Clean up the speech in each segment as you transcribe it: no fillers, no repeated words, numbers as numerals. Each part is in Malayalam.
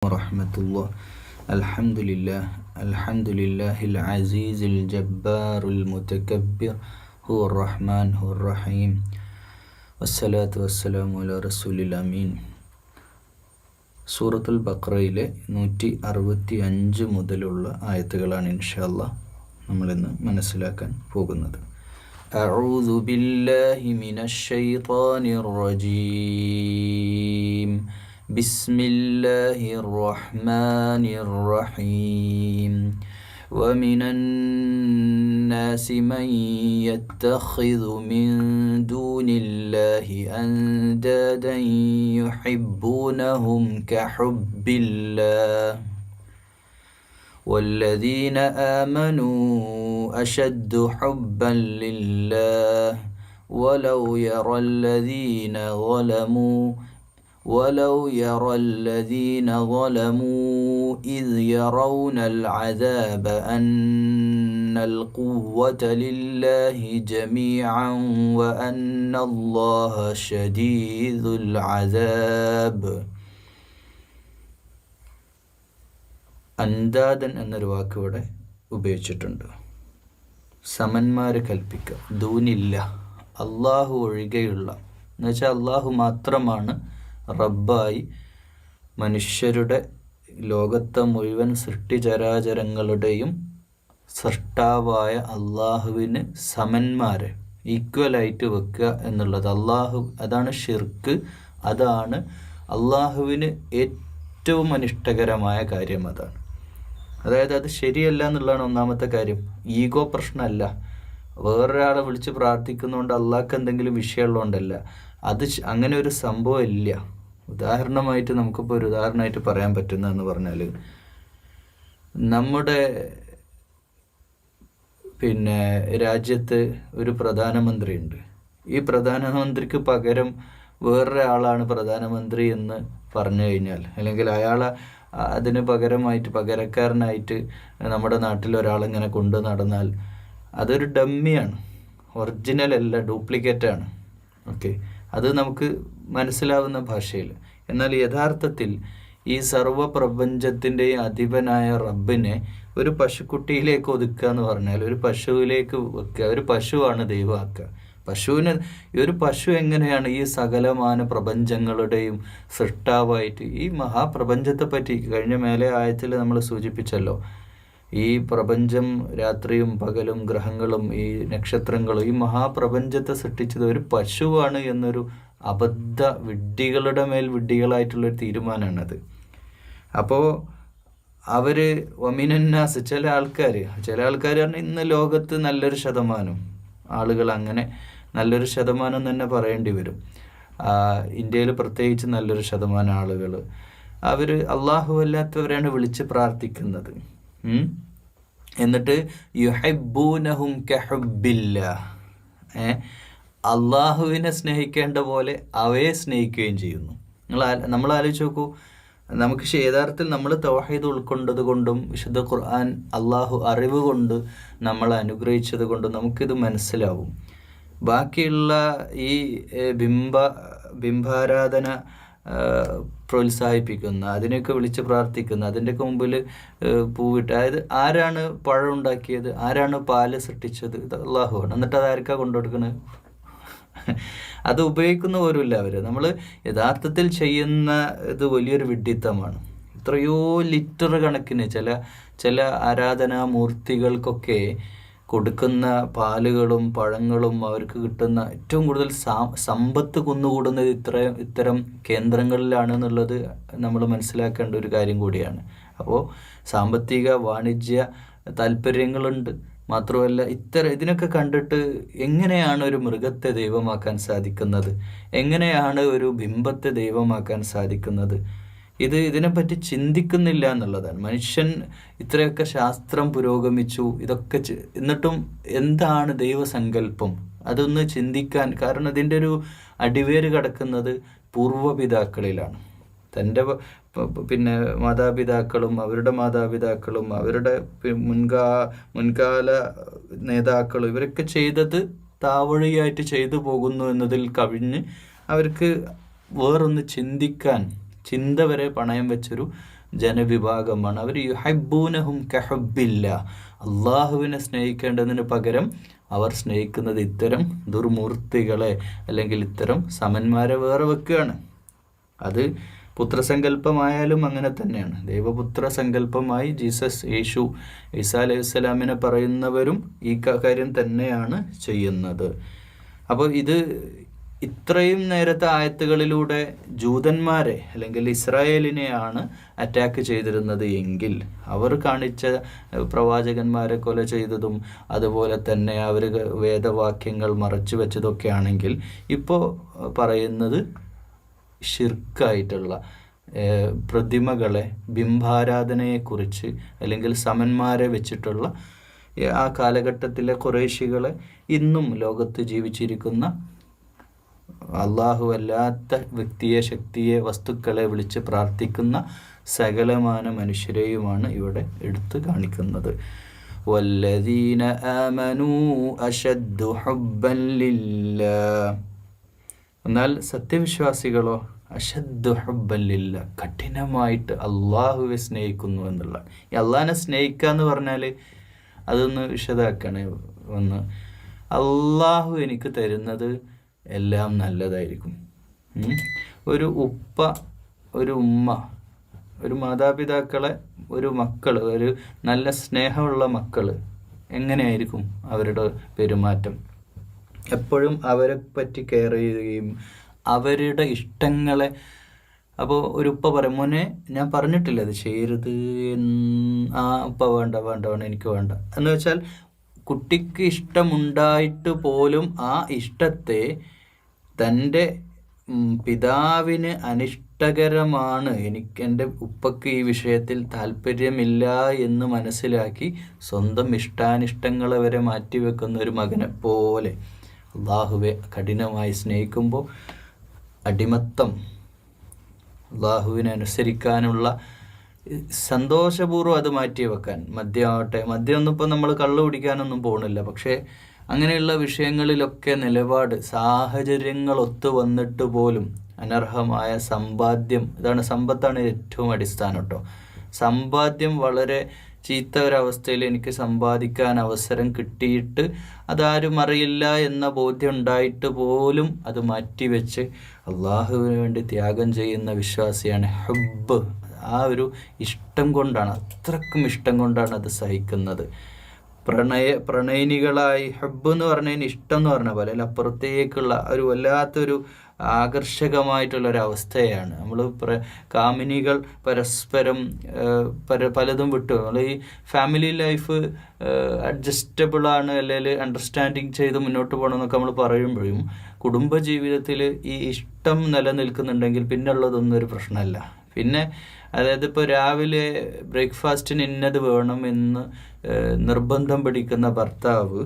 വറഹ്മത്തുള്ളാഹി അൽഹംദുലില്ലാഹിൽ അസീസിൽ ജബ്ബാറുൽ മുതകബ്ബിർ ഹുവർ റഹ്മാൻ ഹുവർ റഹീം വസ്സലാത്തു വസ്സലാമു അലാ റസൂലിൽ അമീൻ. സൂറത്തുൽ ബഖറയിലെ 165 മുതലുള്ള ആയത്തുകളാണ് ഇൻഷാ അല്ലാഹ് നമ്മളിന്ന് മനസ്സിലാക്കാൻ പോകുന്നത്. അഊദു ബില്ലാഹി മിനശ് ശൈത്വാനിർ റജീം. ബിസ്മില്ലാഹിർ റഹ്മാനിർ റഹീം. വമിനൻ നാസി മൻ യത്തഖിദു മിൻ ദൂനില്ലാഹി അൻദാദൻ യുഹിബ്ബൂനഹും കഹുബ്ബില്ലാഹ് والذين آمنوا أشد حبا لله ولو يرى الذين ظلموا إذ يرون العذاب أن القوة لله جميعا وأن الله شديد العذاب. അന്താദൻ എന്നൊരു വാക്ക് ഇവിടെ ഉപയോഗിച്ചിട്ടുണ്ട്. സമന്മാര് കൽപ്പിക്കുക, ദൂനില്ല, അള്ളാഹു ഒഴികെയുള്ള, എന്നുവെച്ചാൽ അള്ളാഹു മാത്രമാണ് റബ്ബായി മനുഷ്യരുടെ ലോകത്തെ മുഴുവൻ സൃഷ്ടിചരാചരങ്ങളുടെയും സൃഷ്ടാവായ അള്ളാഹുവിന് സമന്മാരെ ഈക്വലായിട്ട് വെക്കുക എന്നുള്ളത് അതാണ് ഷിർക്ക്. അതാണ് അള്ളാഹുവിന് ഏറ്റവും അനിഷ്ടകരമായ കാര്യം. അതായത് അത് ശരിയല്ല എന്നുള്ളതാണ് ഒന്നാമത്തെ കാര്യം. ഈഗോ പ്രശ്നമല്ല, വേറൊരാളെ വിളിച്ച് പ്രാർത്ഥിക്കുന്നതുകൊണ്ട് അള്ളാഹ്ക്ക് എന്തെങ്കിലും വിഷയമുള്ളതുകൊണ്ടല്ല. അങ്ങനെ ഒരു സംഭവം ഇല്ല. ഉദാഹരണമായിട്ട് നമുക്കിപ്പോൾ ഒരു ഉദാഹരണമായിട്ട് പറയാൻ പറ്റുന്നതെന്ന് പറഞ്ഞാൽ, നമ്മുടെ രാജ്യത്ത് ഒരു പ്രധാനമന്ത്രിയുണ്ട്. ഈ പ്രധാനമന്ത്രിക്ക് പകരം വേറൊരാളാണ് പ്രധാനമന്ത്രി എന്ന് പറഞ്ഞു കഴിഞ്ഞാൽ, അല്ലെങ്കിൽ അയാളെ അതിന് പകരക്കാരനായിട്ട് നമ്മുടെ നാട്ടിൽ ഒരാളിങ്ങനെ കൊണ്ടു നടന്നാൽ അതൊരു ഡമ്മിയാണ്, ഒറിജിനൽ അല്ല, ഡ്യൂപ്ലിക്കേറ്റാണ്. ഓക്കെ, അത് നമുക്ക് മനസ്സിലാവുന്ന ഭാഷയിൽ. എന്നാൽ യഥാർത്ഥത്തിൽ ഈ സർവ്വപ്രപഞ്ചത്തിൻ്റെയും അധിപനായ റബ്ബിനെ ഒരു പശുക്കുട്ടിയിലേക്ക് ഒതുക്കുക എന്ന് പറഞ്ഞാൽ, ഒരു പശുവിലേക്ക് വെക്കുക. ഒരു പശുവാണ് ദൈവമാക്കുക. ഒരു പശു എങ്ങനെയാണ് ഈ സകലമാന പ്രപഞ്ചങ്ങളുടെയും സൃഷ്ടാവായിട്ട്, ഈ മഹാപ്രപഞ്ചത്തെ പറ്റി കഴിഞ്ഞ മേലെ ആയത്തിൽ നമ്മൾ സൂചിപ്പിച്ചല്ലോ. ഈ പ്രപഞ്ചം, രാത്രിയും പകലും ഗ്രഹങ്ങളും ഈ നക്ഷത്രങ്ങളും, ഈ മഹാപ്രപഞ്ചത്തെ സൃഷ്ടിച്ചത് ഒരു പശുവാണ് എന്നൊരു വിഡ്ഢികളുടെ മേൽ വിഡ്ഢികളായിട്ടുള്ളൊരു തീരുമാനമാണത്. അപ്പോൾ വമിനന്നാസ്, ചില ആൾക്കാർ പറഞ്ഞാൽ ഇന്ന് ലോകത്ത് നല്ലൊരു ശതമാനം ആളുകൾ, അങ്ങനെ നല്ലൊരു ശതമാനം തന്നെ പറയേണ്ടി വരും, ഇന്ത്യയിൽ പ്രത്യേകിച്ച് നല്ലൊരു ശതമാനം ആളുകൾ, അവർ അള്ളാഹു അല്ലാത്തവരാണ് വിളിച്ച് പ്രാർത്ഥിക്കുന്നത്. എന്നിട്ട് യുഹിബ്ബൂനഹും കഹുബ്ബില്ലാഹ്, അള്ളാഹുവിനെ സ്നേഹിക്കേണ്ട പോലെ അവയെ സ്നേഹിക്കുകയും ചെയ്യുന്നു. നമ്മൾ ആലോചിച്ച് നോക്കൂ, നമുക്ക് യഥാർത്ഥത്തിൽ നമ്മൾ തൗഹീദ് ഉൾക്കൊണ്ടത് കൊണ്ടും വിശുദ്ധ ഖുർആൻ അള്ളാഹു അറിവ് കൊണ്ട് നമ്മളെ അനുഗ്രഹിച്ചത് കൊണ്ടും നമുക്കിത് മനസ്സിലാവും. ബാക്കിയുള്ള ഈ ബിംബാരാധന പ്രോത്സാഹിപ്പിക്കുന്ന, അതിനൊക്കെ വിളിച്ച് പ്രാർത്ഥിക്കുന്ന, അതിൻ്റെയൊക്കെ മുമ്പിൽ പൂവിട്ട്, അതായത് ആരാണ് പഴം ഉണ്ടാക്കിയത്, ആരാണ് പാല് സൃഷ്ടിച്ചത്, ഇത് അള്ളാഹുവാണ്. എന്നിട്ട് അതാർക്കാ കൊണ്ടുകൊടുക്കുന്നത്? അത് ഉപയോഗിക്കുന്ന പോലുമില്ല അവർ. നമ്മൾ യഥാർത്ഥത്തിൽ ചെയ്യുന്ന ഇത് വലിയൊരു വിഡ്ഢിത്തമാണ്. എത്രയോ ലിറ്റർ കണക്കിന് ചില ആരാധനാമൂർത്തികൾക്കൊക്കെ കൊടുക്കുന്ന പാലുകളും പഴങ്ങളും അവർക്ക് കിട്ടുന്ന ഏറ്റവും കൂടുതൽ സമ്പത്ത് കുന്നുകൂടുന്നത് ഇത്തരം കേന്ദ്രങ്ങളിലാണ് എന്നുള്ളത് നമ്മൾ മനസ്സിലാക്കേണ്ട ഒരു കാര്യം കൂടിയാണ്. അപ്പോൾ സാമ്പത്തിക വാണിജ്യ താല്പര്യങ്ങളുണ്ട്. മാത്രമല്ല ഇതിനൊക്കെ കണ്ടിട്ട് എങ്ങനെയാണ് ഒരു മൃഗത്തെ ദൈവമാക്കാൻ സാധിക്കുന്നത്, എങ്ങനെയാണ് ഒരു ബിംബത്തെ ദൈവമാക്കാൻ സാധിക്കുന്നത്? ഇതിനെപ്പറ്റി ചിന്തിക്കുന്നില്ല എന്നുള്ളതാണ്. മനുഷ്യൻ ഇത്രയൊക്കെ ശാസ്ത്രം പുരോഗമിച്ചു, ഇതൊക്കെ എന്നിട്ടും എന്താണ് ദൈവസങ്കല്പം? അതൊന്ന് ചിന്തിക്കാൻ, കാരണം ഇതിൻ്റെ ഒരു അടിവേര് കിടക്കുന്നത് പൂർവ്വപിതാക്കളിലാണ്. തൻ്റെ മാതാപിതാക്കളും അവരുടെ മാതാപിതാക്കളും അവരുടെ മുൻകാല നേതാക്കളും ഇവരൊക്കെ ചെയ്തത് താവഴിയായിട്ട് ചെയ്തു പോകുന്നു എന്നതിൽ കവിഞ്ഞ് അവർക്ക് വേറൊന്ന് ചിന്ത വരെ പണയം വെച്ചൊരു ജനവിഭാഗമാണ്. അവർ യുഹബ്ബൂനഹും കഹബ്ബില്ല, അള്ളാഹുവിനെ സ്നേഹിക്കേണ്ടതിന് പകരം അവർ സ്നേഹിക്കുന്നത് ഇത്തരം ദുർമൂർത്തികളെ അല്ലെങ്കിൽ ഇത്തരം സമന്മാരെ വേറെ വെക്കുകയാണ്. അത് പുത്രസങ്കല്പമായാലും അങ്ങനെ തന്നെയാണ്. ദൈവപുത്ര സങ്കല്പമായി യേശു ഈസാ അലൈഹി സ്വലാമിനെ പറയുന്നവരും ഈ കാര്യം തന്നെയാണ് ചെയ്യുന്നത്. അപ്പോൾ ഇത് ഇത്രയും നേരത്തെ ആയത്തുകളിലൂടെ ജൂതന്മാരെ അല്ലെങ്കിൽ ഇസ്രായേലിനെയാണ് അറ്റാക്ക് ചെയ്തിരുന്നത് എങ്കിൽ അവർ കാണിച്ച പ്രവാചകന്മാരെ കൊല ചെയ്തതും അതുപോലെ തന്നെ അവർ വേദവാക്യങ്ങൾ മറച്ചു വെച്ചതൊക്കെ ആണെങ്കിൽ ഇപ്പോൾ പറയുന്നത് ഷിർക്കായിട്ടുള്ള പ്രതിമകളെ, ബിംബാരാധനയെക്കുറിച്ച് അല്ലെങ്കിൽ സമന്മാരെ വെച്ചിട്ടുള്ള ആ കാലഘട്ടത്തിലെ ഖുറൈശികളെ ഇന്നും ലോകത്ത് ജീവിച്ചിരിക്കുന്ന അല്ലാഹുവല്ലാത്ത വ്യക്തിയെ, ശക്തിയെ, വസ്തുക്കളെ വിളിച്ച് പ്രാർത്ഥിക്കുന്ന സകലമാന മനുഷ്യരെയുമാണ് ഇവിടെ എടുത്തു കാണിക്കുന്നത്. വല്ലദീന ആമനൂ അശദ്ദു ഹുബ്ബൻ ലില്ലാഹ്. എന്നാൽ സത്യവിശ്വാസികളോ അശദ്ദു ഹുബ്ബൻ ലില്ലാഹ്, കഠിനമായിട്ട് അള്ളാഹുവെ സ്നേഹിക്കുന്നു എന്നുള്ള. ഈ അള്ളാഹിനെ സ്നേഹിക്കുക എന്ന് പറഞ്ഞാൽ അതൊന്ന് വിശദമാക്കണേ. ഒന്ന്, അള്ളാഹു എനിക്ക് തരുന്നത് എല്ലാം നല്ലതായിരിക്കും. ഒരു ഉപ്പ, ഒരു ഉമ്മ, ഒരു മാതാപിതാക്കളെ, ഒരു മക്കൾ, ഒരു നല്ല സ്നേഹമുള്ള മക്കൾ എങ്ങനെയായിരിക്കും അവരുടെ പെരുമാറ്റം? എപ്പോഴും അവരെ പറ്റി കെയർ ചെയ്യുകയും അവരുടെ ഇഷ്ടങ്ങളെ. അപ്പോൾ ഒരു ഉപ്പ പറയും, മോനെ ഞാൻ പറഞ്ഞിട്ടില്ല അത് ചെയ്യരുത്, ആ ഉപ്പ വേണ്ട വേണ്ട വേണ്ട എനിക്ക് വേണ്ട എന്ന് വെച്ചാൽ കുട്ടിക്ക് ഇഷ്ടമുണ്ടായിട്ട് പോലും ആ ഇഷ്ടത്തെ തൻ്റെ പിതാവിന് അനിഷ്ടകരമാണ്, എൻ്റെ ഉപ്പക്ക് ഈ വിഷയത്തിൽ താല്പര്യമില്ല എന്ന് മനസ്സിലാക്കി സ്വന്തം ഇഷ്ടാനിഷ്ടങ്ങളെ വരെ മാറ്റിവെക്കുന്ന ഒരു മകനെ പോലെ അള്ളാഹുവെ കഠിനമായി സ്നേഹിക്കുമ്പോൾ അടിമത്തം, അള്ളാഹുവിനെ അനുസരിക്കാനുള്ള സന്തോഷപൂർവ്വം അത് മാറ്റി വെക്കാൻ. മദ്യമാവട്ടെ, മദ്യമൊന്നും ഇപ്പോൾ നമ്മൾ കള്ളു കുടിക്കാനൊന്നും പോകുന്നില്ല, പക്ഷേ അങ്ങനെയുള്ള വിഷയങ്ങളിലൊക്കെ നിലപാട്, സാഹചര്യങ്ങൾ ഒത്തു വന്നിട്ട് പോലും അനർഹമായ സമ്പാദ്യം, ഇതാണ് സമ്പത്താണ് ഏറ്റവും അടിസ്ഥാനം കേട്ടോ. സമ്പാദ്യം വളരെ ചീത്ത ഒരവസ്ഥയിൽ എനിക്ക് സമ്പാദിക്കാൻ അവസരം കിട്ടിയിട്ട് അതാരും അറിയില്ല എന്ന ബോധ്യം ഉണ്ടായിട്ട് പോലും അത് മാറ്റിവെച്ച് അള്ളാഹുവിന് വേണ്ടി ത്യാഗം ചെയ്യുന്ന വിശ്വാസിയാണ്. ഹബ്ബ്, ആ ഒരു ഇഷ്ടം കൊണ്ടാണ്, അത്രക്കും ഇഷ്ടം കൊണ്ടാണ് അത് സഹിക്കുന്നത്. പ്രണയിനികളായി, ഹബ്ബ് എന്ന് പറഞ്ഞതിന് ഇഷ്ടം എന്ന് പറഞ്ഞ പോലെ അല്ല, അപ്പുറത്തേക്കുള്ള ഒരു വല്ലാത്തൊരു ആകർഷകമായിട്ടുള്ളൊരവസ്ഥയാണ്. നമ്മൾ കാമിനികൾ പരസ്പരം പലതും വിട്ടു. നമ്മൾ ഈ ഫാമിലി ലൈഫ് അഡ്ജസ്റ്റബിളാണ് അല്ലെങ്കിൽ അണ്ടർസ്റ്റാൻഡിങ് ചെയ്ത് മുന്നോട്ട് പോകണമെന്നൊക്കെ നമ്മൾ പറയുമ്പോഴും കുടുംബജീവിതത്തിൽ ഈ ഇഷ്ടം നിലനിൽക്കുന്നുണ്ടെങ്കിൽ പിന്നെ ഉള്ളതൊന്നും ഒരു പ്രശ്നമല്ല. പിന്നെ അതായത് ഇപ്പോൾ രാവിലെ ബ്രേക്ക്ഫാസ്റ്റിന് ഇന്നത് വേണമെന്ന് നിർബന്ധം പിടിക്കുന്ന ഭർത്താവ്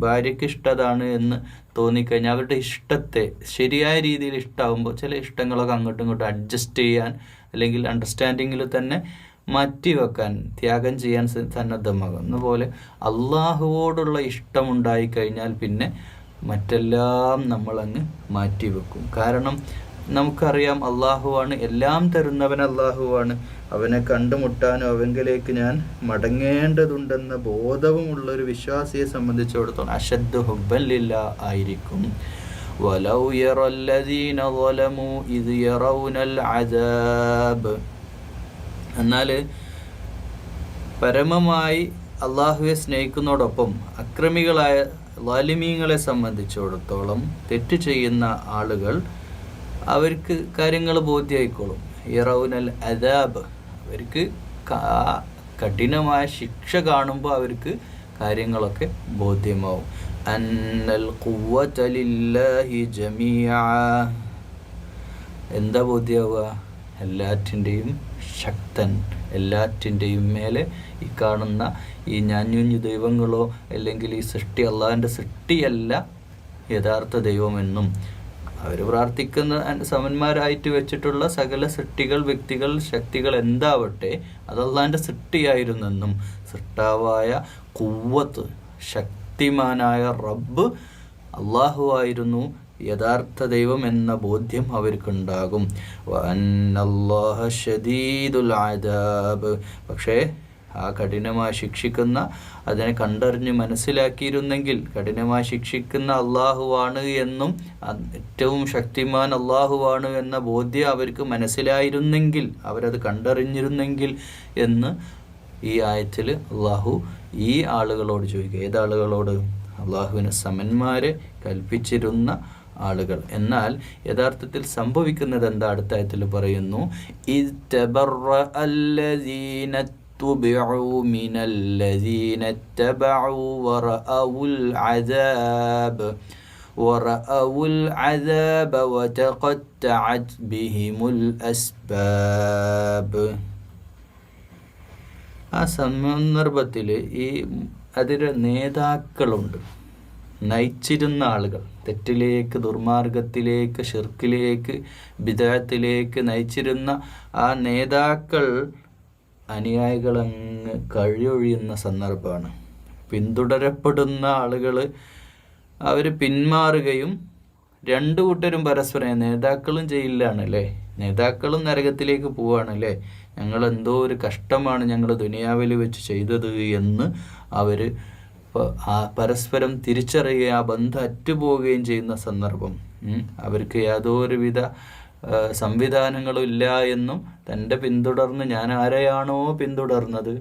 ഭാര്യയ്ക്ക് ഇഷ്ടതാണ് എന്ന് തോന്നിക്കഴിഞ്ഞാൽ അവരുടെ ഇഷ്ടത്തെ ശരിയായ രീതിയിൽ ഇഷ്ടമാകുമ്പോൾ ചില ഇഷ്ടങ്ങളൊക്കെ അങ്ങോട്ടും ഇങ്ങോട്ടും അഡ്ജസ്റ്റ് ചെയ്യാൻ അല്ലെങ്കിൽ അണ്ടർസ്റ്റാൻഡിങ്ങിൽ തന്നെ മാറ്റിവെക്കാൻ, ത്യാഗം ചെയ്യാൻ സന്നദ്ധമാകുന്ന പോലെ അള്ളാഹുവോടുള്ള ഇഷ്ടമുണ്ടായിക്കഴിഞ്ഞാൽ പിന്നെ മറ്റെല്ലാം നമ്മളങ്ങ് മാറ്റിവെക്കും. കാരണം നമുക്കറിയാം അള്ളാഹുവാണ് എല്ലാം തരുന്നവൻ, അള്ളാഹുവാണ്. അവനെ കണ്ടുമുട്ടാനും അവങ്കിലേക്ക് ഞാൻ മടങ്ങേണ്ടതുണ്ടെന്ന ബോധവുമുള്ളൊരു വിശ്വാസിയെ സംബന്ധിച്ചിടത്തോളം അശദ്ദു ഹുബ്ബൻ ലില്ലാഹ് ആയിരിക്കും. വലൗ യറല്ലദീന ളലമു ഇദ് യറൗനൽ അദാബ്. എന്നാൽ പരമമായി അള്ളാഹുവെ സ്നേഹിക്കുന്നതോടൊപ്പം അക്രമികളായ ളാലിമീങ്ങളെ സംബന്ധിച്ചിടത്തോളം തെറ്റ് ചെയ്യുന്ന ആളുകൾ അവർക്ക് കാര്യങ്ങൾ ബോധ്യമായിക്കോളും. യറൗനൽ അദാബ്, അവർക്ക് കഠിനമായ ശിക്ഷ കാണുമ്പോൾ അവർക്ക് കാര്യങ്ങളൊക്കെ ബോധ്യമാവും. അന്നൽ ഖുവ്വത ലില്ലാഹി ജമീഅ. എന്താ ബോധ്യമാവുക? എല്ലാറ്റിൻ്റെയും ശക്തൻ, എല്ലാറ്റിൻ്റെയും മേലെ ഈ കാണുന്ന ഈ ഞാഞ്ഞുഞ്ഞു ദൈവങ്ങളോ അല്ലെങ്കിൽ ഈ സൃഷ്ടി അള്ളാഹിൻ്റെ സൃഷ്ടിയല്ല യഥാർത്ഥ ദൈവമെന്നും അവർ പ്രാർത്ഥിക്കുന്ന സമന്മാരായിട്ട് വെച്ചിട്ടുള്ള സകല സൃഷ്ടികൾ, വ്യക്തികൾ, ശക്തികൾ എന്താവട്ടെ അത് അള്ളാഹിൻ്റെ സൃഷ്ടിയായിരുന്നെന്നും സൃഷ്ടാവായ ഖുവ്വത്ത്, ശക്തിമാനായ റബ്ബ് അള്ളാഹു ആയിരുന്നു യഥാർത്ഥ ദൈവം എന്ന ബോധ്യം അവർക്കുണ്ടാകും. വഅന്നല്ലാഹ ശദീദുൽ അദാബ്. പക്ഷേ ആ കഠിനമായി ശിക്ഷിക്കുന്ന, അതിനെ കണ്ടറിഞ്ഞ് മനസ്സിലാക്കിയിരുന്നെങ്കിൽ, കഠിനമായി ശിക്ഷിക്കുന്ന അള്ളാഹുവാണ് എന്നും ഏറ്റവും ശക്തിമാൻ അള്ളാഹുവാണ് എന്ന ബോധ്യം അവർക്ക് മനസ്സിലായിരുന്നെങ്കിൽ, അവരത് കണ്ടറിഞ്ഞിരുന്നെങ്കിൽ എന്ന് ഈ ആയത്തിൽ അള്ളാഹു ഈ ആളുകളോട് ചോദിക്കുക. ഏതാളുകളോട്? അള്ളാഹുവിന് സമന്മാരെ കൽപ്പിച്ചിരുന്ന ആളുകൾ. എന്നാൽ യഥാർത്ഥത്തിൽ സംഭവിക്കുന്നത് എന്താ? അടുത്ത ആയത്തിൽ പറയുന്നു, ഇസ്തബറഅല്ലദീന തുബിഉ മിനല്ലദീന തബഉ വറഅവുൽ അദാബ വതഖത്തഅത് ബിഹിമുൽ അസ്ബാബ്. ആ സന്ദർഭത്തിൽ ഈ അതിലെ നേതാക്കളുണ്ട്, നയിച്ചിരുന്ന ആളുകൾ, തെറ്റിലേക്ക്, ദുർമാർഗത്തിലേക്ക്, ഷിർക്കിലേക്ക്, ബിദഅത്തിലേക്ക് നയിച്ചിരുന്ന ആ നേതാക്കൾ അനുയായികളങ്ങ് കഴിയൊഴിയുന്ന സന്ദർഭമാണ്. പിന്തുടരപ്പെടുന്ന ആളുകൾ അവർ പിന്മാറുകയും രണ്ടു കൂട്ടരും പരസ്പരം, നേതാക്കളും ജയിലിലാണല്ലേ, നേതാക്കളും നരകത്തിലേക്ക് പോവുകയാണല്ലേ, ഞങ്ങൾ എന്തോ ഒരു കഷ്ടമാണ് ഞങ്ങൾ ദുനിയാവിൽ വെച്ച് ചെയ്തത് എന്ന് അവർ പരസ്പരം തിരിച്ചറിയുക, ആ ബന്ധം അറ്റുപോവുകയും ചെയ്യുന്ന സന്ദർഭം. അവർക്ക് യാതൊരുവിധ സംവിധാനങ്ങളും ഇല്ല എന്നും, തൻ്റെ പിന്തുടർന്ന്, ഞാൻ ആരെയാണോ പിന്തുടർന്നത്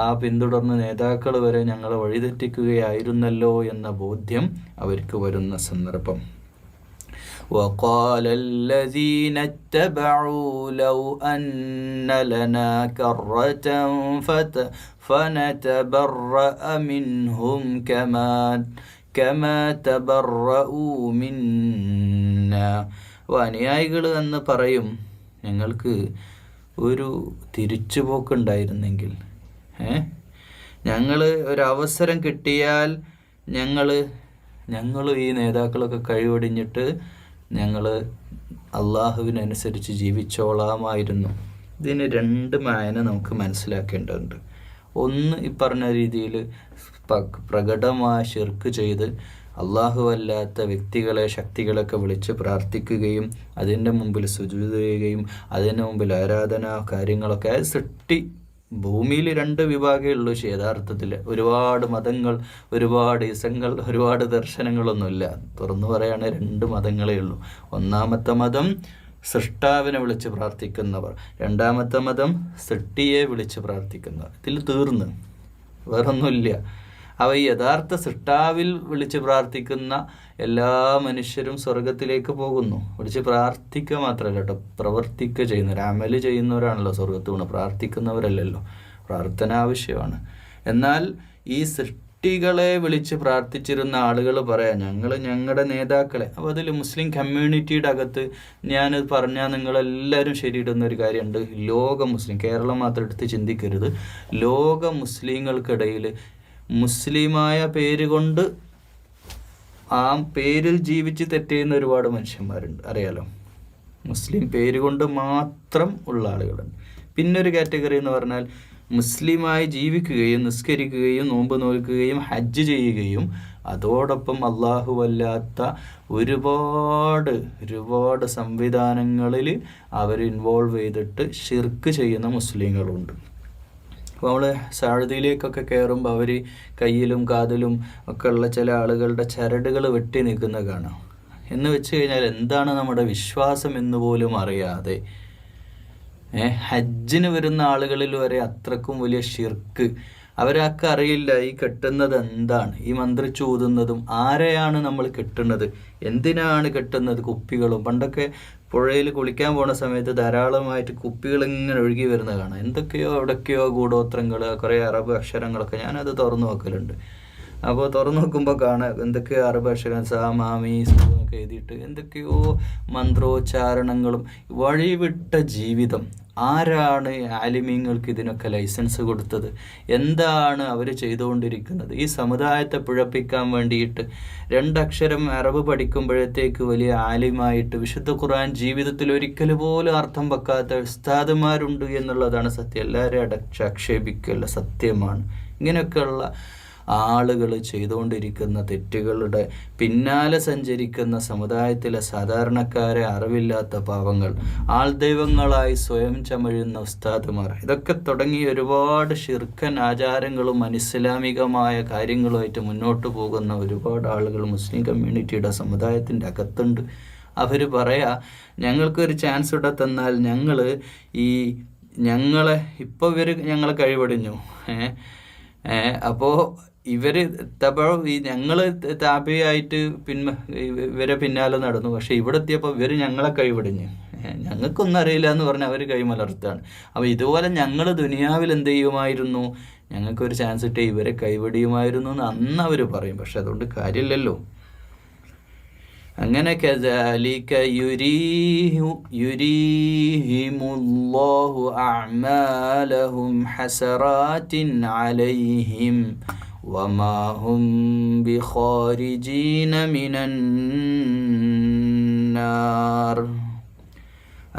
ആ പിന്തുടർന്ന നേതാക്കൾ വരെ ഞങ്ങളെ വഴിതെറ്റിക്കുകയായിരുന്നല്ലോ എന്ന ബോധ്യം അവർക്ക് വരുന്ന സന്ദർഭം. وقال الذين اتبعوا لو أن لنا كرة فنتبرأ منهم كما تبرؤوا منا. അനുയായികൾ എന്ന് പറയും, ഞങ്ങൾക്ക് ഒരു തിരിച്ചുപോക്കുണ്ടായിരുന്നെങ്കിൽ, ഞങ്ങൾ ഒരവസരം കിട്ടിയാൽ ഞങ്ങൾ ഈ നേതാക്കളൊക്കെ കഴിവൊടിഞ്ഞിട്ട് ഞങ്ങൾ അള്ളാഹുവിനനുസരിച്ച് ജീവിച്ചോളാമായിരുന്നു. ഇതിന് രണ്ട് മായന നമുക്ക് മനസ്സിലാക്കേണ്ടതുണ്ട്. ഒന്ന്, ഈ പറഞ്ഞ രീതിയിൽ പ്രകടമായ ശിർക്ക് ചെയ്ത് അല്ലാഹുവല്ലാത്ത വ്യക്തികളെ, ശക്തികളൊക്കെ വിളിച്ച് പ്രാർത്ഥിക്കുകയും അതിൻ്റെ മുമ്പിൽ സുജൂദ് ചെയ്യുകയും അതിൻ്റെ മുമ്പിൽ ആരാധനാ കാര്യങ്ങളൊക്കെ സൃഷ്ടി. ഭൂമിയിൽ രണ്ട് വിഭാഗമേ ഉള്ളൂ യഥാർത്ഥത്തിൽ. ഒരുപാട് മതങ്ങൾ, ഒരുപാട് ഇസങ്ങൾ, ഒരുപാട് ദർശനങ്ങളൊന്നുമില്ല. തുറന്നു പറയുകയാണെങ്കിൽ രണ്ട് മതങ്ങളേ ഉള്ളൂ. ഒന്നാമത്തെ മതം സൃഷ്ടാവിനെ വിളിച്ച് പ്രാർത്ഥിക്കുന്നവർ, രണ്ടാമത്തെ മതം സൃഷ്ടിയെ വിളിച്ച് പ്രാർത്ഥിക്കുന്നവർ. ഇതിൽ തീർന്ന് വേറൊന്നുമില്ല. അവ യഥാർത്ഥ സൃഷ്ടാവിൽ വിളിച്ച് പ്രാർത്ഥിക്കുന്ന എല്ലാ മനുഷ്യരും സ്വർഗത്തിലേക്ക് പോകുന്നു. വിളിച്ച് പ്രാർത്ഥിക്കുക മാത്രമല്ല കേട്ടോ, പ്രവർത്തിക്കുക ചെയ്യുന്നവർ, അമല് ചെയ്യുന്നവരാണല്ലോ സ്വർഗത്ത് പോകണം, പ്രാർത്ഥിക്കുന്നവരല്ലല്ലോ. പ്രാർത്ഥന ആവശ്യമാണ്. എന്നാൽ ഈ സൃഷ്ടികളെ വിളിച്ച് പ്രാർത്ഥിച്ചിരുന്ന ആളുകൾ പറയാം, ഞങ്ങളുടെ നേതാക്കളെ. അപ്പോൾ അതിൽ മുസ്ലിം കമ്മ്യൂണിറ്റിയുടെ അകത്ത് ഞാനത് പറഞ്ഞാൽ നിങ്ങളെല്ലാവരും ശരിയിടുന്ന ഒരു കാര്യമുണ്ട്. ലോക മുസ്ലിം, കേരളം മാത്രം എടുത്ത് ചിന്തിക്കരുത്. ലോക മുസ്ലിങ്ങൾക്കിടയിൽ മുസ്ലിമായ പേര് കൊണ്ട് ആ പേരിൽ ജീവിച്ച് തെറ്റെയ്യുന്ന ഒരുപാട് മനുഷ്യന്മാരുണ്ട്, അറിയാലോ. മുസ്ലിം പേര് കൊണ്ട് മാത്രം ഉള്ള ആളുകളുണ്ട്. പിന്നൊരു കാറ്റഗറി എന്ന് പറഞ്ഞാൽ മുസ്ലിമായി ജീവിക്കുകയും നിസ്കരിക്കുകയും നോമ്പ് നോക്കുകയും ഹജ്ജ് ചെയ്യുകയും അതോടൊപ്പം അല്ലാഹുവല്ലാത്ത ഒരുപാട് സംവിധാനങ്ങളിൽ അവർ ഇൻവോൾവ് ചെയ്തിട്ട് ഷിർക്ക് ചെയ്യുന്ന മുസ്ലിങ്ങളുണ്ട്. അപ്പോൾ നമ്മൾ സൗദിയിലേക്കൊക്കെ കയറുമ്പോൾ അവർ കയ്യിലും കാതിലും ഒക്കെ ഉള്ള ചില ആളുകളുടെ ചരടുകൾ വെട്ടി നിൽക്കുന്ന കാണാം. എന്ന് വെച്ച് കഴിഞ്ഞാൽ എന്താണ് നമ്മുടെ വിശ്വാസം എന്ന് പോലും അറിയാതെ ഹജ്ജിന് വരുന്ന ആളുകളിൽ വരെ അത്രക്കും വലിയ ഷിർക്ക്. അവരൊക്കെ അറിയില്ല ഈ കെട്ടുന്നത് എന്താണ്, ഈ മന്ത്രിച്ചൂതുന്നതും ആരെയാണ് നമ്മൾ കെട്ടുന്നത്, എന്തിനാണ് കെട്ടുന്നത്. കുപ്പികളും പണ്ടൊക്കെ പുഴയിൽ കുളിക്കാൻ പോണ സമയത്ത് ധാരാളമായിട്ട് കുപ്പികൾ ഇങ്ങനെ ഒഴുകി വരുന്ന കാണാം. എന്തൊക്കെയോ എവിടൊക്കെയോ ഗൂഢോത്രങ്ങൾ, കുറേ അറബ് അക്ഷരങ്ങളൊക്കെ ഞാനത് തുറന്നു നോക്കലുണ്ട്. അപ്പോൾ തുറന്നു നോക്കുമ്പോൾ കാണാം എന്തൊക്കെയോ അറബ് അക്ഷരം സാമാമി ഒക്കെ എഴുതിയിട്ട് എന്തൊക്കെയോ മന്ത്രോച്ചാരണങ്ങളും. വഴിവിട്ട ജീവിതം. ആരാണ് ആലിമീങ്ങൾക്ക് ഇതിനൊക്കെ ലൈസൻസ് കൊടുത്തത്? എന്താണ് അവർ ചെയ്തുകൊണ്ടിരിക്കുന്നത്? ഈ സമുദായത്തെ പിഴപ്പിക്കാൻ വേണ്ടിയിട്ട് രണ്ടക്ഷരം അറബ് പഠിക്കുമ്പോഴത്തേക്ക് വലിയ ആലിമായിട്ട് വിശുദ്ധ ഖുർആൻ ജീവിതത്തിൽ ഒരിക്കൽ പോലും അർത്ഥം വെക്കാത്ത ഉസ്താദുമാരുണ്ട് എന്നുള്ളതാണ് സത്യം. എല്ലാവരും ആക്ഷേപിക്കല്ല, സത്യമാണ്. ഇങ്ങനെയൊക്കെയുള്ള ആളുകൾ ചെയ്തുകൊണ്ടിരിക്കുന്ന തെറ്റുകളുടെ പിന്നാലെ സഞ്ചരിക്കുന്ന സമുദായത്തിലെ സാധാരണക്കാരെ, അറിവില്ലാത്ത പാവങ്ങൾ, ആൾദൈവങ്ങളായി സ്വയം ചമഴുന്ന ഉസ്താദുമാർ, ഇതൊക്കെ തുടങ്ങി ഒരുപാട് ശിർക്കൻ ആചാരങ്ങളും അനിസ്ലാമികമായ കാര്യങ്ങളുമായിട്ട് മുന്നോട്ട് പോകുന്ന ഒരുപാട് ആളുകൾ മുസ്ലിം കമ്മ്യൂണിറ്റിയുടെ സമുദായത്തിൻ്റെ അകത്തുണ്ട്. അവർ പറയാ, ഞങ്ങൾക്കൊരു ചാൻസ് ഇവിടെ തന്നാൽ ഞങ്ങളെ ഇപ്പോൾ ഞങ്ങളെ കഴിവടിഞ്ഞു, അപ്പോൾ ഇവർ ഞങ്ങൾ താപയായിട്ട് ഇവരെ പിന്നാലെ നടന്നു. പക്ഷേ ഇവിടെ എത്തിയപ്പോൾ ഇവർ ഞങ്ങളെ കൈവിടിഞ്ഞു, ഞങ്ങൾക്കൊന്നും അറിയില്ല എന്ന് പറഞ്ഞ് അവർ കൈമലർത്താണ്. അപ്പോൾ ഇതുപോലെ ഞങ്ങൾ ദുനിയാവിൽ എന്ത് ചെയ്യുമായിരുന്നു, ഞങ്ങൾക്കൊരു ചാൻസ് ഇട്ടേ ഇവരെ കൈവിടിയുമായിരുന്നു എന്ന് അന്ന് അവർ പറയും. പക്ഷെ അതുകൊണ്ട് കാര്യമില്ലല്ലോ. അങ്ങനെ കദാലിക യുരീഹിമുല്ലാഹു അഅമാലഹും ഹസറാത്തിൻ അലൈഹിം വമാ ഹും ബിഖാരിജീന മിനൻ നാർ.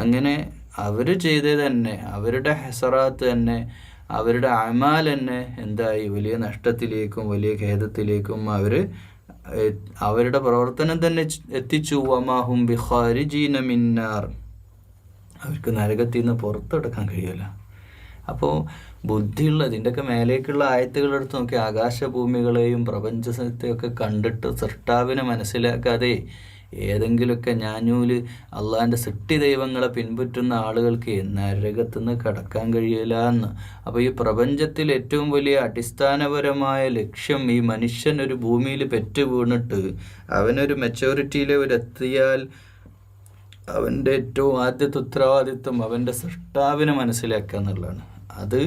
അങ്ങനെ അവർ ചെയ്തത് തന്നെ, അവരുടെ ഹസറാത്ത് തന്നെ, അവരുടെ അമാൽ തന്നെ എന്തായി, വലിയ നഷ്ടത്തിലേക്കും വലിയ ഖേദത്തിലേക്കും അവരുടെ പ്രവർത്തനം തന്നെ എത്തിച്ചു. വമാഹും ബിഖാരിജീന മിന്നാർ, അവർക്ക് നരകത്തിൽ നിന്ന് പുറത്തെടുക്കാൻ കഴിയില്ല. അപ്പോൾ ബുദ്ധിയുള്ള, ഇതിൻ്റെയൊക്കെ മേലേക്കുള്ള ആയത്തുകളെടുത്ത് നോക്കി ആകാശഭൂമികളെയും പ്രപഞ്ചത്തെയൊക്കെ കണ്ടിട്ട് സൃഷ്ടാവിനെ മനസ്സിലാക്കാതെ ഏതെങ്കിലുമൊക്കെ ഞാഞ്ഞൂല് അള്ളാഹിൻ്റെ സൃഷ്ടി ദൈവങ്ങളെ പിൻപറ്റുന്ന ആളുകൾക്ക് നരകത്തുനിന്ന് കടക്കാൻ കഴിയില്ല എന്ന്. അപ്പോൾ ഈ പ്രപഞ്ചത്തിൽ ഏറ്റവും വലിയ അടിസ്ഥാനപരമായ ലക്ഷ്യം, ഈ മനുഷ്യൻ ഒരു ഭൂമിയിൽ പെറ്റു വീണിട്ട് അവനൊരു മെച്ചോറിറ്റിയിലെത്തിയാൽ അവൻ്റെ ഏറ്റവും ആദ്യത്തെ ഉത്തരവാദിത്വം അവൻ്റെ സൃഷ്ടാവിനെ മനസ്സിലാക്കുക എന്നുള്ളതാണ്. അത്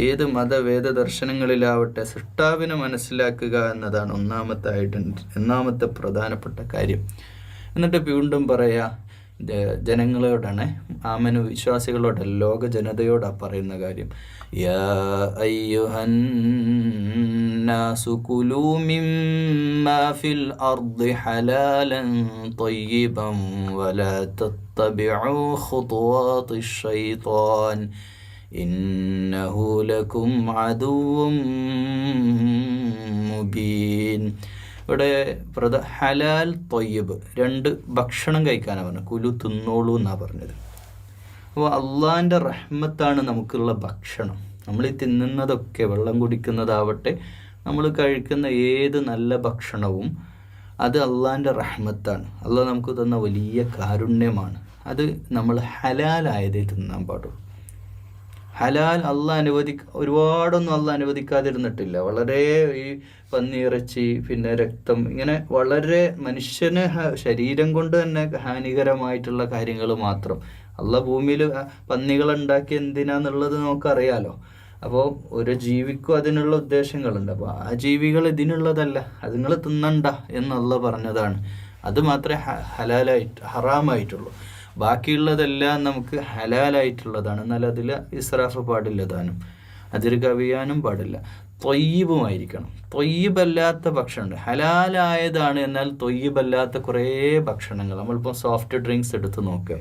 ഏത് മതവേദ ദർശനങ്ങളിലാവട്ടെ സൃഷ്ടാവിനെ മനസ്സിലാക്കുക എന്നതാണ് ഒന്നാമത്തെ പ്രധാനപ്പെട്ട കാര്യം. എന്നിട്ട് വീണ്ടും പറയാ, ജനങ്ങളോടാണ്, ആമനു വിശ്വാസികളോടല്ല, ലോക ജനതയോടാ പറയുന്ന കാര്യം. യാ അയ്യുഹന്നാസു കുലൂ മിമ്മാ ഫിൽ അർദി ഹലാലൻ ത്വയ്യിബൻ വലാ തത്തബിഉ ഖുതുവാതിശ് ശൈത്വാൻ ഇന്നഹു ലക്കും അദുവ്വും മുബീൻ. ഇവിടെ ഹലാൽ ത്വയ്യിബ്, രണ്ട് ഭക്ഷണം കഴിക്കാനാണ് പറഞ്ഞത്. കുലു, തിന്നോളൂ എന്നാണ് പറഞ്ഞത്. അപ്പോൾ അള്ളാഹിൻ്റെ റഹ്മത്താണ് നമുക്കുള്ള ഭക്ഷണം. നമ്മൾ ഈ തിന്നുന്നതൊക്കെ, വെള്ളം കുടിക്കുന്നതാവട്ടെ, നമ്മൾ കഴിക്കുന്ന ഏത് നല്ല ഭക്ഷണവും അത് അള്ളാഹിൻ്റെ റഹ്മത്താണ്. അള്ളാഹ് നമുക്ക് തന്ന വലിയ കാരുണ്യമാണ്. അത് നമ്മൾ ഹലാലായതേ തിന്നാൻ പാടുള്ളൂ. ഹലാൽ ഒരുപാടൊന്നും അള്ളാഹ് അനുവദിക്കാതിരുന്നിട്ടില്ല. വളരെ ഈ പന്നിയിറച്ചി, പിന്നെ രക്തം, ഇങ്ങനെ വളരെ മനുഷ്യന് ശരീരം കൊണ്ട് തന്നെ ഹാനികരമായിട്ടുള്ള കാര്യങ്ങൾ മാത്രം. അള്ളാഹ് ഭൂമിയിൽ പന്നികളുണ്ടാക്കി എന്തിനാന്നുള്ളത് നമുക്കറിയാലോ. അപ്പോൾ ഒരു ജീവിക്കും അതിനുള്ള ഉദ്ദേശങ്ങളുണ്ട്. അപ്പോൾ ആ ജീവികൾ ഇതിനുള്ളതല്ല, അത് നിങ്ങൾ തിന്നണ്ട എന്നുള്ള പറഞ്ഞതാണ്. അത് മാത്രമേ ഹറാമായിട്ടുള്ളൂ. ബാക്കിയുള്ളതെല്ലാം നമുക്ക് ഹലാലായിട്ടുള്ളതാണ്. എന്നാൽ അതിൽ ഇസ്രാഫ് പാടില്ല, താനും അതിൽ കവിയാനും പാടില്ല. ത്വയ്യിബുമായിരിക്കണം. ത്വയ്യിബല്ലാത്ത ഭക്ഷണമുണ്ട്, ഹലാലായതാണ് എന്നാൽ ത്വയ്യിബല്ലാത്ത കുറേ ഭക്ഷണങ്ങൾ. നമ്മളിപ്പോൾ സോഫ്റ്റ് ഡ്രിങ്ക്സ് എടുത്ത് നോക്കുക.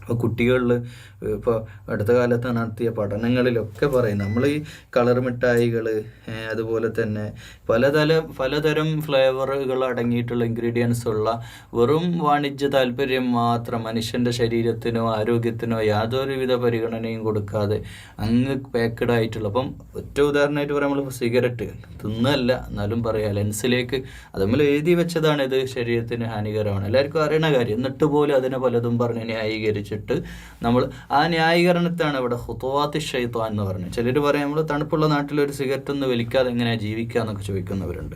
അപ്പോൾ കുട്ടികളിൽ ഇപ്പോൾ അടുത്ത കാലത്ത് നടത്തിയ പഠനങ്ങളിലൊക്കെ പറയും, നമ്മൾ ഈ കളർ മിഠായികൾ, അതുപോലെ തന്നെ പലതരം ഫ്ലേവറുകൾ അടങ്ങിയിട്ടുള്ള ഇൻഗ്രീഡിയൻസ് ഉള്ള വെറും വാണിജ്യ താല്പര്യം മാത്രം, മനുഷ്യൻ്റെ ശരീരത്തിനോ ആരോഗ്യത്തിനോ യാതൊരുവിധ പരിഗണനയും കൊടുക്കാതെ അങ്ങ് പാക്കഡ് ആയിട്ടുള്ള. അപ്പം ഒറ്റ ഉദാഹരണമായിട്ട് പറയാം, നമ്മൾ സിഗരറ്റ് തിന്നല്ല എന്നാലും പറയാം, ലെൻസിലേക്ക് അത് നമ്മൾ എഴുതി വെച്ചതാണ്, ഇത് ശരീരത്തിന് ഹാനികരമാണ്, എല്ലാവർക്കും അറിയണ കാര്യം. എന്നിട്ട് പോലും അതിനെ പലതും പറഞ്ഞ് ന്യായീകരിച്ചിട്ട് നമ്മൾ ആ ന്യായീകരണത്താണ് ഇവിടെ ഖുതുവാതിശ് ശൈത്വാൻ എന്ന് പറഞ്ഞത്. ചിലർ പറയും, നമ്മൾ തണുപ്പുള്ള നാട്ടിലൊരു സിഗരറ്റ് ഒന്ന് വലിക്കാതെ എങ്ങനെയാണ് ജീവിക്കുക എന്നൊക്കെ ചോദിക്കുന്നവരുണ്ട്.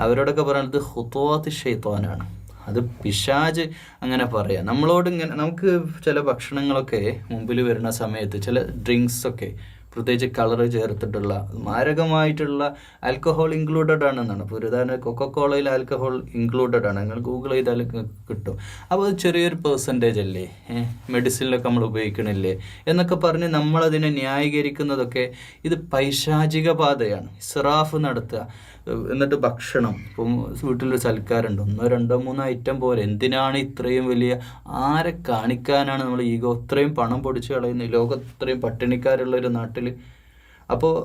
അവരോടൊക്കെ പറയുന്നത് ഖുതുവാതിശ് ശൈത്വാനാണ്, അത് പിശാച് അങ്ങനെ പറയാം നമ്മളോട്. ഇങ്ങനെ നമുക്ക് ചില ഭക്ഷണങ്ങളൊക്കെ മുമ്പിൽ വരുന്ന സമയത്ത്, ചില ഡ്രിങ്ക്സൊക്കെ പ്രത്യേകിച്ച് കളറ് ചേർത്തിട്ടുള്ള മാരകമായിട്ടുള്ള ആൽക്കഹോൾ ഇൻക്ലൂഡഡ് ആണെന്നാണ്. ഇപ്പോൾ ഒരു ഉദാഹരണം, കൊക്കക്കോളയിൽ ആൽക്കഹോൾ ഇൻക്ലൂഡഡ് ആണ്, നിങ്ങൾ ഗൂഗിൾ ചെയ്താൽ കിട്ടും. അപ്പോൾ അത് ചെറിയൊരു പെർസെൻറ്റേജ് അല്ലേ, മെഡിസിനിലൊക്കെ നമ്മൾ ഉപയോഗിക്കണില്ലേ എന്നൊക്കെ പറഞ്ഞ് നമ്മളതിനെ ന്യായീകരിക്കുന്നതൊക്കെ ഇത് പൈശാചിക പാതയാണ്. ഇസ്രാഫ് നടത്തുക. എന്നിട്ട് ഭക്ഷണം, ഇപ്പം വീട്ടിലൊരു സൽക്കാരുണ്ട്, 1, 2, 3 ഐറ്റം പോലെ, എന്തിനാണ് ഇത്രയും വലിയ, ആരെ കാണിക്കാനാണ് നമ്മൾ ഈഗോ ഇത്രയും പണം പൊടിച്ച് കളയുന്നത്? ലോകം ഇത്രയും പട്ടിണിക്കാരുള്ള ഒരു നാട്ടിൽ അപ്പോൾ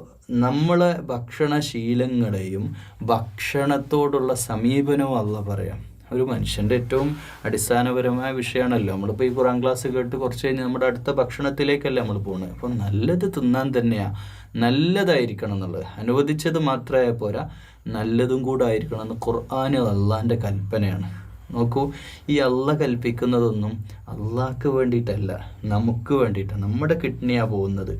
നമ്മളെ ഭക്ഷണശീലങ്ങളെയും ഭക്ഷണത്തോടുള്ള സമീപനവും അള്ളാഹ് പറയാം. ഒരു മനുഷ്യൻ്റെ ഏറ്റവും അടിസ്ഥാനപരമായ വിഷയമാണല്ലോ. നമ്മളിപ്പോൾ ഈ ഖുർആൻ ക്ലാസ് കേട്ട് കുറച്ച് കഴിഞ്ഞ് നമ്മുടെ അടുത്ത ഭക്ഷണത്തിലേക്കല്ല നമ്മൾ പോകുന്നത്. അപ്പോൾ നല്ലത് തിന്നാൻ തന്നെയാണ്, നല്ലതായിരിക്കണം എന്നുള്ളത്. അനുവദിച്ചത് മാത്രമായ പോരാ, നല്ലതും കൂടെ ആയിരിക്കണം എന്ന് ഖുർആൻ അള്ളാഹിൻ്റെ കൽപ്പനയാണ്. നോക്കൂ, ഈ അള്ളാഹ് കൽപ്പിക്കുന്നതൊന്നും അള്ളാഹ്ക്ക് വേണ്ടിയിട്ടല്ല, നമുക്ക് വേണ്ടിയിട്ടാണ്. നമ്മുടെ കിഡ്നിയാണ് പോകുന്നത്.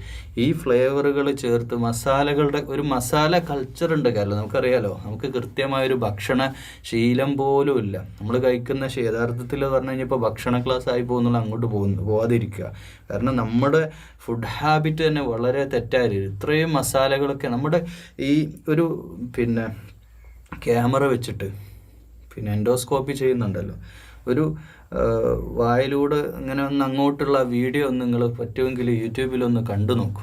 ഈ ഫ്ലേവറുകൾ ചേർത്ത് മസാലകളുടെ ഒരു മസാല കൾച്ചർ ഉണ്ട് കാരണം നമുക്കറിയാലോ. നമുക്ക് കൃത്യമായൊരു ഭക്ഷണ ശീലം പോലും ഇല്ല. നമ്മൾ കഴിക്കുന്ന യഥാർത്ഥത്തിൽ പറഞ്ഞു കഴിഞ്ഞാൽ ഇപ്പോൾ ഭക്ഷണ ക്ലാസ് ആയി പോകുന്നുള്ള അങ്ങോട്ട് പോകാതിരിക്കുക. കാരണം നമ്മുടെ ഫുഡ് ഹാബിറ്റ് തന്നെ വളരെ തെറ്റായിരിക്കും. ഇത്രയും മസാലകളൊക്കെ നമ്മുടെ ഈ ഒരു ക്യാമറ വെച്ചിട്ട് എൻഡോസ്കോപ്പി ചെയ്യുന്നുണ്ടല്ലോ, ഒരു വായിലൂടെ ഇങ്ങനെ ഒന്ന് അങ്ങോട്ടുള്ള വീഡിയോ ഒന്ന് നിങ്ങൾ പറ്റുമെങ്കിൽ യൂട്യൂബിലൊന്ന് കണ്ടു നോക്കൂ.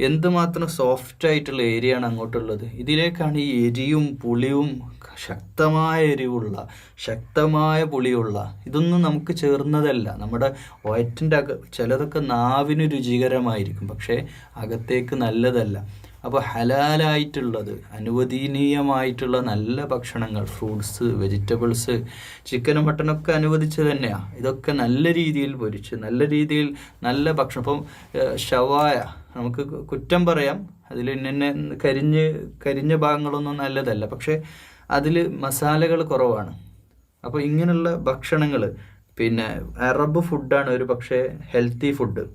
എന്തുമാത്രം സോഫ്റ്റായിട്ടുള്ള ഏരിയയാണ് അങ്ങോട്ടുള്ളത്. ഇതിലേക്കാണ് ഈ എരിയും പുളിയും, ശക്തമായ എരിവുള്ള ശക്തമായ പുളിയുള്ള ഇതൊന്നും നമുക്ക് ചേർന്നതല്ല. നമ്മുടെ വയറ്റിൻ്റെ ചിലതൊക്കെ നാവിന് രുചികരമായിരിക്കും, പക്ഷേ അകത്തേക്ക് നല്ലതല്ല. അപ്പോൾ ഹലാലായിട്ടുള്ളത്, അനുവദനീയമായിട്ടുള്ള നല്ല ഭക്ഷണങ്ങൾ, ഫ്രൂട്ട്സ്, വെജിറ്റബിൾസ്, ചിക്കനും മട്ടനൊക്കെ അനുവദിച്ച് തന്നെയാണ്. ഇതൊക്കെ നല്ല രീതിയിൽ പൊരിച്ച് നല്ല രീതിയിൽ നല്ല ഭക്ഷണം. ഇപ്പം ഷവായ നമുക്ക് കുറ്റം പറയാം, അതിൽ ഇന്നെ കരിഞ്ഞ ഭാഗങ്ങളൊന്നും നല്ലതല്ല, പക്ഷേ അതിൽ മസാലകൾ കുറവാണ്. അപ്പോൾ ഇങ്ങനെയുള്ള ഭക്ഷണങ്ങൾ അറബ് ഫുഡാണ് ഒരു പക്ഷേ ഹെൽത്തി ഫുഡ്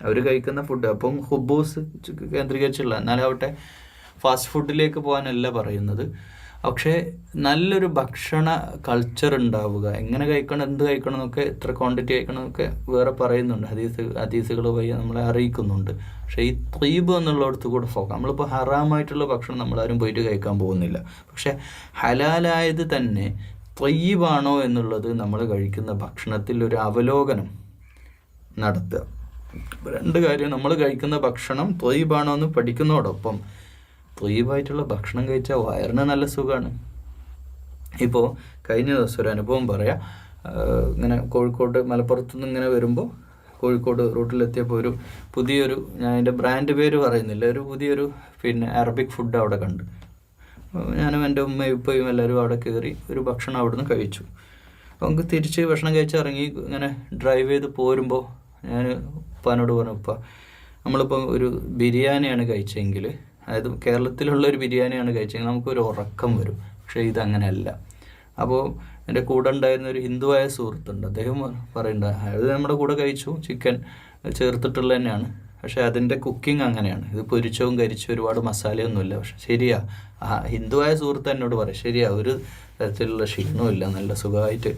അവർ കഴിക്കുന്ന ഫുഡ്. അപ്പം ഹുബൂസ് കേന്ദ്രീകരിച്ചുള്ള, എന്നാലാവട്ടെ ഫാസ്റ്റ് ഫുഡിലേക്ക് പോകാനല്ല പറയുന്നത്. പക്ഷേ നല്ലൊരു ഭക്ഷണ കൾച്ചർ ഉണ്ടാവുക, എങ്ങനെ കഴിക്കണം, എന്ത് കഴിക്കണം എന്നൊക്കെ, എത്ര ക്വാണ്ടിറ്റി കഴിക്കണം എന്നൊക്കെ വേറെ പറയുന്നുണ്ട്. ഹദീസുകൾ വഴി നമ്മളെ അറിയിക്കുന്നുണ്ട്. പക്ഷേ ഈ ത്വയ്ബ് എന്നുള്ളിടത്ത് കൂടെ ഫോക്കാം. നമ്മളിപ്പോൾ ഹറാമായിട്ടുള്ള ഭക്ഷണം നമ്മളാരും പോയിട്ട് കഴിക്കാൻ പോകുന്നില്ല. പക്ഷേ ഹലാലായത് തന്നെ ത്വയ്ബാണോ എന്നുള്ളത് നമ്മൾ കഴിക്കുന്ന ഭക്ഷണത്തിൽ ഒരു അവലോകനം നടത്തുക. രണ്ട് കാര്യം, നമ്മൾ കഴിക്കുന്ന ഭക്ഷണം ത്വയ്ബാണോ എന്ന് പഠിക്കുന്നതോടൊപ്പം ത്വയ്ബായിട്ടുള്ള ഭക്ഷണം കഴിച്ചാൽ വയറിന് നല്ല സുഖമാണ്. ഇപ്പോൾ കഴിഞ്ഞ ദിവസം ഒരു അനുഭവം പറയാം. ഇങ്ങനെ കോഴിക്കോട് മലപ്പുറത്തുനിന്ന് ഇങ്ങനെ വരുമ്പോൾ കോഴിക്കോട് റൂട്ടിലെത്തിയപ്പോൾ ഒരു പുതിയൊരു, ഞാൻ അതിൻ്റെ ബ്രാൻഡ് പേര് പറയുന്നില്ല, ഒരു പുതിയൊരു അറബിക് ഫുഡ് അവിടെ കണ്ട്. ഞാനും എൻ്റെ ഉമ്മയും ഉപ്പയും എല്ലാവരും അവിടെ കയറി ഒരു ഭക്ഷണം അവിടെ നിന്ന് കഴിച്ചു. അപ്പോൾ നമുക്ക് തിരിച്ച് ഭക്ഷണം കഴിച്ച് ഇറങ്ങി ഇങ്ങനെ ഡ്രൈവ് ചെയ്ത് പോരുമ്പോൾ ഞാൻ ഉപ്പാനോട് പറഞ്ഞു, ഉപ്പ നമ്മളിപ്പോൾ ഒരു ബിരിയാണിയാണ് കഴിച്ചെങ്കിൽ, അതായത് കേരളത്തിലുള്ള ഒരു ബിരിയാണിയാണ് കഴിച്ചെങ്കിൽ നമുക്കൊരു ഉറക്കം വരും. പക്ഷേ ഇതങ്ങനെയല്ല. അപ്പോൾ എൻ്റെ കൂടെ ഉണ്ടായിരുന്ന ഒരു ഹിന്ദുവായ സുഹൃത്തുണ്ട്, അദ്ദേഹം പറയുന്നുണ്ട്, അത് നമ്മുടെ കൂടെ കഴിച്ചു, ചിക്കൻ ചേർത്തിട്ടുള്ള തന്നെയാണ്, പക്ഷേ അതിൻ്റെ കുക്കിംഗ് അങ്ങനെയാണ്, ഇത് പൊരിച്ചവും കരിച്ചും ഒരുപാട് മസാലയൊന്നുമില്ല. പക്ഷെ ശരിയാ, ആ ഹിന്ദുവായ സുഹൃത്ത് എന്നോട് പറയും, ശരിയാ, ഒരു തരത്തിലുള്ള ക്ഷീണവും ഇല്ല, നല്ല സുഖമായിട്ട്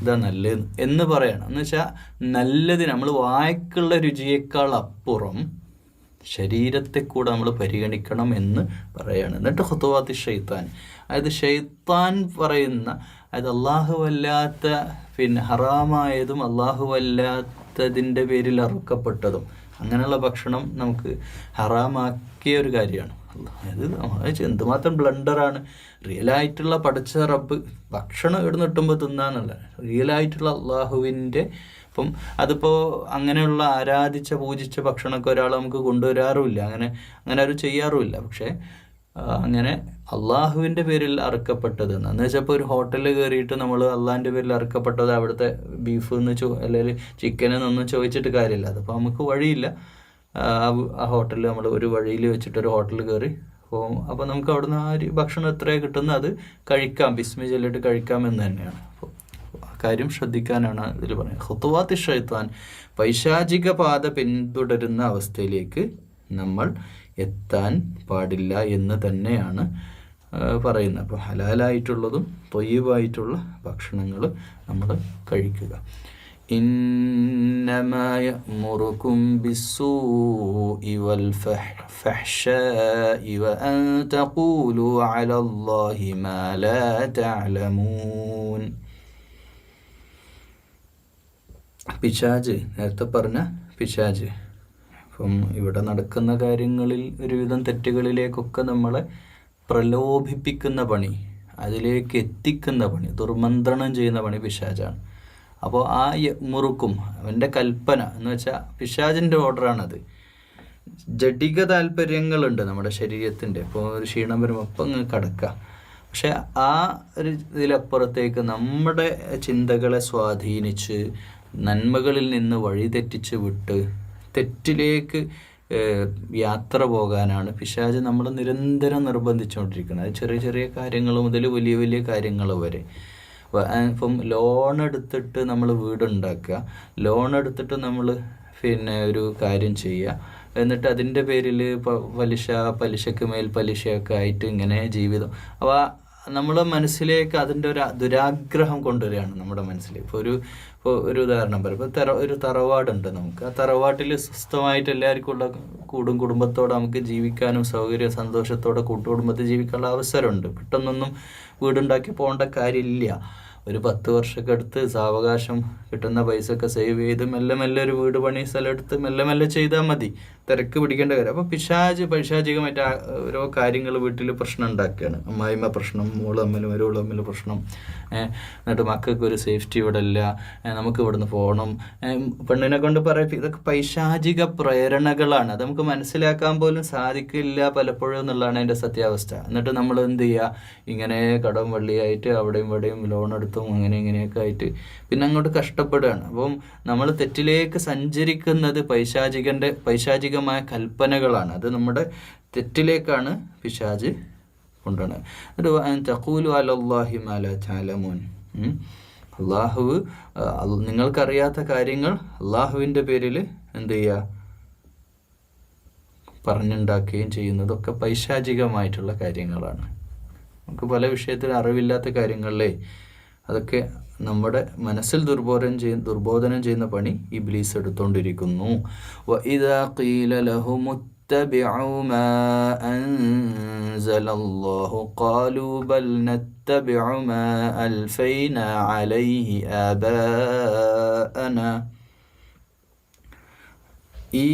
ഇതാ നല്ലത് എന്ന് പറയണം. എന്ന് വെച്ചാൽ നല്ലത് നമ്മൾ വായ്ക്കുള്ള രുചിയേക്കാൾ അപ്പുറം ശരീരത്തെ കൂടെ നമ്മൾ പരിഗണിക്കണം എന്ന് പറയാണ്. എന്നിട്ട് ഖുതുവാത്തി ഷൈത്താൻ, അതായത് ഷൈത്താൻ പറയുന്ന, അതായത് അല്ലാഹുവല്ലാത്ത ഹറാമായതും അല്ലാഹുവല്ലാത്തതിൻ്റെ പേരിൽ അറുക്കപ്പെട്ടതും അങ്ങനെയുള്ള ഭക്ഷണം നമുക്ക് ഹറാമാക്കിയ ഒരു കാര്യമാണ്. അത് എന്തുമാത്രം ബ്ലണ്ടറാണ്. റിയലായിട്ടുള്ള പഠിച്ച റബ്ബ് ഭക്ഷണം ഇവിടുന്ന് കിട്ടുമ്പോൾ തിന്നാന്നല്ല, റിയലായിട്ടുള്ള അള്ളാഹുവിൻ്റെ. അപ്പം അതിപ്പോൾ അങ്ങനെയുള്ള ആരാധിച്ച പൂജിച്ച ഭക്ഷണമൊക്കെ ഒരാൾ നമുക്ക് കൊണ്ടുവരാറുമില്ല, അങ്ങനെ ആരും ചെയ്യാറുമില്ല. പക്ഷേ അങ്ങനെ അള്ളാഹുവിൻ്റെ പേരിൽ അറുക്കപ്പെട്ടത് എന്ന് വെച്ചാൽ ഇപ്പോൾ ഒരു ഹോട്ടലിൽ കയറിയിട്ട് നമ്മൾ അള്ളാഹിൻ്റെ പേരിൽ അറുക്കപ്പെട്ടത് അവിടുത്തെ ബീഫ് എന്ന് അല്ലെങ്കിൽ ചിക്കൻ എന്നൊന്നും ചോദിച്ചിട്ട് കാര്യമില്ല. അതിപ്പോൾ നമുക്ക് വഴിയില്ല. ആ ഹോട്ടലിൽ നമ്മൾ ഒരു വഴിയിൽ വെച്ചിട്ടൊരു ഹോട്ടലിൽ കയറി പോകും. അപ്പോൾ നമുക്ക് അവിടുന്ന് ആ ഒരു ഭക്ഷണം എത്രയാണ് കിട്ടുന്നത് അത് കഴിക്കാം, ബിസ്മി ചൊല്ലിട്ട് കഴിക്കാമെന്ന് തന്നെയാണ്. അപ്പോൾ ആ കാര്യം ശ്രദ്ധിക്കാനാണ് ഇതിൽ പറയുന്നത്. ഖുതുവാത്തി ഷൈത്താൻ, പൈശാചിക പാത പിന്തുടരുന്ന അവസ്ഥയിലേക്ക് നമ്മൾ എത്താൻ പാടില്ല എന്ന് തന്നെയാണ് പറയുന്നത്. അപ്പോൾ ഹലാലായിട്ടുള്ളതും ത്വയ്യിബായിട്ടുള്ള ഭക്ഷണങ്ങൾ നമ്മൾ കഴിക്കുക. إنما يأمركم بالسوء والفحشاء وأن تقولوا على الله ما لا تعلمون. പിശാച്, നേരത്തെ പറഞ്ഞ പിശാച്, അപ്പം ഇവിടെ നടക്കുന്ന കാര്യങ്ങളിൽ ഒരുവിധം തെറ്റുകളിലേക്കൊക്കെ നമ്മളെ പ്രലോഭിപ്പിക്കുന്ന പണി, അതിലേക്ക് എത്തിക്കുന്ന പണി, ദുർമന്ത്രണം ചെയ്യുന്ന പണി പിശാചാണ്. അപ്പോൾ ആ മുറുക്കും അവൻ്റെ കൽപ്പന എന്ന് വെച്ചാൽ പിശാചിൻ്റെ ഓർഡറാണത്. ജഡിക താല്പര്യങ്ങളുണ്ട് നമ്മുടെ ശരീരത്തിൻ്റെ. ഇപ്പോൾ ഒരു ക്ഷീണം വരുമ്പോൾ അപ്പം അങ്ങ് കിടക്കുക. പക്ഷെ ആ ഒരു ഇതിലപ്പുറത്തേക്ക് നമ്മുടെ ചിന്തകളെ സ്വാധീനിച്ച് നന്മകളിൽ നിന്ന് വഴിതെറ്റിച്ച് വിട്ട് തെറ്റിലേക്ക് യാത്ര പോകാനാണ് പിശാച് നമ്മൾ നിരന്തരം നിർബന്ധിച്ചുകൊണ്ടിരിക്കുന്നത്. അത് ചെറിയ ചെറിയ കാര്യങ്ങൾ മുതൽ വലിയ വലിയ കാര്യങ്ങൾ വരെ. ഇപ്പം ലോൺ എടുത്തിട്ട് നമ്മൾ വീടുണ്ടാക്കുക, ലോൺ എടുത്തിട്ട് നമ്മൾ ഒരു കാര്യം ചെയ്യുക, എന്നിട്ട് അതിൻ്റെ പേരിൽ പലിശക്ക് മേൽ പലിശയൊക്കെ ആയിട്ട് ഇങ്ങനെ ജീവിതം. അപ്പോൾ നമ്മുടെ മനസ്സിലേക്ക് അതിൻ്റെ ഒരു ദുരാഗ്രഹം കൊണ്ടുവരികയാണ് നമ്മുടെ മനസ്സിൽ. ഇപ്പോൾ ഒരു ഉദാഹരണം പറയും, ഇപ്പോൾ ഒരു തറവാടുണ്ട് നമുക്ക്. ആ തറവാട്ടിൽ സ്വസ്ഥമായിട്ട് എല്ലാവർക്കും ഉള്ള കുടുംബത്തോടെ നമുക്ക് ജീവിക്കാനും സന്തോഷത്തോടെ കൂട്ടുകുടുംബത്തിൽ ജീവിക്കാനുള്ള അവസരമുണ്ട്. പെട്ടെന്നൊന്നും വീടുണ്ടാക്കി പോകേണ്ട കാര്യമില്ല. ഒരു 10 വർഷമൊക്കെ എടുത്ത് സാവകാശം കിട്ടുന്ന പൈസ ഒക്കെ സേവ് ചെയ്ത് മെല്ലെ മെല്ലെ ഒരു വീട് പണി സ്ഥലം എടുത്ത് മെല്ലെ മെല്ലെ ചെയ്താൽ മതി. തിരക്ക് പിടിക്കേണ്ട കാര്യം. അപ്പോൾ പൈശാചികമായിട്ട് ഓരോ കാര്യങ്ങൾ വീട്ടിൽ പ്രശ്നം ഉണ്ടാക്കുകയാണ്. അമ്മായിമ്മ പ്രശ്നം, മോള് തമ്മിലും ഒരു തമ്മിൽ പ്രശ്നം, എന്നിട്ട് മക്കൾക്ക് ഒരു സേഫ്റ്റി ഇവിടെ ഇല്ല, നമുക്ക് ഇവിടുന്ന് പോകണം, പെണ്ണിനെ കൊണ്ട് പറയും. ഇതൊക്കെ പൈശാചിക പ്രേരണകളാണ്. അത് നമുക്ക് മനസ്സിലാക്കാൻ പോലും സാധിക്കില്ല പലപ്പോഴും എന്നുള്ളതാണ് അതിൻ്റെ സത്യാവസ്ഥ. എന്നിട്ട് നമ്മൾ എന്ത് ചെയ്യുക, ഇങ്ങനെ കടം വള്ളിയായിട്ട് അവിടെയും ഇവിടെയും ലോൺ എടുത്തും അങ്ങനെ ഇങ്ങനെയൊക്കെ ആയിട്ട് പിന്നെ അങ്ങോട്ട് കഷ്ടപ്പെടുകയാണ്. അപ്പം നമ്മൾ തെറ്റിലേക്ക് സഞ്ചരിക്കുന്നത് പൈശാചികമായ കൽപ്പനകളാണ്. അത് നമ്മുടെ തെറ്റിലേക്കാണ് പിശാച് കൊണ്ടുവരുന്നത്. തഖൂലു അലല്ലാഹി മാ ലാ തഅലമൂൻ. നിങ്ങൾക്കറിയാത്ത കാര്യങ്ങൾ അള്ളാഹുവിൻ്റെ പേരിൽ എന്ത് ചെയ്യുക, പറഞ്ഞുണ്ടാക്കുകയും ചെയ്യുന്നതൊക്കെ പൈശാചികമായിട്ടുള്ള കാര്യങ്ങളാണ്. നമുക്ക് പല വിഷയത്തിൽ അറിവില്ലാത്ത കാര്യങ്ങളിലേ അതൊക്കെ നമ്മുടെ മനസ്സിൽ ദുർബോധനം ചെയ്യുന്ന പണി ഇബ്ലീസ് എടുത്തുകൊണ്ടിരിക്കുന്നു. വഇദാ ഖീല ലഹും ഇത്തബിഉ മാ അൻസലല്ലാഹു ഖാലൂ ബൽ നത്തബിഉ മാ അൽഫൈനാ അലൈഹി ആബാഅനാ. ഈ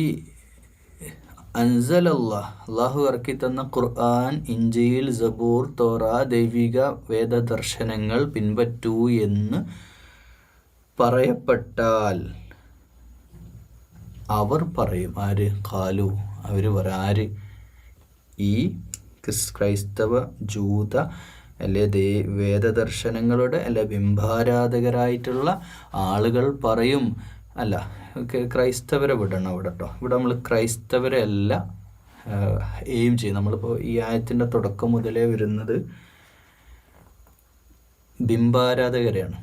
അള്ളാഹു ഇറക്കി തന്ന ഖുർആൻ, ഇഞ്ചീൽ, സബൂർ, തോറ, ദൈവിക വേദദർശനങ്ങൾ പിൻപറ്റൂ എന്ന് പറയപ്പെട്ടാൽ അവർ പറയും. ആര്? ഖാലു, അവർ ആര്? ഈ ക്രൈസ്തവ, ജൂത അല്ലെ വേദദർശനങ്ങളുടെ അല്ലെ ബിംബാരാധകരായിട്ടുള്ള ആളുകൾ പറയും. അല്ല, ക്രൈസ്തവരെ വിടണം അവിടെ കേട്ടോ. ഇവിടെ നമ്മൾ ക്രൈസ്തവരെ അല്ല എയിം ചെയ്യും. നമ്മളിപ്പോൾ ഈ ആയത്തിൻ്റെ തുടക്കം മുതലേ വരുന്നത് ബിംബാരാധകരെയാണ്.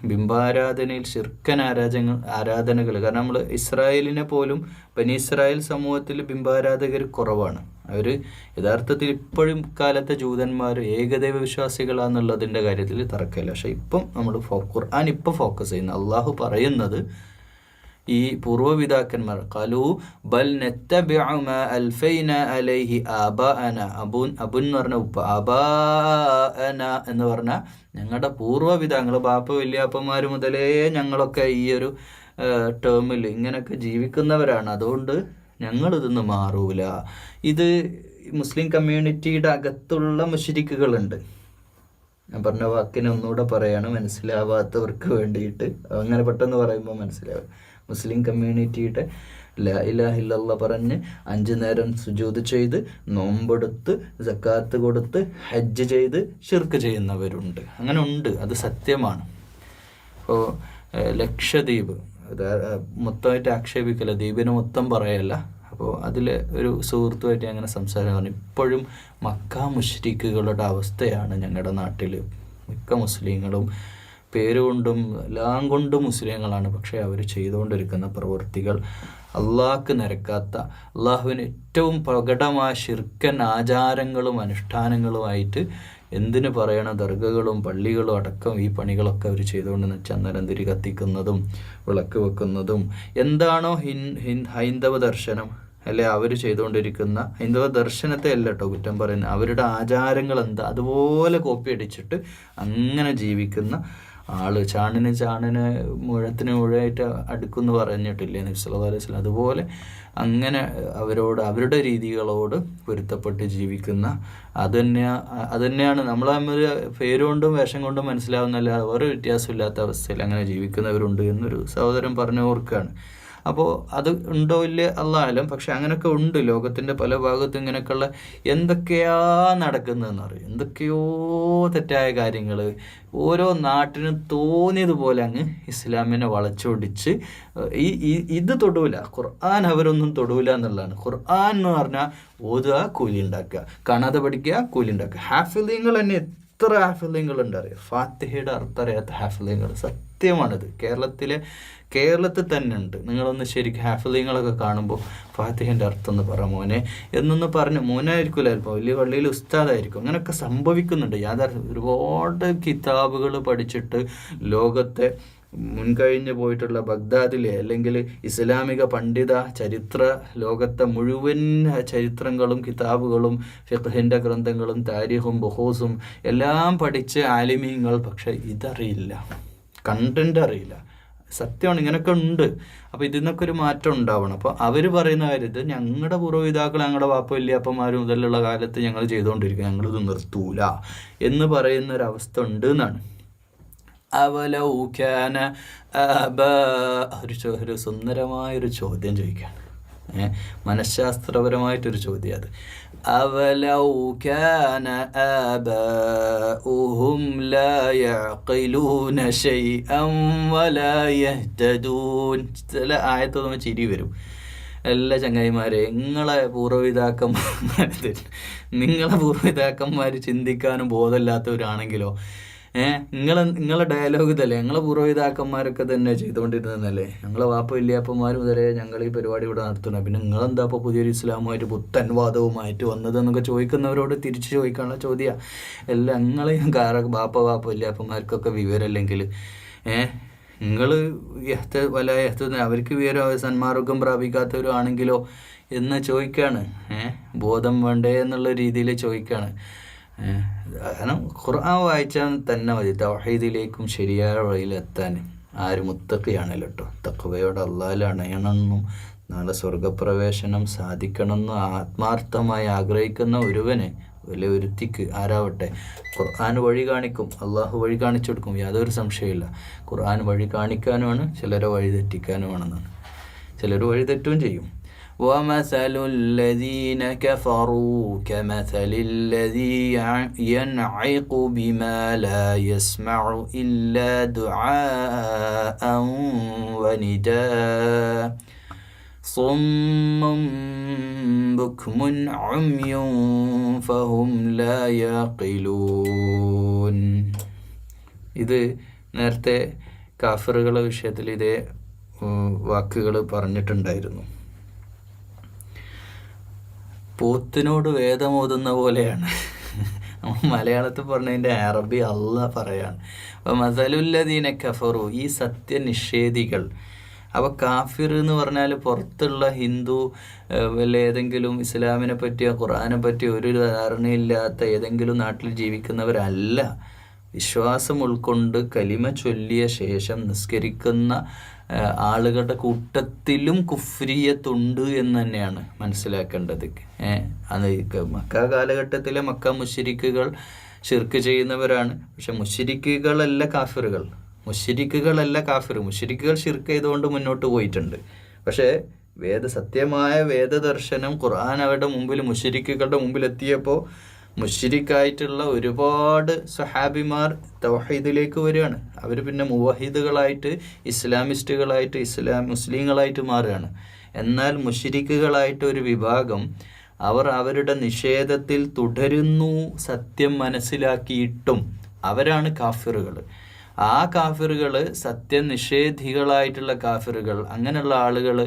ബിംബാരാധനയിൽ ശിർക്കൻ ആരാധനകൾ. കാരണം നമ്മൾ ഇസ്രായേലിനെ പോലും, ബനി ഇസ്രായേൽ സമൂഹത്തിൽ ബിംബാരാധകർ കുറവാണ്. അവർ യഥാർത്ഥത്തിൽ ഇപ്പോഴും കാലത്തെ ജൂതന്മാർ ഏകദൈവ വിശ്വാസികളാണെന്നുള്ളതിൻ്റെ കാര്യത്തിൽ തർക്കമില്ല. പക്ഷേ ഇപ്പം നമ്മൾ ഖുർആൻ ഇപ്പം ഫോക്കസ് ചെയ്യുന്നത്, അള്ളാഹു പറയുന്നത് ഈ പൂർവ്വപിതാക്കന്മാർ ഖാലൂ ബൽ നത്തബിഉ മാ അൽഫൈനാ അലൈഹി ആബാഅന. അബുൻ എന്ന് പറഞ്ഞ ഉപ്പ, ആബാഅന എന്ന് പറഞ്ഞാൽ ഞങ്ങളുടെ പൂർവ്വപിതാക്കൾ, ബാപ്പ വല്യാപ്പന്മാർ മുതലേ ഞങ്ങളൊക്കെ ഈ ഒരു ടേമിൽ ഇങ്ങനെയൊക്കെ ജീവിക്കുന്നവരാണ്, അതുകൊണ്ട് ഞങ്ങളിതൊന്നും മാറൂല. ഇത് മുസ്ലിം കമ്മ്യൂണിറ്റിയുടെ അകത്തുള്ള മുശ്രിക്കുകളുണ്ട്. ഞാൻ പറഞ്ഞ വാക്കിനെ ഒന്നുകൂടെ പറയാണ് മനസ്സിലാവാത്തവർക്ക് വേണ്ടിയിട്ട്. അങ്ങനെ പെട്ടെന്ന് പറയുമ്പോൾ മനസ്സിലാവും. മുസ്ലിം കമ്മ്യൂണിറ്റിയുടെ ലാ ഇലാഹ ഇല്ലല്ലാഹ് പറഞ്ഞ് 5 നേരം സുജൂദ് ചെയ്ത് നോമ്പെടുത്ത് സക്കാത്ത് കൊടുത്ത് ഹജ്ജ് ചെയ്ത് ശിർക്ക് ചെയ്യുന്നവരുണ്ട്. അങ്ങനെ ഉണ്ട്, അത് സത്യമാണ്. ഇപ്പോൾ ലക്ഷദ്വീപ് മൊത്തമായിട്ട് ആക്ഷേപിക്കല, ദ്വീപിനെ മൊത്തം പറയല്ല. അപ്പോൾ അതിൽ ഒരു സുഹൃത്തുമായിട്ട് അങ്ങനെ സംസാരം പറഞ്ഞു, ഇപ്പോഴും മക്ക മുശ്രിക്കുകളുടെ അവസ്ഥയാണ് ഞങ്ങളുടെ നാട്ടിൽ. മിക്ക മുസ്ലിങ്ങളും പേരുകൊണ്ടും എല്ലാം കൊണ്ടും മുസ്ലിങ്ങളാണ്, പക്ഷേ അവർ ചെയ്തുകൊണ്ടിരിക്കുന്ന പ്രവൃത്തികൾ അള്ളാഹ്ക്ക് നിരക്കാത്ത, അള്ളാഹുവിന് ഏറ്റവും പ്രകടമായ ശിർക്കൻ ആചാരങ്ങളും അനുഷ്ഠാനങ്ങളുമായിട്ട് എന്തിനു പറയണം, ദർഗകളും പള്ളികളും അടക്കം ഈ പണികളൊക്കെ അവർ ചെയ്തുകൊണ്ടെന്ന് വെച്ചാൽ അന്നേരം തിരി കത്തിക്കുന്നതും വിളക്ക് വെക്കുന്നതും എന്താണോ ഹൈന്ദവ ദർശനം അല്ലെ അവർ ചെയ്തുകൊണ്ടിരിക്കുന്ന ഹൈന്ദവ ദർശനത്തെ അല്ല കേട്ടോ കുറ്റം പറയുന്നത്, അവരുടെ ആചാരങ്ങൾ എന്താ അതുപോലെ കോപ്പി അടിച്ചിട്ട് അങ്ങനെ ജീവിക്കുന്ന ആള്. ചാണിന് മുഴത്തിന് മുഴയായിട്ട് അടുക്കുമെന്ന് പറഞ്ഞിട്ടില്ലേ നബി സല്ലല്ലാഹു അലൈഹി വസല്ലം, അതുപോലെ അങ്ങനെ അവരുടെ രീതികളോട് പൊരുത്തപ്പെട്ട് ജീവിക്കുന്ന അത് തന്നെയാണ് നമ്മൾ തമ്മിൽ പേരുകൊണ്ടും വേഷം കൊണ്ടും മനസ്സിലാവുന്നല്ല, വേറെ വ്യത്യാസമില്ലാത്ത അവസ്ഥയിൽ അങ്ങനെ ജീവിക്കുന്നവരുണ്ട് എന്നൊരു സഹോദരൻ പറഞ്ഞു ഓർക്കുകയാണ്. അപ്പോൾ അത് ഉണ്ടോ ഇല്ലേ അല്ലാലും, പക്ഷെ അങ്ങനെയൊക്കെ ഉണ്ട്. ലോകത്തിൻ്റെ പല ഭാഗത്തും ഇങ്ങനെയൊക്കെയുള്ള എന്തൊക്കെയാ നടക്കുന്നതെന്ന് അറിയും, എന്തൊക്കെയോ തെറ്റായ കാര്യങ്ങൾ ഓരോ നാട്ടിനും തോന്നിയതുപോലെ അങ്ങ് ഇസ്ലാമിനെ വളച്ചൊടിച്ച് ഇത് തൊടൂല, ഖുർആൻ അവരൊന്നും തൊടൂല എന്നുള്ളതാണ്. ഖുർആൻ എന്ന് പറഞ്ഞാൽ ഓതുക, കൂലി ഉണ്ടാക്കുക, കാണാതെ പഠിക്കുക, കൂലി ഉണ്ടാക്കുക. ഹാഫിളീങ്ങൾ തന്നെ എത്ര ഹാഫിളീങ്ങളുണ്ട് അറിയാം, ഫാത്തിഹയുടെ അർത്ഥം അറിയാത്ത ഹാഫിളീങ്ങൾ. സത്യമാണിത്. കേരളത്തിൽ തന്നെ ഉണ്ട്. നിങ്ങളൊന്ന് ശരിക്കും ഹാഫിളീങ്ങളൊക്കെ കാണുമ്പോൾ ഫാത്തിഹേൻ്റെ അർത്ഥം എന്ന് പറ മോനെ എന്നൊന്ന് പറഞ്ഞു. മോനായിരിക്കില്ല, ചിലപ്പോൾ വലിയ പള്ളിയിൽ ഉസ്താദായിരിക്കും. അങ്ങനെയൊക്കെ സംഭവിക്കുന്നുണ്ട്. ഒരുപാട് കിതാബുകൾ പഠിച്ചിട്ട് ലോകത്തെ മുൻകഴിഞ്ഞ് പോയിട്ടുള്ള ബഗ്ദാദിലെ അല്ലെങ്കിൽ ഇസ്ലാമിക പണ്ഡിത ചരിത്ര ലോകത്തെ മുഴുവൻ ചരിത്രങ്ങളും കിതാബുകളും ഫിഖ്ഹിൻ്റെ ഗ്രന്ഥങ്ങളും താരീഖും ബുഹൂസും എല്ലാം പഠിച്ച് ആലിമീങ്ങൾ, പക്ഷെ ഇതറിയില്ല, കണ്ടന്റ് അറിയില്ല. സത്യമാണ്, ഇങ്ങനെയൊക്കെ ഉണ്ട്. അപ്പോൾ ഇതിൽ നിന്നൊക്കെ ഒരു മാറ്റം ഉണ്ടാവണം. അപ്പോൾ അവർ പറയുന്ന കാര്യം, ഇത് ഞങ്ങളുടെ പൂർവ്വപിതാക്കൾ, ഞങ്ങളുടെ വാപ്പ വല്യപ്പന്മാരും മുതലുള്ള കാലത്ത് ഞങ്ങൾ ചെയ്തുകൊണ്ടിരിക്കുക, ഞങ്ങളിത് നിർത്തൂല എന്ന് പറയുന്നൊരവസ്ഥ ഉണ്ട് എന്നാണ്. അവലൗകാന ഒരു സുന്ദരമായൊരു ചോദ്യം ചോദിക്കുകയാണ്, മനഃശാസ്ത്രപരമായിട്ടൊരു ചോദ്യം അത്. അവലൗകാന ആബാഉഹും ലാ യഅഖിലൂന ശൈഅൻ വലാ യഹ്തദൂൻ. ചില ആയത്ത് നമ്മൾ ചിരി വരും. എല്ലാ ചങ്ങായിമാരെ, നിങ്ങളെ പൂർവ്വപിതാക്കന്മാർ ചിന്തിക്കാനും ബോധമില്ലാത്തവരാണെങ്കിലോ, നിങ്ങളെ ഡയലോഗ് ഇതല്ലേ, ഞങ്ങളെ പൂർവ്വപിതാക്കന്മാരൊക്കെ തന്നെ ചെയ്തുകൊണ്ടിരുന്നതല്ലേ, ഞങ്ങളെ വാപ്പ വല്യപ്പന്മാർ മുതലേ ഞങ്ങൾ ഈ പരിപാടി ഇവിടെ നടത്തുന്നത്, പിന്നെ നിങ്ങളെന്താ ഇപ്പോൾ പുതിയൊരു ഇസ്ലാമുമായിട്ട് പുത്തൻവാദവുമായിട്ട് വന്നതെന്നൊക്കെ ചോദിക്കുന്നവരോട് തിരിച്ച് ചോദിക്കാനുള്ള ചോദ്യമാണ്. എല്ലാം നിങ്ങളെയും വാപ്പ വല്യപ്പന്മാർക്കൊക്കെ വിവരമില്ലെങ്കിൽ നിങ്ങൾ അവർക്ക് വിവരം സന്മാർഗം പ്രാപിക്കാത്തവരും ആണെങ്കിലോ എന്ന് ചോദിക്കുകയാണ്. ബോധം വേണ്ടേ എന്നുള്ള രീതിയിൽ ചോദിക്കുകയാണ്. കാരണം ഖുർആൻ വായിച്ചാൽ തന്നെ മതി തൗഹീദിലേക്കും ശരിയായ വഴിയിലെത്താൻ. ആര് മുത്തഖിയാണല്ലോ കേട്ടോ, തഖ്വയോടെ അല്ലാഹുവിൽ അണയണമെന്നും നാളെ സ്വർഗപ്രവേശനം സാധിക്കണമെന്നും ആത്മാർത്ഥമായി ആഗ്രഹിക്കുന്ന ഒരുവന്, വലിയ ഒരുത്തിക്ക് ആരാവട്ടെ, ഖുർആൻ വഴി കാണിക്കും, അള്ളാഹു വഴി കാണിച്ചു കൊടുക്കും, യാതൊരു സംശയമില്ല. ഖുർആൻ വഴി കാണിക്കാനുമാണ്, ചിലരെ വഴി തെറ്റിക്കാനുമാണെന്നാണ്. ചിലർ വഴി തെറ്റുകയും ചെയ്യും. ومثل الذين كفروا كمثل الذي ينعق بما لا يسمع إلا دعاء ونداء صم بكم عمي فهم لا يعقلون. ഇത് നേരത്തെ കാഫിറുകളുടെ വിഷയത്തിൽ ഇതേ വാക്കുകൾ പറഞ്ഞിട്ടുണ്ടായിരുന്നു. പോത്തിനോട് വേദമോതുന്ന പോലെയാണ്. മലയാളത്തിൽ പറഞ്ഞതിൻ്റെ അറബി അള്ളാഹ് പറയാണ്. അപ്പോൾ മസലുല്ലദീന കഫറു, ഈ സത്യനിഷേധികൾ. അപ്പോൾ കാഫിർ എന്ന് പറഞ്ഞാൽ പുറത്തുള്ള ഹിന്ദു വല്ല ഏതെങ്കിലും ഇസ്ലാമിനെ പറ്റിയോ ഖുർആനെ പറ്റിയോ ഒരു ധാരണയില്ലാത്ത ഏതെങ്കിലും നാട്ടിൽ ജീവിക്കുന്നവരല്ല. വിശ്വാസം ഉൾക്കൊണ്ട് കലിമ ചൊല്ലിയ ശേഷം നിസ്കരിക്കുന്ന ആളുകളുടെ കൂട്ടത്തിലും കുഫ്രിയത്തുണ്ട് എന്ന് തന്നെയാണ് മനസ്സിലാക്കേണ്ടത്. അത് മക്ക കാലഘട്ടത്തിലെ മക്ക മുശ്രിക്കുകൾ ശിർക്ക് ചെയ്യുന്നവരാണ്. പക്ഷെ മുശ്രിക്കുകളല്ല കാഫിറുകൾ, മുശ്രിക്കുകൾ ശിർക്ക് ചെയ്തുകൊണ്ട് മുന്നോട്ട് പോയിട്ടുണ്ട്. പക്ഷേ സത്യമായ വേദദർശനം ഖുർആൻ അവരുടെ മുമ്പിൽ, മുശ്രിക്കുകളുടെ മുമ്പിൽ എത്തിയപ്പോൾ മുശ്രിക്കായിട്ടുള്ള ഒരുപാട് സ്വഹാബിമാർ തൗഹീദിലേക്ക് വരികയാണ്. അവർ പിന്നെ മുവഹിദുകളായിട്ട്, ഇസ്ലാമിസ്റ്റുകളായിട്ട്, മുസ്ലിങ്ങളായിട്ട് മാറുകയാണ്. എന്നാൽ മുശ്രിക്കുകളായിട്ട് ഒരു വിഭാഗം അവർ അവരുടെ നിഷേധത്തിൽ തുടരുന്നു, സത്യം മനസ്സിലാക്കിയിട്ടും. അവരാണ് കാഫിറുകൾ. ആ കാഫിറുകൾ, സത്യനിഷേധികളായിട്ടുള്ള കാഫിറുകൾ, അങ്ങനെയുള്ള ആളുകൾ,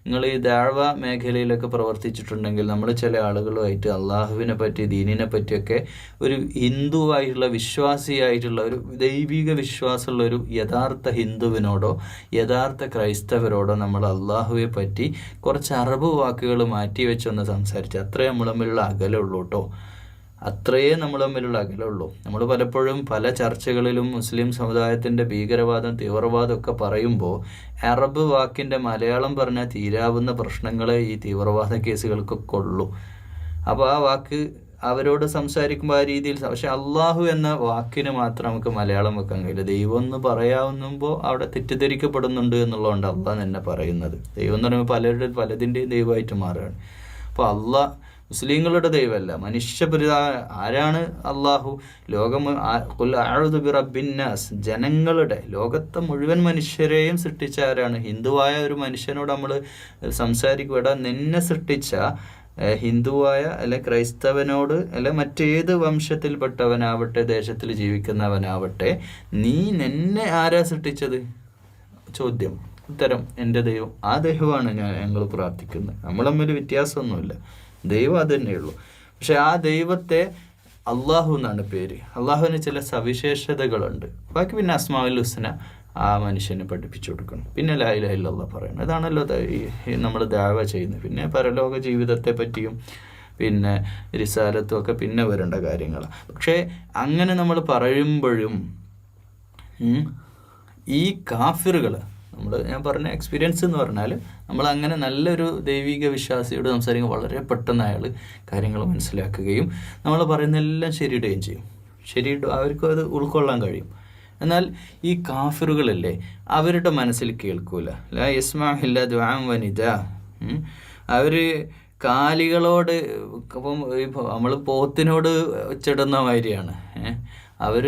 നിങ്ങൾ ഈ ദഅവ മേഖലയിലൊക്കെ പ്രവർത്തിച്ചിട്ടുണ്ടെങ്കിൽ നമ്മൾ ചില ആളുകളുമായിട്ട് അള്ളാഹുവിനെ പറ്റി, ദീനിനെ പറ്റിയൊക്കെ ഒരു ഹിന്ദുവായിട്ടുള്ള വിശ്വാസിയായിട്ടുള്ള ഒരു ദൈവിക വിശ്വാസമുള്ള ഒരു യഥാർത്ഥ ഹിന്ദുവിനോടോ യഥാർത്ഥ ക്രൈസ്തവരോടോ നമ്മൾ അള്ളാഹുവെ പറ്റി കുറച്ച് അറബ് വാക്കുകൾ മാറ്റി വെച്ചൊന്ന് സംസാരിച്ച് അത്രേ നമ്മൾ തമ്മിലുള്ള അകലമുള്ളൂ കേട്ടോ. അത്രയേ നമ്മൾ തമ്മിലുള്ള അകലമുള്ളൂ. നമ്മൾ പലപ്പോഴും പല ചർച്ചകളിലും മുസ്ലിം സമുദായത്തിൻ്റെ ഭീകരവാദം, തീവ്രവാദം ഒക്കെ പറയുമ്പോൾ അറബ് വാക്കിൻ്റെ മലയാളം പറഞ്ഞാൽ തീരാവുന്ന പ്രശ്നങ്ങളെ ഈ തീവ്രവാദ കേസുകൾക്കൊക്കെ ഉള്ളൂ. അപ്പോൾ ആ വാക്ക് അവരോട് സംസാരിക്കുമ്പോൾ ആ രീതിയിൽ, പക്ഷെ അള്ളാഹു എന്ന വാക്കിന് മാത്രം നമുക്ക് മലയാളം വെക്കാൻ കഴിയില്ല. ദൈവം എന്ന് പറയാവുമ്പോൾ അവിടെ തെറ്റിദ്ധരിക്കപ്പെടുന്നുണ്ട് എന്നുള്ളതുകൊണ്ട് അള്ളാഹ് തന്നെ പറയുന്നത്. ദൈവം എന്ന് പറയുമ്പോൾ പലതിൻ്റെയും ദൈവമായിട്ട് മാറുകയാണ്. അപ്പോൾ അള്ളാഹ് മുസ്ലിങ്ങളുടെ ദൈവമല്ല, ആരാണ് അള്ളാഹു? റബ്ബിന്നാസ്, ജനങ്ങളുടെ, ലോകത്തെ മുഴുവൻ മനുഷ്യരെയും സൃഷ്ടിച്ച ആരാണ്? ഹിന്ദുവായ ഒരു മനുഷ്യനോട് നമ്മൾ സംസാരിക്കുക, നിന്നെ സൃഷ്ടിച്ച ഹിന്ദുവായ അല്ലെ ക്രൈസ്തവനോട് അല്ലെ മറ്റേത് വംശത്തിൽപ്പെട്ടവനാവട്ടെ, ദേശത്തിൽ ജീവിക്കുന്നവനാവട്ടെ, നിന്നെ ആരാ സൃഷ്ടിച്ചത്? ചോദ്യം. ഉത്തരം എൻ്റെ ദൈവം. ആ ദൈവമാണ് ഞങ്ങൾ പ്രാർത്ഥിക്കുന്നത്. നമ്മൾ തമ്മിൽ വ്യത്യാസമൊന്നുമില്ല, ദൈവം അത് തന്നെയുള്ളൂ. പക്ഷെ ആ ദൈവത്തെ അള്ളാഹു എന്നാണ് പേര്. അള്ളാഹുവിന് ചില സവിശേഷതകളുണ്ട്. ബാക്കി പിന്നെ അസ്മാഉൽ ഹുസ്ന ആ മനുഷ്യനെ പഠിപ്പിച്ചു കൊടുക്കണം. പിന്നെ ലാ ഇലാഹ ഇല്ലല്ലാഹ് പറയണം. ഇതാണല്ലോ നമ്മൾ ദഅവ ചെയ്യുന്നത്. പിന്നെ പരലോക ജീവിതത്തെ പറ്റിയും പിന്നെ റിസാലത്തും ഒക്കെ പിന്നെ വരേണ്ട കാര്യങ്ങളാണ്. പക്ഷേ അങ്ങനെ നമ്മൾ പറയുമ്പോഴും ഈ കാഫിറുകൾ, ഞാൻ പറഞ്ഞ എക്സ്പീരിയൻസ് എന്ന് പറഞ്ഞാൽ, നമ്മൾ അങ്ങനെ നല്ലൊരു ദൈവിക വിശ്വാസിയോട് സംസാരിക്കുമ്പോൾ വളരെ പെട്ടെന്ന് അയാൾ കാര്യങ്ങൾ മനസ്സിലാക്കുകയും നമ്മൾ പറയുന്നതെല്ലാം ശരിയിടുകയും ചെയ്യും. അവർക്കും അത് ഉൾക്കൊള്ളാൻ കഴിയും. എന്നാൽ ഈ കാഫിറുകളല്ലേ, അവരുടെ മനസ്സിൽ കേൾക്കൂല. ലാ യസ്മഉ ദുആൻ വനിദ. അവർ കാലികളോട്, ഇപ്പം നമ്മൾ പോത്തിനോട് ഒച്ചിടുന്ന മാതിരിയാണ്. അവർ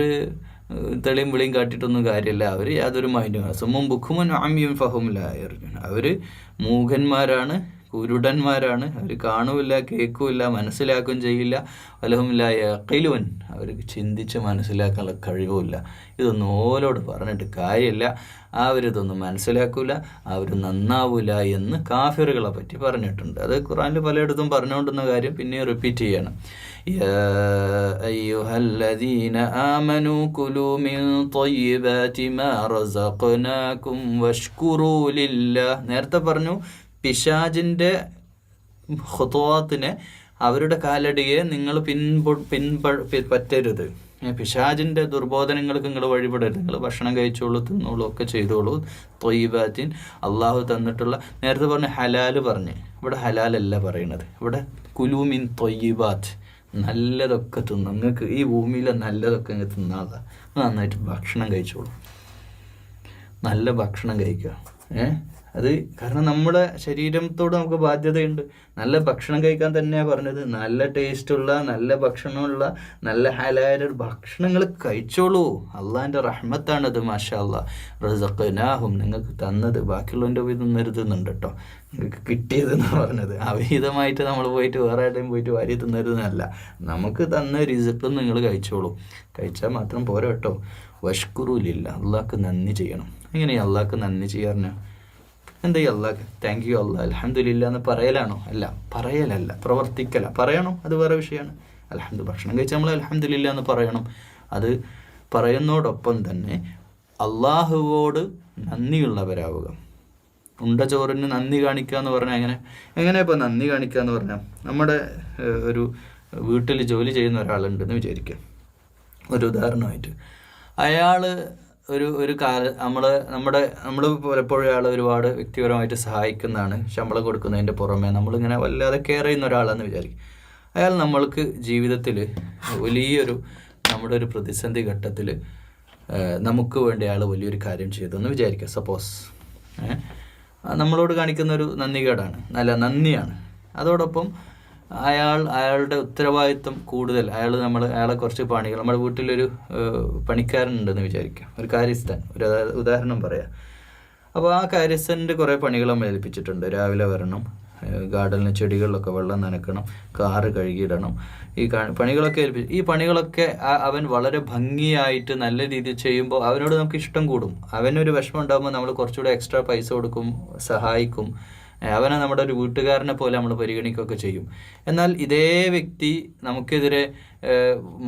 തെളിയും വിളിയും കാട്ടിയിട്ടൊന്നും കാര്യമില്ല. അവർ യാതൊരു മൈൻഡും. സുമ്മും ബുക്കുമുൻ ആമിയും ഫഹും ലാ യർജൂൻ. അവർ മൂകന്മാരാണ്, കുരുടന്മാരാണ്. അവർ കാണുമില്ല, കേൾക്കുമില്ല, മനസ്സിലാക്കുകയും ചെയ്യില്ല. വലഹും ലാ യഖിലൂൻ. അവർക്ക് ചിന്തിച്ച് മനസ്സിലാക്കാനുള്ള കഴിവുമില്ല. ഇതൊന്നും ഓലോട് പറഞ്ഞിട്ട് കാര്യമില്ല. അവരിതൊന്നും മനസ്സിലാക്കില്ല, അവർ നന്നാവില്ല എന്ന് കാഫിറുകളെ പറ്റി പറഞ്ഞിട്ടുണ്ട്. അത് ഖുർആനിൽ പലയിടത്തും പറഞ്ഞുകൊണ്ടുന്ന കാര്യം പിന്നെ റിപ്പീറ്റ് ചെയ്യണം. യാ അയ്യുഹല്ലദീന ആമനൂ കുലൂ മിൻ ത്വയ്യിബാതി മാ റസഖ്നാകും വഷ്കുറൂ ലില്ലാഹ്. നേരത്തെ പറഞ്ഞു പിശാചിൻ്റെ ഖുത്വാത്തിനെ, അവരുടെ കാലടിയെ നിങ്ങൾ പറ്റരുത്. പിശാചിൻ്റെ ദുർബോധനങ്ങൾക്ക് നിങ്ങൾ വഴിപ്പെടരുത്. നിങ്ങൾ ഭക്ഷണം കഴിച്ചോളൂ, തിന്നോളൂ, ഒക്കെ ചെയ്തോളൂ. ത്വയ്യിബാത്തിൻ, അള്ളാഹു തന്നിട്ടുള്ള, നേരത്തെ പറഞ്ഞ ഹലാല് പറഞ്ഞ്, ഇവിടെ ഹലാലല്ല പറയുന്നത്. ഇവിടെ കുലൂ മിൻ ത്വയ്യിബാത്ത്, നല്ലതൊക്കെ തിന്നു. നിങ്ങൾക്ക് ഈ ഭൂമിയിലെ നല്ലതൊക്കെ നിങ്ങൾ തിന്നാതെ നന്നായിട്ട് ഭക്ഷണം കഴിച്ചോളൂ. നല്ല ഭക്ഷണം കഴിക്കുക. അത് കാരണം നമ്മുടെ ശരീരത്തോട് നമുക്ക് ബാധ്യതയുണ്ട്. നല്ല ഭക്ഷണം കഴിക്കാൻ തന്നെയാണ് പറഞ്ഞത്. നല്ല ടേസ്റ്റുള്ള, നല്ല ഭക്ഷണമുള്ള, നല്ല ഹലാല ഭക്ഷണങ്ങൾ കഴിച്ചോളൂ. അള്ളാഹിൻ്റെ റഹ്മത്താണത്. മാഷാ അല്ലാ. റസഖ്നാഹും, നിങ്ങൾക്ക് തന്നത്. ബാക്കിയുള്ളവൻ്റെ പോയി തിന്നരുതെന്നുണ്ട് കേട്ടോ. നിങ്ങൾക്ക് കിട്ടിയതെന്ന് പറഞ്ഞത് അവിഹിതമായിട്ട് നമ്മൾ പോയിട്ട് വേറെ ആരുടെയും പോയിട്ട് വാരി തിന്നരുതെന്നല്ല. നമുക്ക് തന്ന റിസൾട്ടും നിങ്ങൾ കഴിച്ചോളൂ. കഴിച്ചാൽ മാത്രം പോരാ കേട്ടോ. വഷ്കുറൂലില്ല, അള്ളാഹ്ക്ക് നന്ദി ചെയ്യണം. എങ്ങനെയാണ് അള്ളാഹ്ക്ക് നന്ദി ചെയ്യാറിന്? എന്താ ഈ അള്ളാഹ് താങ്ക് യു അള്ളാഹ് അൽഹംദുലില്ലാ എന്ന് പറയലാണോ? അല്ല, പറയലല്ല, പ്രവർത്തിക്കല. പറയണം, അത് വേറെ വിഷയമാണ്. ഭക്ഷണം കഴിച്ചാൽ നമ്മൾ അൽഹംദുലില്ലാ എന്ന് പറയണം. അത് പറയുന്നതോടൊപ്പം തന്നെ അള്ളാഹുവോട് നന്ദിയുള്ളവരാവുക. ഉണ്ട ചോറിന് നന്ദി കാണിക്കുക എന്ന് പറഞ്ഞാൽ എങ്ങനെ ഇപ്പോൾ നന്ദി കാണിക്കുക എന്ന് പറഞ്ഞാൽ, നമ്മുടെ ഒരു വീട്ടിൽ ജോലി ചെയ്യുന്ന ഒരാളുണ്ടെന്ന് വിചാരിക്കുക. ഒരു ഉദാഹരണമായിട്ട്, അയാൾ ഒരു നമ്മൾ പലപ്പോഴും അയാൾ ഒരുപാട് വ്യക്തിപരമായിട്ട് സഹായിക്കുന്നതാണ്. ശമ്പളം കൊടുക്കുന്നതിൻ്റെ പുറമെ നമ്മളിങ്ങനെ വല്ലാതെ കെയർ ചെയ്യുന്ന ഒരാളാണെന്ന് വിചാരിക്കും. അയാൾ നമ്മൾക്ക് ജീവിതത്തിൽ വലിയൊരു, നമ്മുടെ ഒരു പ്രതിസന്ധി ഘട്ടത്തിൽ നമുക്ക് വേണ്ടി അയാൾ വലിയൊരു കാര്യം ചെയ്തെന്ന് വിചാരിക്കുക. സപ്പോസ് നമ്മളോട് കാണിക്കുന്ന ഒരു നന്ദികേടാണ്, നല്ല നന്ദിയാണ്. അതോടൊപ്പം അയാളുടെ ഉത്തരവാദിത്വം കൂടുതൽ, അയാളെ കുറച്ച് പണികൾ, നമ്മുടെ വീട്ടിലൊരു പണിക്കാരനുണ്ടെന്ന് വിചാരിക്കാം, ഒരു കാര്യസ്ഥൻ, ഒരു ഉദാഹരണം പറയാം. അപ്പോൾ ആ കാര്യസ്ഥൻ്റെ കുറേ പണികൾ നമ്മൾ ഏൽപ്പിച്ചിട്ടുണ്ട്. രാവിലെ വരണം, ഗാർഡനിലെ ചെടികളിലൊക്കെ വെള്ളം നനക്കണം, കാറ് കഴുകിയിടണം, ഈ പണികളൊക്കെ ഏൽപ്പിച്ചു. ഈ പണികളൊക്കെ അവൻ വളരെ ഭംഗിയായിട്ട് നല്ല രീതിയിൽ ചെയ്യുമ്പോൾ അവനോട് നമുക്ക് ഇഷ്ടം കൂടും. അവനൊരു വിഷമം ഉണ്ടാകുമ്പോൾ നമ്മൾ കുറച്ചുകൂടെ എക്സ്ട്രാ പൈസ കൊടുക്കും, സഹായിക്കും. അവനെ നമ്മുടെ ഒരു വീട്ടുകാരനെ പോലെ നമ്മൾ പരിഗണിക്കുകയൊക്കെ ചെയ്യും. എന്നാൽ ഇതേ വ്യക്തി നമുക്കെതിരെ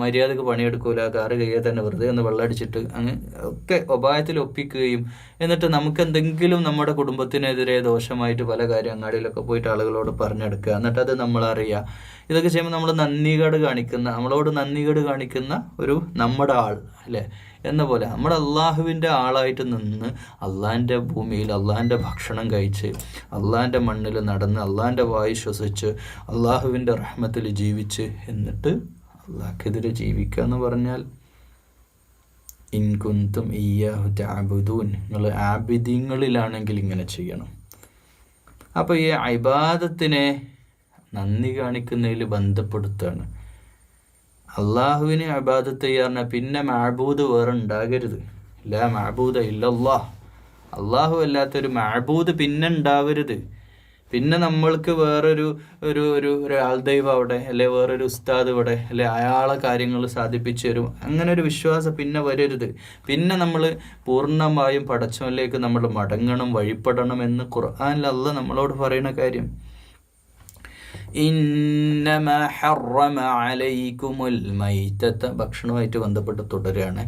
മര്യാദക്ക് പണിയെടുക്കൂല, കാറ് കയ്യെ തന്നെ വെറുതെ ഒന്ന് വെള്ളമടിച്ചിട്ട് അങ്ങ് ഒക്കെ ഉപായത്തിൽ ഒപ്പിക്കുകയും എന്നിട്ട് നമുക്ക് എന്തെങ്കിലും നമ്മുടെ കുടുംബത്തിനെതിരെ ദോഷമായിട്ട് പല കാര്യം അങ്ങാടിയിലൊക്കെ പോയിട്ട് ആളുകളോട് പറഞ്ഞെടുക്കുക, എന്നിട്ട് അത് നമ്മളറിയുക. ഇതൊക്കെ ചെയ്യുമ്പോൾ നമ്മളോട് നന്ദികേട് കാണിക്കുന്ന ഒരു നമ്മുടെ ആൾ അല്ലേ എന്ന പോലെ നമ്മുടെ അള്ളാഹുവിൻ്റെ ആളായിട്ട് നിന്ന് അള്ളാഹിൻ്റെ ഭൂമിയിൽ അള്ളാഹിൻ്റെ ഭക്ഷണം കഴിച്ച് അള്ളാഹിൻ്റെ മണ്ണിൽ നടന്ന് അള്ളാഹിൻ്റെ വായു ശ്വസിച്ച് അള്ളാഹുവിൻ്റെ റഹ്മത്തിൽ ജീവിച്ച് എന്നിട്ട് അള്ളാഹ്ക്കെതിരെ ജീവിക്കുക എന്ന് പറഞ്ഞാൽ ഇൻ കുന്തും ഇയ്യാഹു തഅബുദൂൻ, നിങ്ങൾ ആബിദീങ്ങളിലാണെങ്കിൽ ഇങ്ങനെ ചെയ്യണം. അപ്പോൾ ഈ ഇബാദത്തിനെ നന്ദി കാണിക്കുന്നതിൽ ബന്ധപ്പെടുത്തുകയാണ്. അള്ളാഹുവിനെ ഇബാദത്ത് ചെയ്യാറിന പിന്നെ മഅബൂദ് വേറെ ഉണ്ടാകരുത്. ലാ മഅബൂദ ഇല്ലല്ലാഹ്, അള്ളാഹു അല്ലാത്തൊരു മഅബൂദ് പിന്നെ ഉണ്ടാവരുത്. പിന്നെ നമ്മൾക്ക് വേറൊരു ഒരാൾ ദൈവം അവിടെ അല്ലെ വേറൊരു ഉസ്താദ് ഇവിടെ അല്ലെ അയാളെ കാര്യങ്ങൾ സാധിപ്പിച്ചു തരും, അങ്ങനെ ഒരു വിശ്വാസം പിന്നെ വരരുത്. പിന്നെ നമ്മൾ പൂർണ്ണമായും പടച്ചവനിലേക്ക് നമ്മൾ മടങ്ങണം, വഴിപ്പെടണം എന്ന് ഖുർആനിൽ അല്ലാഹ് നമ്മളോട് പറയുന്ന കാര്യം. ഇന്നമാ ഹറമ അലൈക്കുമുൽ മൈതത, ഭക്ഷണവുമായിട്ട് ബന്ധപ്പെട്ട് തുടരുകയാണ്.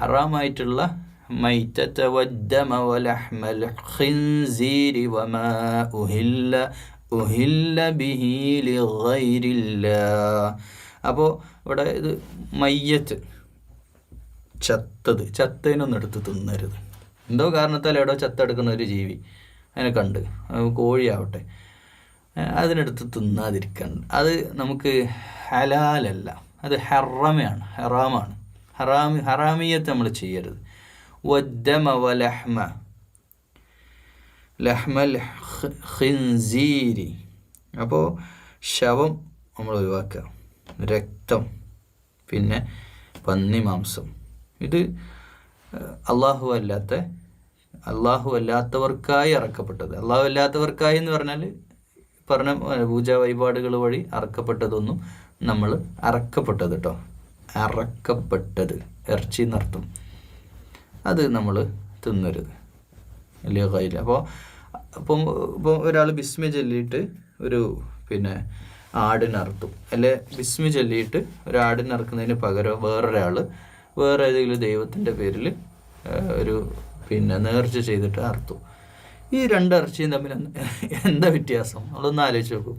ഹറാമായിട്ടുള്ള മൈതത വദ്ദമ വലഹ്മൽ ഖിൻസീരി വമാ ഉഹില്ല ബിഹി ലിഗൈരില്ലാഹ്. അപ്പോൾ ഇവിടെ ഇത് മയ്യത്ത്, ചത്തതിനൊന്നും എടുത്ത് തിന്നരുത്. എന്തോ കാരണത്താൽ എവിടെയോ ചത്തെടുക്കുന്ന ഒരു ജീവി അതിനെ കണ്ട്, കോഴിയാവട്ടെ, അതിനെടുത്ത് തിന്നാതിരിക്കണം. അത് നമുക്ക് ഹലാലല്ല, അത് ഹറാമാണ്. ഹറാമിയത്ത് നമ്മൾ ചെയ്യരുത്. വദ്ദമ ലഹ്മൽ ഖിൻസീരി, അപ്പോൾ ശവം നമ്മൾ ഒഴിവാക്കുക, രക്തം, പിന്നെ പന്നി മാംസം. ഇത് അള്ളാഹു അല്ലാത്തവർക്കായി അറക്കപ്പെട്ടത്. അള്ളാഹു അല്ലാത്തവർക്കായി എന്ന് പറഞ്ഞാൽ പൂജാ വഴിപാടുകൾ വഴി അറക്കപ്പെട്ടതൊന്നും നമ്മൾ അറക്കപ്പെട്ടത് കേട്ടോ, അറക്കപ്പെട്ടത് ഇറച്ചി എന്നർത്ഥം, അത് നമ്മൾ തിന്നരുത് അല്ലേ കയ്യിൽ. അപ്പോൾ ഒരാൾ ബിസ്മി ചൊല്ലിയിട്ട് ഒരു ആടിനറുത്തു, അല്ലെ ബിസ്മി ചൊല്ലിയിട്ട് ഒരു ആടിനറുക്കുന്നതിന് പകരം വേറൊരാൾ വേറെ ഏതെങ്കിലും ദൈവത്തിൻ്റെ പേരിൽ ഒരു നേർച്ച ചെയ്തിട്ട് അറുത്തു. ഈ രണ്ട് ഇറച്ചിയും തമ്മിൽ എന്താ വ്യത്യാസം? നമ്മളൊന്ന് ആലോചിച്ച് നോക്കൂ.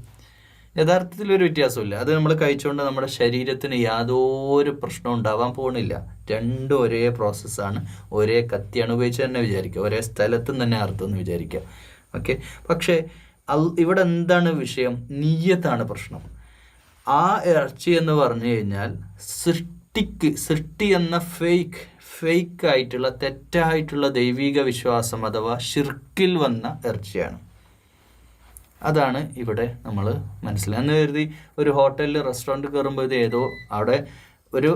യഥാർത്ഥത്തിലൊരു വ്യത്യാസമില്ല. അത് നമ്മൾ കഴിച്ചുകൊണ്ട് നമ്മുടെ ശരീരത്തിന് യാതൊരു പ്രശ്നവും ഉണ്ടാവാൻ പോകുന്നില്ല. രണ്ടും ഒരേ പ്രോസസ്സാണ്, ഒരേ കത്തിയാണ് ഉപയോഗിച്ച് തന്നെ വിചാരിക്കുക, ഒരേ സ്ഥലത്തും തന്നെ അർത്ഥമെന്ന് വിചാരിക്കുക. ഓക്കെ, പക്ഷേ ഇവിടെ എന്താണ് വിഷയം? നിയ്യത്താണ് പ്രശ്നം. ആ ഇറച്ചി എന്ന് പറഞ്ഞു കഴിഞ്ഞാൽ സൃഷ്ടി എന്ന ഫേക്ക് ആയിട്ടുള്ള തെറ്റായിട്ടുള്ള ദൈവിക വിശ്വാസം അഥവാ ഷിർക്കിൽ വന്ന ഇറച്ചിയാണ്. അതാണ് ഇവിടെ നമ്മൾ മനസ്സിലാന്ന് കരുതി ഒരു ഹോട്ടലിൽ റെസ്റ്റോറൻറ്റ് കയറുമ്പോൾ ഇത് ഏതോ അവിടെ ഒരു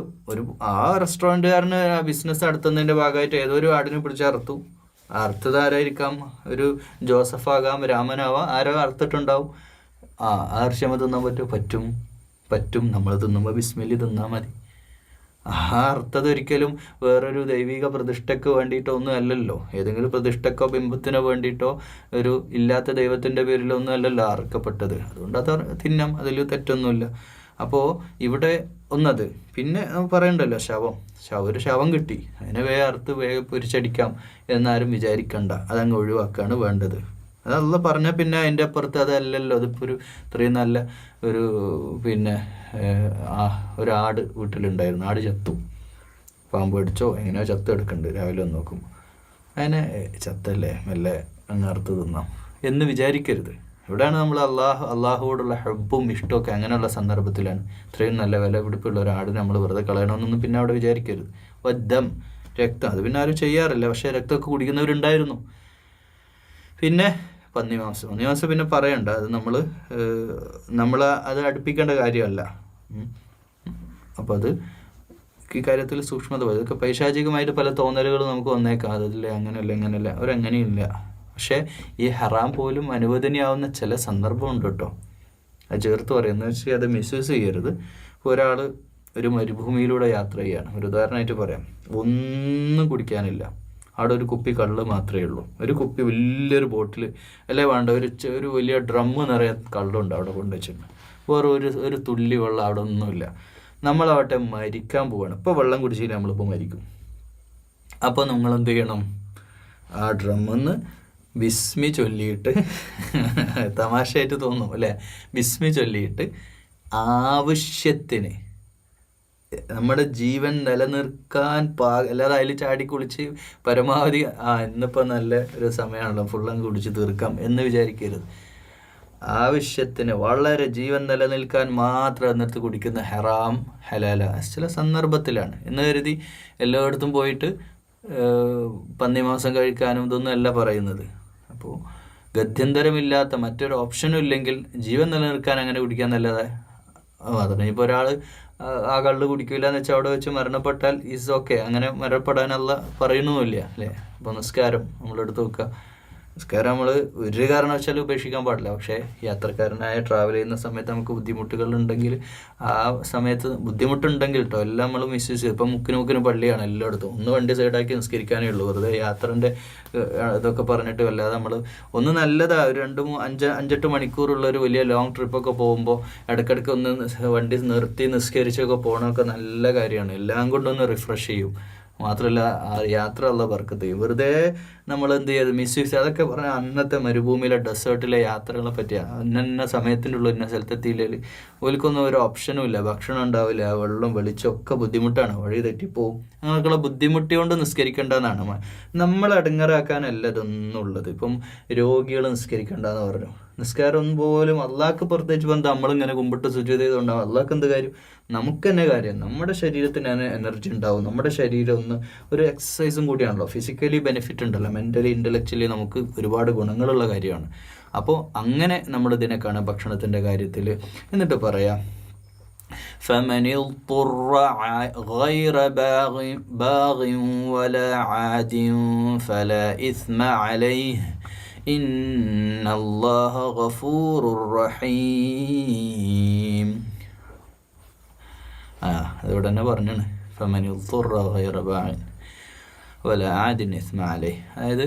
ആ റെസ്റ്റോറൻറ്റുകാരന് ആ ബിസിനസ് നടത്തുന്നതിൻ്റെ ഭാഗമായിട്ട് ഏതോ ഒരു ആടിനെ പിടിച്ച് അറുത്തു. അറുത്തത് ആരായിരിക്കാം? ഒരു ജോസഫാകാം, രാമനാവാം, ആരോ അറുത്തിട്ടുണ്ടാവും. ആ ഇറച്ചി നമ്മൾ തിന്നാൻ പറ്റും. നമ്മൾ തിന്നുമ്പോൾ ബിസ്മില്ലി തിന്നാൽ മതി. ആ അർത്ഥത് ഒരിക്കലും വേറൊരു ദൈവിക പ്രതിഷ്ഠയ്ക്ക് വേണ്ടിയിട്ടോ ഒന്നും അല്ലല്ലോ, ഏതെങ്കിലും പ്രതിഷ്ഠക്കോ ബിംബത്തിനോ വേണ്ടിയിട്ടോ ഒരു ഇല്ലാത്ത ദൈവത്തിൻ്റെ പേരിലോ ഒന്നും അല്ലല്ലോ അറക്കപ്പെട്ടത്. അതുകൊണ്ട് അത് തിന്നാം, അതിൽ തെറ്റൊന്നുമില്ല. അപ്പോൾ ഇവിടെ ഒന്നത് പിന്നെ പറയണ്ടല്ലോ, ഒരു ശവം കിട്ടി, അതിനെ അറുത്ത് പൊരിച്ചടിക്കാം എന്നാരും വിചാരിക്കണ്ട, അതങ്ങ് ഒഴിവാക്കുകയാണ് വേണ്ടത്. അതല്ല പറഞ്ഞാൽ പിന്നെ അതിൻ്റെ അപ്പുറത്ത് അതല്ലല്ലോ, അതിപ്പോൾ ഇത്രയും നല്ല ഒരു ആട് വീട്ടിലുണ്ടായിരുന്നു, ആട് ചത്തു, പാമ്പ് കടിച്ചോ എങ്ങനെയോ ചത്ത് എടുക്കുന്നുണ്ട്. രാവിലെ ഒന്ന് നോക്കുമ്പോൾ അതിനെ ചത്തല്ലേ മെല്ലെ അങ്ങ് അറുത്ത് തിന്നാം എന്ന് വിചാരിക്കരുത്. ഇവിടെയാണ് നമ്മൾ അള്ളാഹുവോടുള്ള ഹബ്ബും ഇഷ്ടമൊക്കെ അങ്ങനെയുള്ള സന്ദർഭത്തിലാണ്. ഇത്രയും നല്ല വില പിടിപ്പുള്ള ഒരു ആട് നമ്മൾ വെറുതെ കളയണമെന്നൊന്നും പിന്നെ അവിടെ വിചാരിക്കരുത്. വദ്ദം, രക്തം, അത് പിന്നെ ആരും ചെയ്യാറില്ല, പക്ഷേ രക്തമൊക്കെ കുടിക്കുന്നവരുണ്ടായിരുന്നു. പിന്നെ പന്നിമാംസം പിന്നെ പറയണ്ട, അത് നമ്മൾ അത് അടുപ്പിക്കേണ്ട കാര്യമല്ല. അപ്പോൾ അത് ഈ കാര്യത്തിൽ സൂക്ഷ്മത പോയി. ഇതൊക്കെ പൈശാചികമായിട്ട് പല തോന്നലുകൾ നമുക്ക് വന്നേക്കാം, അതില്ലേ അങ്ങനെയല്ല അവരങ്ങനെയില്ല. പക്ഷേ ഈ ഹറാം പോലും അനുവദനീയാവുന്ന ചില സന്ദർഭമുണ്ട് കേട്ടോ, അത് ചേർത്ത് പറയുന്നത് വെച്ചാൽ അത് മിസ്യൂസ് ചെയ്യരുത്. ഇപ്പോൾ ഒരാൾ ഒരു മരുഭൂമിയിലൂടെ യാത്ര ചെയ്യാണ്, ഒരു ഉദാഹരണമായിട്ട് പറയാം, ഒന്നും കുടിക്കാനില്ല, അവിടെ ഒരു കുപ്പി കള്ള് മാത്രമേ ഉള്ളൂ. ഒരു കുപ്പി വലിയൊരു ബോട്ടിൽ അല്ലേ വേണ്ട, ഒരു വലിയ ഡ്രമ്മ് നിറയെ കള്ളുണ്ട് അവിടെ കൊണ്ടുവച്ചിട്ടുണ്ട്. വേറെ ഒരു തുള്ളി വെള്ളം അവിടെ ഒന്നുമില്ല. നമ്മളാവട്ടെ മരിക്കാൻ പോവാണ്. ഇപ്പോൾ വെള്ളം കുടിച്ചില്ല നമ്മളിപ്പോൾ മരിക്കും. അപ്പോൾ നിങ്ങൾ എന്ത് ചെയ്യണം? ആ ഡ്രമ്മിന്ന് ബിസ്മി ചൊല്ലിയിട്ട്, തമാശയായിട്ട് തോന്നും അല്ലേ, ബിസ്മി ചൊല്ലിയിട്ട് ആവശ്യത്തിന് നമ്മുടെ ജീവൻ നിലനിർക്കാൻ അല്ലാതെ അതിൽ ചാടി കുളിച്ച് പരമാവധി ഇന്നിപ്പോൾ നല്ല ഒരു സമയമാണല്ലോ ഫുള്ളും കുടിച്ച് തീർക്കാം എന്ന് വിചാരിക്കരുത്. ആവശ്യത്തിന് വളരെ ജീവൻ നിലനിൽക്കാൻ മാത്രം എന്നിടത്ത് കുടിക്കുന്ന ഹറാം ഹലാല ചില സന്ദർഭത്തിലാണ് എന്ന് കരുതി എല്ലായിടത്തും പോയിട്ട് പന്നിമാംസം കഴിക്കാനും ഇതൊന്നും അല്ല പറയുന്നത്. അപ്പോൾ ഗത്യന്തരമില്ലാത്ത മറ്റൊരു ഓപ്ഷനും ഇല്ലെങ്കിൽ ജീവൻ നിലനിൽക്കാൻ അങ്ങനെ കുടിക്കാൻ നല്ലതാ. അതന്നെ ഇപ്പോൾ ഒരാൾ ആ കള്ള് കുടിക്കില്ല എന്ന് വെച്ചാൽ അവിടെ വെച്ച് മരണപ്പെട്ടാൽ ഈസ് ഓക്കെ, അങ്ങനെ മരണപ്പെടാനുള്ള പറയണമെന്നില്ല അല്ലേ. അപ്പോൾ നിസ്കാരം നമ്മളെടുത്ത് നോക്കുക. നിസ്കാരം നമ്മൾ ഒരു കാരണവശാലും ഉപേക്ഷിക്കാൻ പാടില്ല. പക്ഷേ യാത്രക്കാരനായ ട്രാവൽ ചെയ്യുന്ന സമയത്ത് നമുക്ക് ബുദ്ധിമുട്ടുകളുണ്ടെങ്കിൽ ആ സമയത്ത് ബുദ്ധിമുട്ടുണ്ടെങ്കിൽ കേട്ടോ എല്ലാം നമ്മൾ മിസ്യൂസ് ചെയ്യും. ഇപ്പം മുക്കിന് പള്ളിയാണ് എല്ലായിടത്തും. ഒന്ന് വണ്ടി സൈഡാക്കി നിസ്കരിക്കാനേ ഉള്ളൂ. വെറുതെ യാത്രൻ്റെ ഇതൊക്കെ പറഞ്ഞിട്ട് വല്ലാതെ നമ്മൾ ഒന്ന് നല്ലതാണ്. ഒരു 5-8 മണിക്കൂറുള്ള ഒരു വലിയ ലോങ് ട്രിപ്പൊക്കെ പോകുമ്പോൾ ഇടയ്ക്കിടയ്ക്ക് ഒന്ന് വണ്ടി നിർത്തി നിസ്കരിച്ചൊക്കെ പോകണമൊക്കെ നല്ല കാര്യമാണ്. എല്ലാം കൊണ്ടൊന്ന് റിഫ്രഷ് ചെയ്യും. മാത്രമല്ല ആ യാത്ര ഉള്ള ബർക്കത്ത് ചെയ്യും. വെറുതെ നമ്മൾ എന്ത് ചെയ്ത് മിസ്യൂസ് അതൊക്കെ പറഞ്ഞാൽ അന്നത്തെ മരുഭൂമിയിലെ ഡെസേർട്ടിലെ യാത്രകളെ പറ്റിയാണ്. ഇന്ന സമയത്തിൻ്റെ ഉള്ള ഇന്ന സ്ഥലത്തെത്തിയില്ലെങ്കിൽ ഓൽക്കൊന്നും ഒരു ഓപ്ഷനും ഇല്ല. ഭക്ഷണം ഉണ്ടാവില്ല, വെള്ളം വെളിച്ചം ഒക്കെ ബുദ്ധിമുട്ടാണ്, വഴി തെറ്റിപ്പോവും. അങ്ങനെയൊക്കെയുള്ള ബുദ്ധിമുട്ടി കൊണ്ട് നിസ്കരിക്കേണ്ടതെന്നാണ്. നമ്മൾ അടങ്ങറാക്കാനല്ല ഇതൊന്നും ഉള്ളത്. ഇപ്പം രോഗികൾ നിസ്കരിക്കേണ്ടെന്ന് പറഞ്ഞു. നിസ്കാരം പോലും അള്ളാഹ്ക്ക് പ്രത്യേകിച്ച് ബന്ധം നമ്മളിങ്ങനെ കുമ്പിട്ട് സുജൂദ് ചെയ്തുകൊണ്ടാവും. അള്ളാഹ്ക്ക് എന്ത് കാര്യം? നമുക്ക് തന്നെ കാര്യം. നമ്മുടെ ശരീരത്തിന് എനർജി ഉണ്ടാവും. നമ്മുടെ ശരീരം ഒരു എക്സസൈസും കൂടിയാണല്ലോ. ഫിസിക്കലി ബെനിഫിറ്റ് ഉണ്ടല്ലോ, മെൻ്റലി ഇൻ്റലക്ച്വലി നമുക്ക് ഒരുപാട് ഗുണങ്ങളുള്ള കാര്യമാണ്. അപ്പോൾ അങ്ങനെ നമ്മൾ ഇതിനെ കാണാം ഭക്ഷണത്തിൻ്റെ കാര്യത്തിൽ. എന്നിട്ട് പറയാം فمن اضطر غير باغ ولا عاد فلا إثم عليه إن الله غفور رحيم. അതിവിടെ തന്നെ പറഞ്ഞാണ് فمن اضطر غير باغ ولا عاد إثم عليه. അതായത്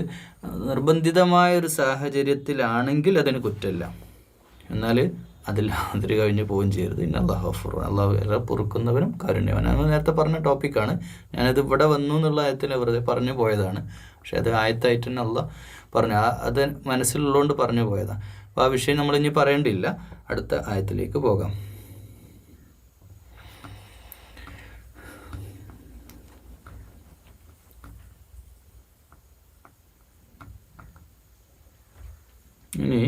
നിർബന്ധിതമായൊരു സാഹചര്യത്തിലാണെങ്കിൽ അതിന് കുറ്റമില്ല, എന്നാൽ അതിൽ കഴിഞ്ഞ് പോവുകയും ചെയ്യരുത്. അല്ലാഹു ഗഫൂർ, അള്ളാഹു ഏറെ പൊറുക്കുന്നവനും കാരുണ്യവനാണ്. നേരത്തെ പറഞ്ഞ ടോപ്പിക്കാണ്. ഞാനത് ഇവിടെ വന്നു എന്നുള്ള ആയത്തിൽ വെറുതെ പറഞ്ഞു പോയതാണ്. പക്ഷെ അത് ആയത്തായിട്ട് തന്നെ അള്ളാഹ് പറഞ്ഞു, അത് മനസ്സിലുള്ളതുകൊണ്ട് പറഞ്ഞു പോയതാണ്. അപ്പോൾ ആ വിഷയം നമ്മളിനി പറയേണ്ടിയില്ല. അടുത്ത ആയത്തിലേക്ക് പോകാം. ഇനി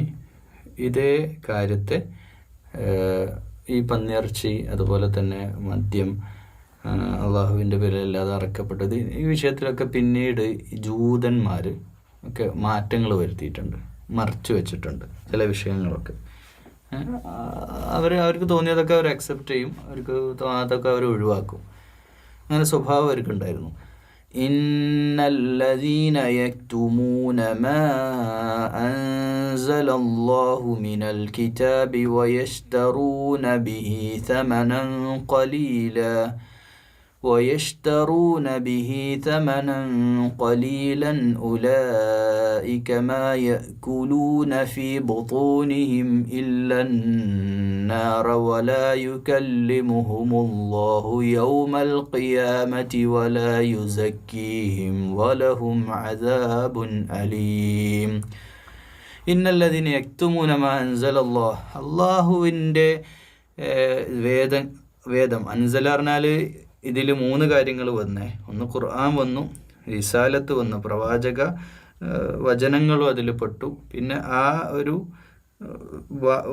ഇതേ കാര്യത്തെ ഈ പന്നിയിറച്ചി അതുപോലെ തന്നെ മദ്യം അള്ളാഹുവിൻ്റെ പേരിലല്ലാതെ അറക്കപ്പെട്ടത്, ഈ വിഷയത്തിലൊക്കെ പിന്നീട് ജൂതന്മാർ ഒക്കെ മാറ്റങ്ങൾ വരുത്തിയിട്ടുണ്ട്, മറച്ചു വെച്ചിട്ടുണ്ട് ചില വിഷയങ്ങളൊക്കെ. അവർക്ക് തോന്നിയതൊക്കെ അവർ അക്സെപ്റ്റ് ചെയ്യും, അവർക്ക് തോന്നാത്തതൊക്കെ അവർ ഒഴിവാക്കും. അങ്ങനെ സ്വഭാവം അവർക്കുണ്ടായിരുന്നു. ഇന്നല്ലദീന യക്തുമൂന മാ അൻസലല്ലാഹു മിനൽ കിതാബി വയശ്തറൂന ബിഹി തമനൻ ഖലീല ഉലൈക മാ യഅകുലൂന ഫീ ബുതൂനിഹിം ഇല്ലൻ നാറ വലാ യുകല്ലിമുഹുമുല്ലാഹു യൗമൽ ഖിയാമത്തി വലാ യുസക്കീഹിം വലഹും അദാബുൻ അലീം. ഇന്നല്ലദീന യക്തുമൂന മാ അൻസലല്ലാഹ്, അള്ളാഹുവിൻ്റെ വേദം അൻസല പറഞ്ഞാൽ ഇതിൽ 3 കാര്യങ്ങൾ വന്നേ. ഒന്ന് ഖുർആൻ വന്നു, റിസാലത്ത് വന്നു, പ്രവാചക വചനങ്ങളും അതിൽ പെട്ടു. പിന്നെ ആ ഒരു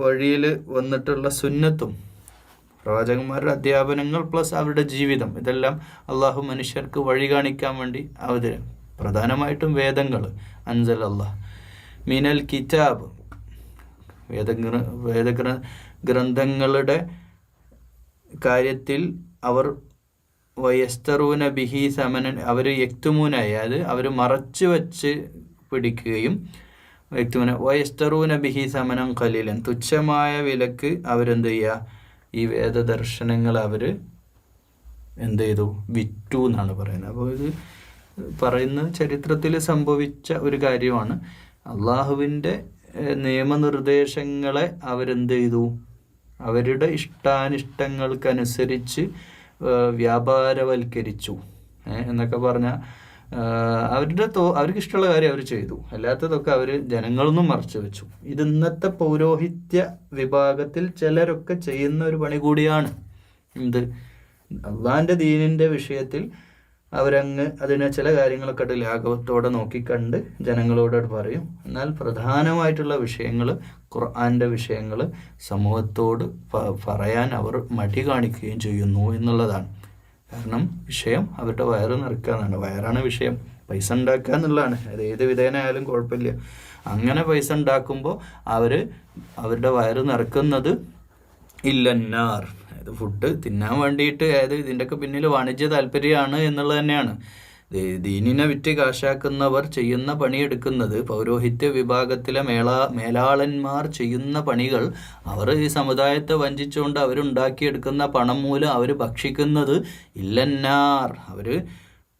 വഴിയിൽ വന്നിട്ടുള്ള സുന്നത്തും പ്രവാചകന്മാരുടെ അധ്യാപനങ്ങൾ പ്ലസ് അവരുടെ ജീവിതം, ഇതെല്ലാം അള്ളാഹു മനുഷ്യർക്ക് വഴി കാണിക്കാൻ വേണ്ടി പ്രധാനമായിട്ടും വേദങ്ങൾ അൻസൽ അള്ളാഹ് മിനൽ കിതാബ്, വേദഗ്രന്ഥങ്ങളുടെ കാര്യത്തിൽ അവർ വയസ്തറൂന ബിഹി സമനൻ, അവർ യക്തുമൂനായി, അത് അവർ മറച്ചു വച്ച് പിടിക്കുകയും വയസ്തറൂന ബിഹി സമനം ഖലീലൻ, തുച്ഛമായ വിലക്ക് അവരെന്ത് ചെയ്യുക, ഈ വേദദർശനങ്ങൾ അവർ എന്ത് ചെയ്തു, വിറ്റു എന്നാണ് പറയുന്നത്. അപ്പോൾ ഇത് പറയുന്ന ചരിത്രത്തിൽ സംഭവിച്ച ഒരു കാര്യമാണ്. അള്ളാഹുവിൻ്റെ നിയമനിർദ്ദേശങ്ങളെ അവരെന്ത് ചെയ്തു? അവരുടെ ഇഷ്ടാനിഷ്ടങ്ങൾക്കനുസരിച്ച് വ്യാപാരവൽക്കരിച്ചു എന്നൊക്കെ പറഞ്ഞാൽ അവർക്ക് ഇഷ്ടമുള്ള കാര്യം അവർ ചെയ്തു, അല്ലാത്തതൊക്കെ അവർ ജനങ്ങളൊന്നും മറച്ചു വെച്ചു. ഇത് ഇന്നത്തെ പൗരോഹിത്യ വിഭാഗത്തിൽ ചിലരൊക്കെ ചെയ്യുന്ന ഒരു പണി കൂടിയാണ്. എന്ത്? അള്ളാഹിൻ്റെ ദീനിൻ്റെ വിഷയത്തിൽ അവരങ്ങ് അതിനെ ചില കാര്യങ്ങളൊക്കെ ലാഘവത്തോടെ നോക്കിക്കണ്ട് ജനങ്ങളോട് പറയും. എന്നാൽ പ്രധാനമായിട്ടുള്ള വിഷയങ്ങൾ, ഖുർആൻ്റെ വിഷയങ്ങൾ സമൂഹത്തോട് പറയാൻ അവർ മടി കാണിക്കുകയും ചെയ്യുന്നു എന്നുള്ളതാണ്. കാരണം വിഷയം അവരുടെ വയറ് നിറക്കുക എന്നാണ്. വയറാണ് വിഷയം. പൈസ ഉണ്ടാക്കുക എന്നുള്ളതാണ്. അത് ഏത് വിധേയനായാലും കുഴപ്പമില്ല. അങ്ങനെ പൈസ ഉണ്ടാക്കുമ്പോൾ അവരുടെ വയറ് നിറക്കുന്നത് ഇല്ലന്നാർ, അതായത് ഫുഡ് തിന്നാൻ വേണ്ടിയിട്ട്, അതായത് ഇതിൻ്റെയൊക്കെ പിന്നിൽ വാണിജ്യ താല്പര്യമാണ് എന്നുള്ളത് തന്നെയാണ്. ദീനിനെ വിറ്റ് കാശാക്കുന്നവർ ചെയ്യുന്ന പണിയെടുക്കുന്നത്, പൗരോഹിത്യ വിഭാഗത്തിലെ മേലാളന്മാർ ചെയ്യുന്ന പണികൾ, അവർ ഈ സമുദായത്തെ വഞ്ചിച്ചുകൊണ്ട് അവരുണ്ടാക്കിയെടുക്കുന്ന പണം മൂലം അവർ ഭക്ഷിക്കുന്നത് ഇല്ലന്നാർ, അവർ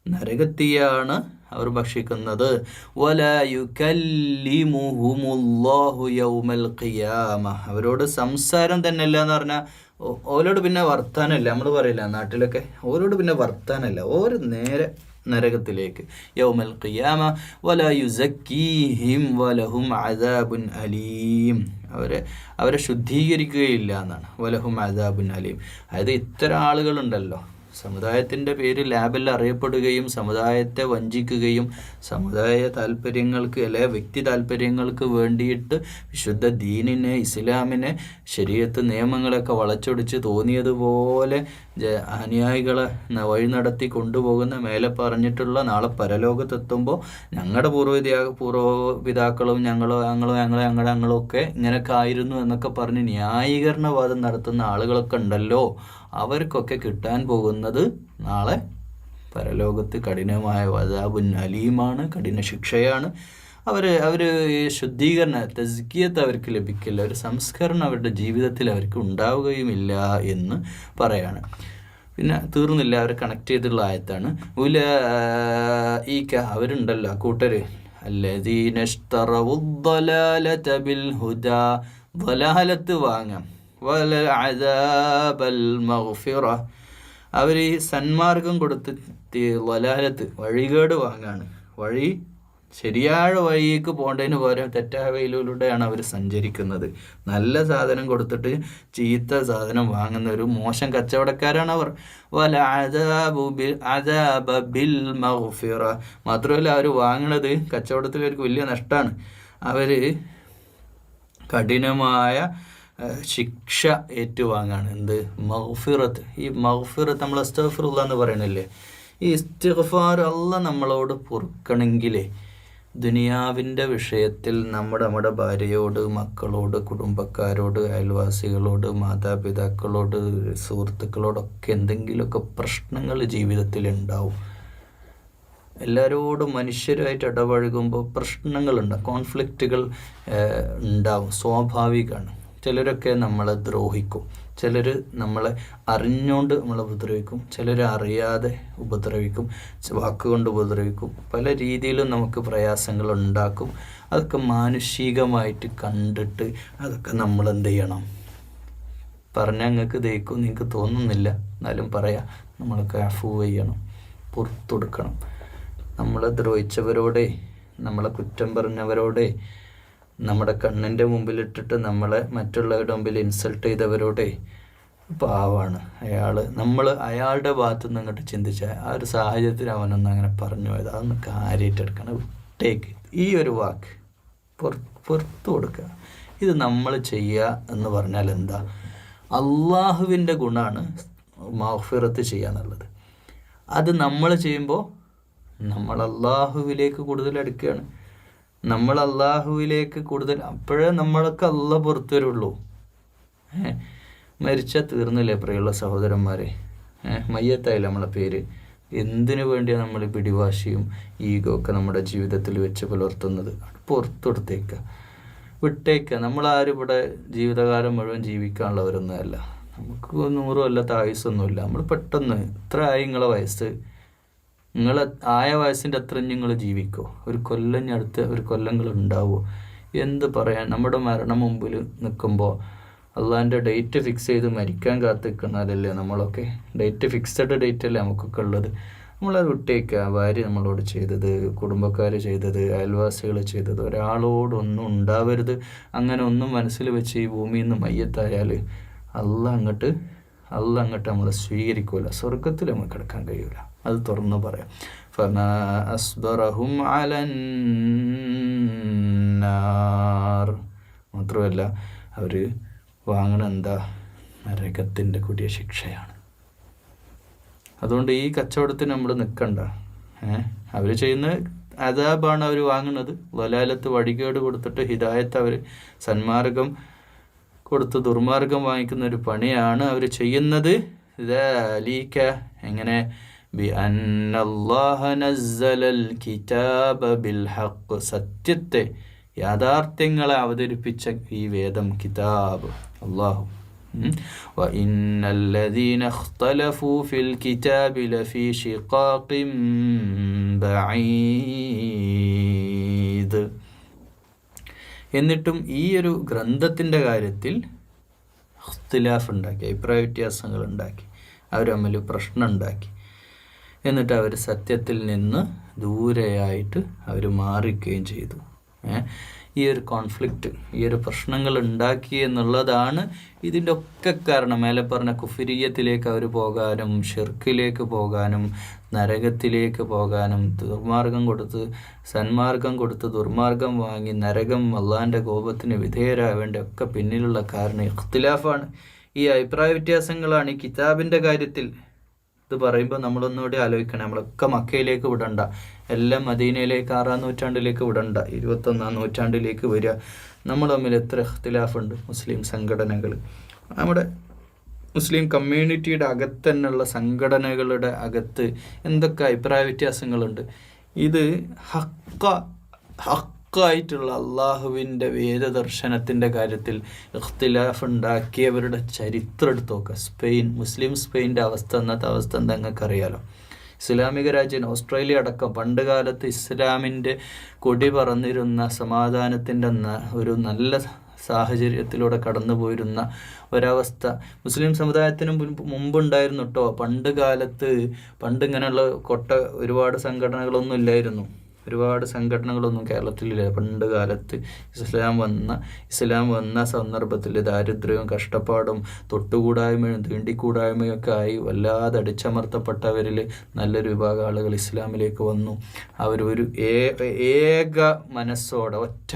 നരകത്തിയാണ് അവർ ഭക്ഷിക്കുന്നത്. വലാ യുകല്ലിമുഹുമുല്ലാഹു യൗമൽ ഖിയാമ, അവരോട് സംസാരം തന്നെ ഇല്ല എന്ന് പറഞ്ഞാൽ ഓരോട് പിന്നെ വർത്താനല്ല. നമ്മൾ പറയില്ല നാട്ടിലൊക്കെ, ഓരോട് പിന്നെ വർത്താനല്ല, ഓരോ നേരെ നരകത്തിലേക്ക്. യൗമൽ ഖിയാമ വലാ യുസക്കീഹിം വലഹും അദാബുൻ അലീം, അവരെ ശുദ്ധീകരിക്കുകയില്ല എന്നാണ്. വലഹും അദാബുൻ അലീം, അതായത് ഇത്തരം ആളുകളുണ്ടല്ലോ, സമുദായത്തിൻ്റെ പേര് ലാബിൽ അറിയപ്പെടുകയും സമുദായത്തെ വഞ്ചിക്കുകയും സമുദായ താല്പര്യങ്ങൾക്ക് അല്ലെ വ്യക്തി താല്പര്യങ്ങൾക്ക് വേണ്ടിയിട്ട് വിശുദ്ധ ദീനിനെ, ഇസ്ലാമിനെ, ശരീഅത്ത് നിയമങ്ങളൊക്കെ വളച്ചൊടിച്ച് തോന്നിയതുപോലെ അനുയായികളെ വഴി നടത്തി കൊണ്ടുപോകുന്ന, മേലെ പറഞ്ഞിട്ടുള്ള നാളെ പരലോകത്തെത്തുമ്പോൾ ഞങ്ങളുടെ പൂർവ്വപിതാക്കളും ഞങ്ങളും ഒക്കെ ഇങ്ങനെയൊക്കെ ആയിരുന്നു എന്നൊക്കെ പറഞ്ഞ് ന്യായീകരണവാദം നടത്തുന്ന ആളുകളൊക്കെ ഉണ്ടല്ലോ, അവർക്കൊക്കെ കിട്ടാൻ പോകുന്നത് നാളെ പരലോകത്ത് കഠിനമായ അദാബുൻ അലീമാണ്, കഠിന ശിക്ഷയാണ്. അവർ ശുദ്ധീകരണ തസ്കിയത്ത് അവർക്ക് ലഭിക്കില്ല, ഒരു സംസ്കരണം അവരുടെ ജീവിതത്തിൽ അവർക്ക് ഉണ്ടാവുകയുമില്ല എന്ന് പറയാണ്. പിന്നെ തീർന്നില്ല, അവർ കണക്ട് ചെയ്തിട്ടുള്ള ആയത്താണ്. ഉലഈക, അവരുണ്ടല്ലോ കൂട്ടര്, അല്ലദീന ഇശ്തറവു ളലാലത ബിൽ ഹുദാ, ളലാലത്ത് വാങ്ങാം, വലഅദാബൽ മഗ്ഫിറ, അവർ ഈ സന്മാർഗം കൊടുത്ത് ളലാലത്ത് വഴികേട് വാങ്ങാണ്. വഴി ശരിയായ വഴിക്ക് പോകേണ്ടതിന് പകരം തെറ്റായ വഴിയിലൂടെയാണ് അവർ സഞ്ചരിക്കുന്നത്. നല്ല സാധനം കൊടുത്തിട്ട് ചീത്ത സാധനം വാങ്ങുന്ന ഒരു മോശം കച്ചവടക്കാരാണ് അവർ. അദാബ ബിൽ മഗ്ഫിറ, മാത്രമല്ല അവർ വാങ്ങണത് കച്ചവടത്തിൽ അവർക്ക് വലിയ നഷ്ടമാണ്. അവർ കഠിനമായ ശിക്ഷ ഏറ്റുവാങ്ങാണ്. എന്ത്? മഗ്ഫിറത്ത്. ഈ മഗ്ഫിറത്ത് നമ്മൾ അസ്തഗ്ഫിറുല്ലാഹ് എന്ന് പറയണില്ലേ, ഈ ഇസ്തിഗ്ഫാർ അല്ലാഹ് നമ്മളോട് പൊറുക്കണമെങ്കിലേ ദുനിയാവിൻ്റെ വിഷയത്തിൽ നമ്മുടെ ഭാര്യയോട്, മക്കളോട്, കുടുംബക്കാരോട്, അയൽവാസികളോട്, മാതാപിതാക്കളോട്, സുഹൃത്തുക്കളോടൊക്കെ എന്തെങ്കിലുമൊക്കെ പ്രശ്നങ്ങൾ ജീവിതത്തിൽ ഉണ്ടാവും. എല്ലാവരോടും മനുഷ്യരുമായിട്ട് ഇടപഴകുമ്പോൾ പ്രശ്നങ്ങളുണ്ടാവും, കോൺഫ്ലിക്റ്റുകൾ ഉണ്ടാവും, സ്വാഭാവികമാണ്. ചിലരൊക്കെ നമ്മളെ ദ്രോഹിക്കും, ചിലർ നമ്മളെ അറിഞ്ഞുകൊണ്ട് നമ്മളെ ഉപദ്രവിക്കും, ചിലർ അറിയാതെ ഉപദ്രവിക്കും, വാക്കുകൊണ്ട് ഉപദ്രവിക്കും, പല രീതിയിലും നമുക്ക് പ്രയാസങ്ങൾ ഉണ്ടാക്കും. അതൊക്കെ മാനുഷികമായിട്ട് കണ്ടിട്ട് അതൊക്കെ നമ്മൾ എന്ത് ചെയ്യണം? പറഞ്ഞാൽ നിങ്ങൾക്ക് ദഹിക്കും നിങ്ങൾക്ക് തോന്നുന്നില്ല, എന്നാലും പറയാം, നമ്മളൊക്കെ അഫൂ ചെയ്യണം, പുറത്തൊടുക്കണം. നമ്മളെ ദ്രോഹിച്ചവരോടെ, നമ്മളെ കുറ്റം പറഞ്ഞവരോടെ, നമ്മുടെ കണ്ണിൻ്റെ മുമ്പിലിട്ടിട്ട് നമ്മളെ മറ്റുള്ളവരുടെ മുമ്പിൽ ഇൻസൾട്ട് ചെയ്തവരോടെ, പാവാണ് അയാൾ, നമ്മൾ അയാളുടെ ഭാഗത്തു നിന്ന് അങ്ങോട്ട് ചിന്തിച്ചാൽ ആ ഒരു സാഹചര്യത്തിൽ അവനൊന്നും അങ്ങനെ പറഞ്ഞു പോയത്, അതൊന്ന് കാര്യമായിട്ടെടുക്കണം. വിട്ടേക്ക്, ഈ ഒരു വാക്ക് പുറത്തു കൊടുക്കുക. ഇത് നമ്മൾ ചെയ്യുക എന്ന് പറഞ്ഞാൽ എന്താ? അള്ളാഹുവിൻ്റെ ഗുണമാണ് മഗ്ഫിറത്ത് ചെയ്യുക എന്നുള്ളത്. അത് നമ്മൾ ചെയ്യുമ്പോൾ നമ്മൾ അള്ളാഹുവിലേക്ക് കൂടുതൽ അടുക്കുകയാണ്. നമ്മൾ അള്ളാഹുവിലേക്ക് കൂടുതൽ, അപ്പോഴേ നമ്മളൊക്കെ അള്ളാഹ് പുറത്തു വരുള്ളൂ. മരിച്ചാൽ തീർന്നില്ലേ പ്രിയമുള്ള സഹോദരന്മാരെ? മയ്യത്തായില്ല നമ്മളെ പേര്. എന്തിനു വേണ്ടിയാണ് നമ്മൾ പിടിവാശിയും ഈഗോ ഒക്കെ നമ്മുടെ ജീവിതത്തിൽ വെച്ച് പുലർത്തുന്നത്? പുറത്തെടുത്തേക്കുക, വിട്ടേക്കുക. നമ്മളാരും ഇവിടെ ജീവിതകാലം മുഴുവൻ ജീവിക്കാനുള്ളവരൊന്നുമല്ല. നമുക്ക് 100 കൊല്ലത്തെ ആയുസ്സൊന്നുമില്ല. നമ്മൾ പെട്ടെന്ന് ഇത്ര ആയി നിങ്ങളെ വയസ്സ്, നിങ്ങൾ ആയ വയസ്സിൻ്റെ അത്ര നിങ്ങൾ ജീവിക്കോ? ഒരു കൊല്ലം അടുത്ത് ഒരു കൊല്ലങ്ങൾ ഉണ്ടാവുമോ? എന്ത് പറയാൻ? നമ്മുടെ മരണം മുമ്പിൽ നിൽക്കുമ്പോൾ അള്ളാഹിൻ്റെ ഡേറ്റ് ഫിക്സ് ചെയ്ത് മരിക്കാൻ കാത്തിക്കുന്നതല്ലേ നമ്മളൊക്കെ. ഡേറ്റ് ഫിക്സഡ് ഡേറ്റ് അല്ലേ നമുക്കൊക്കെ ഉള്ളത്. നമ്മളത് വിട്ടേക്കുക. ഭാര്യ നമ്മളോട് ചെയ്തത്, കുടുംബക്കാർ ചെയ്തത്, അയൽവാസികൾ ചെയ്തത്, ഒരാളോടൊന്നും ഉണ്ടാവരുത്. അങ്ങനെ ഒന്നും മനസ്സിൽ വെച്ച് ഈ ഭൂമിയിൽ നിന്ന് മയ്യത്തായാൽ അള്ളാഹ് അങ്ങോട്ട് നമ്മളെ സ്വീകരിക്കൂല. സ്വർഗത്തിൽ നമുക്ക് കിടക്കാൻ കഴിയൂല. അത് തുറന്നു പറയാം. ഫമാ അസ്ബറഹും അലന്നാർ. മാത്രമല്ല അവർ വാങ്ങണ എന്താ? നരകത്തിൻ്റെ കൊടിയ ശിക്ഷയാണ്. അതുകൊണ്ട് ഈ കച്ചവടത്തിന് നമ്മൾ നിൽക്കണ്ട. അവർ ചെയ്യുന്ന അദാബാണ് അവർ വാങ്ങുന്നത്. വലാലത്ത് വഴികേട് കൊടുത്തിട്ട് ഹിദായത്ത് അവർ സന്മാർഗം കൊടുത്ത് ദുർമാർഗം വാങ്ങിക്കുന്ന ഒരു പണിയാണ് അവർ ചെയ്യുന്നത്. ദാലിക എങ്ങനെ? ബിഅന്നല്ലാഹ നസ്സലൽ കിതാബ ബിൽ ഹഖ്, സത്യത്തെ യാഥാർത്ഥ്യങ്ങളെ അവതരിപ്പിച്ച ഈ വേദം, കിതാബ് അല്ലാഹു. وَإِنَّ الَّذِينَ اخْتَلَفُوا فِي الْكِتَابِ لَفِي شِقَاقٍ بَعِيدٍ. എന്നിട്ടും ഈ ഒരു ഗ്രന്ഥത്തിൻ്റെ കാര്യത്തിൽ ഇഖ്തിലാഫ് ഉണ്ടാക്കി, അഭിപ്രായ വ്യത്യാസങ്ങൾ ഉണ്ടാക്കി, അവർ തമ്മിൽ പ്രശ്നം ഉണ്ടാക്കി. എന്നിട്ട് അവർ സത്യത്തിൽ നിന്ന് ദൂരെയായിട്ട് അവർ മാറിക്കുകയും ചെയ്തു. ഈ ഒരു കോൺഫ്ലിക്റ്റ്, ഈ ഒരു പ്രശ്നങ്ങൾ ഉണ്ടാക്കി എന്നുള്ളതാണ് ഇതിൻ്റെ ഒക്കെ കാരണം. മേലെ പറഞ്ഞ കുഫിരിയത്തിലേക്ക് അവർ പോകാനും ഷിർക്കിലേക്ക് പോകാനും നരകത്തിലേക്ക് പോകാനും ദുർമാർഗം കൊടുത്ത് സന്മാർഗം കൊടുത്ത് ദുർമാർഗം വാങ്ങി നരകം അള്ളാഹിൻ്റെ കോപത്തിന് വിധേയരാവേണ്ട ഒക്കെ പിന്നിലുള്ള കാരണം ഇഖ്തിലാഫാണ്. ഈ അഭിപ്രായ വ്യത്യാസങ്ങളാണ് ഈ കിതാബിൻ്റെ കാര്യത്തിൽ. ഇത് പറയുമ്പോൾ നമ്മളൊന്നുകൂടി ആലോചിക്കണം. നമ്മളൊക്കെ മക്കയിലേക്ക് വിടണ്ട, എല്ലാം മദീനയിലേക്ക് 6-ാം നൂറ്റാണ്ടിലേക്ക് വിടണ്ട, 21-ാം നൂറ്റാണ്ടിലേക്ക് വരിക. നമ്മൾ തമ്മിൽ എത്ര ഇഖ്തിലാഫുണ്ട്. മുസ്ലിം സംഘടനകൾ, നമ്മുടെ മുസ്ലിം കമ്മ്യൂണിറ്റിയുടെ അകത്ത് തന്നെയുള്ള സംഘടനകളുടെ അകത്ത് എന്തൊക്കെ അഭിപ്രായ വ്യത്യാസങ്ങളുണ്ട്. ഇത് ഹക്കായിട്ടുള്ള അള്ളാഹുവിൻ്റെ വേദദർശനത്തിൻ്റെ കാര്യത്തിൽ ഇഖ്തിലാഫ് ഉണ്ടാക്കിയവരുടെ ചരിത്രം എടുത്ത് നോക്കുക. സ്പെയിൻ, മുസ്ലിം സ്പെയിൻ്റെ അവസ്ഥ, അന്നത്തെ അവസ്ഥ എന്താ നിങ്ങൾക്കറിയാലോ. ഇസ്ലാമിക രാജ്യം ഓസ്ട്രേലിയ അടക്കം പണ്ട് കാലത്ത് ഇസ്ലാമിൻ്റെ കൊടി പറന്നിരുന്ന സമാധാനത്തിൻ്റെ ഒരു നല്ല സാഹചര്യത്തിലൂടെ കടന്നു പോയിരുന്ന ഒരവസ്ഥ മുസ്ലിം സമുദായത്തിന് മുമ്പുണ്ടായിരുന്നു കേട്ടോ. പണ്ട് കാലത്ത് ഇങ്ങനെയുള്ള ഒരുപാട് സംഘടനകളൊന്നും ഇല്ലായിരുന്നു. ഒരുപാട് സംഘടനകളൊന്നും കേരളത്തിലില്ല. പണ്ട് കാലത്ത് ഇസ്ലാം വന്ന സന്ദർഭത്തിൽ ദാരിദ്ര്യവും കഷ്ടപ്പാടും തൊട്ടുകൂടായ്മയും തീണ്ടിക്കൂടായ്മയും ഒക്കെ ആയി വല്ലാതെ അടിച്ചമർത്തപ്പെട്ടവരിൽ നല്ലൊരു വിഭാഗം ആളുകൾ ഇസ്ലാമിലേക്ക് വന്നു. അവർ ഒരു ഏക മനസ്സോടെ, ഒറ്റ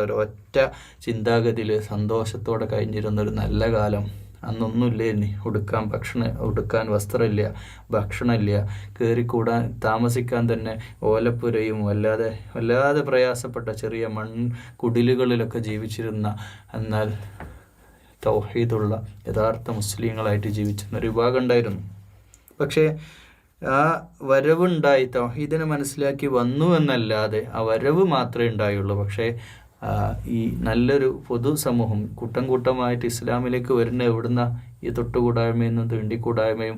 ഒരൊറ്റ ചിന്താഗതിയിൽ സന്തോഷത്തോടെ കഴിഞ്ഞിരുന്നൊരു നല്ല കാലം. അന്നൊന്നുമില്ലേ, ഉടുക്കാൻ വസ്ത്രമില്ല, ഭക്ഷണമില്ല, കയറിക്കൂടാൻ താമസിക്കാൻ തന്നെ ഓലപ്പുരയും വല്ലാതെ പ്രയാസപ്പെട്ട ചെറിയ കുടിലുകളിലൊക്കെ ജീവിച്ചിരുന്ന, എന്നാൽ തൗഹീദുള്ള യഥാർത്ഥ മുസ്ലിങ്ങളായിട്ട് ജീവിച്ചിരുന്ന ഒരു വിഭാഗം ഉണ്ടായിരുന്നു. പക്ഷേ ആ വരവുണ്ടായി, തൗഹീദിനെ മനസ്സിലാക്കി വന്നു എന്നല്ലാതെ ആ വരവ് മാത്രമേ ഉണ്ടായുള്ളൂ. പക്ഷേ ഈ നല്ലൊരു പൊതുസമൂഹം കൂട്ടമായിട്ട് ഇസ്ലാമിലേക്ക് വരുന്ന എവിടുന്ന ഈ തൊട്ടുകൂടായ്മയും തീണ്ടിക്കൂടായ്മയും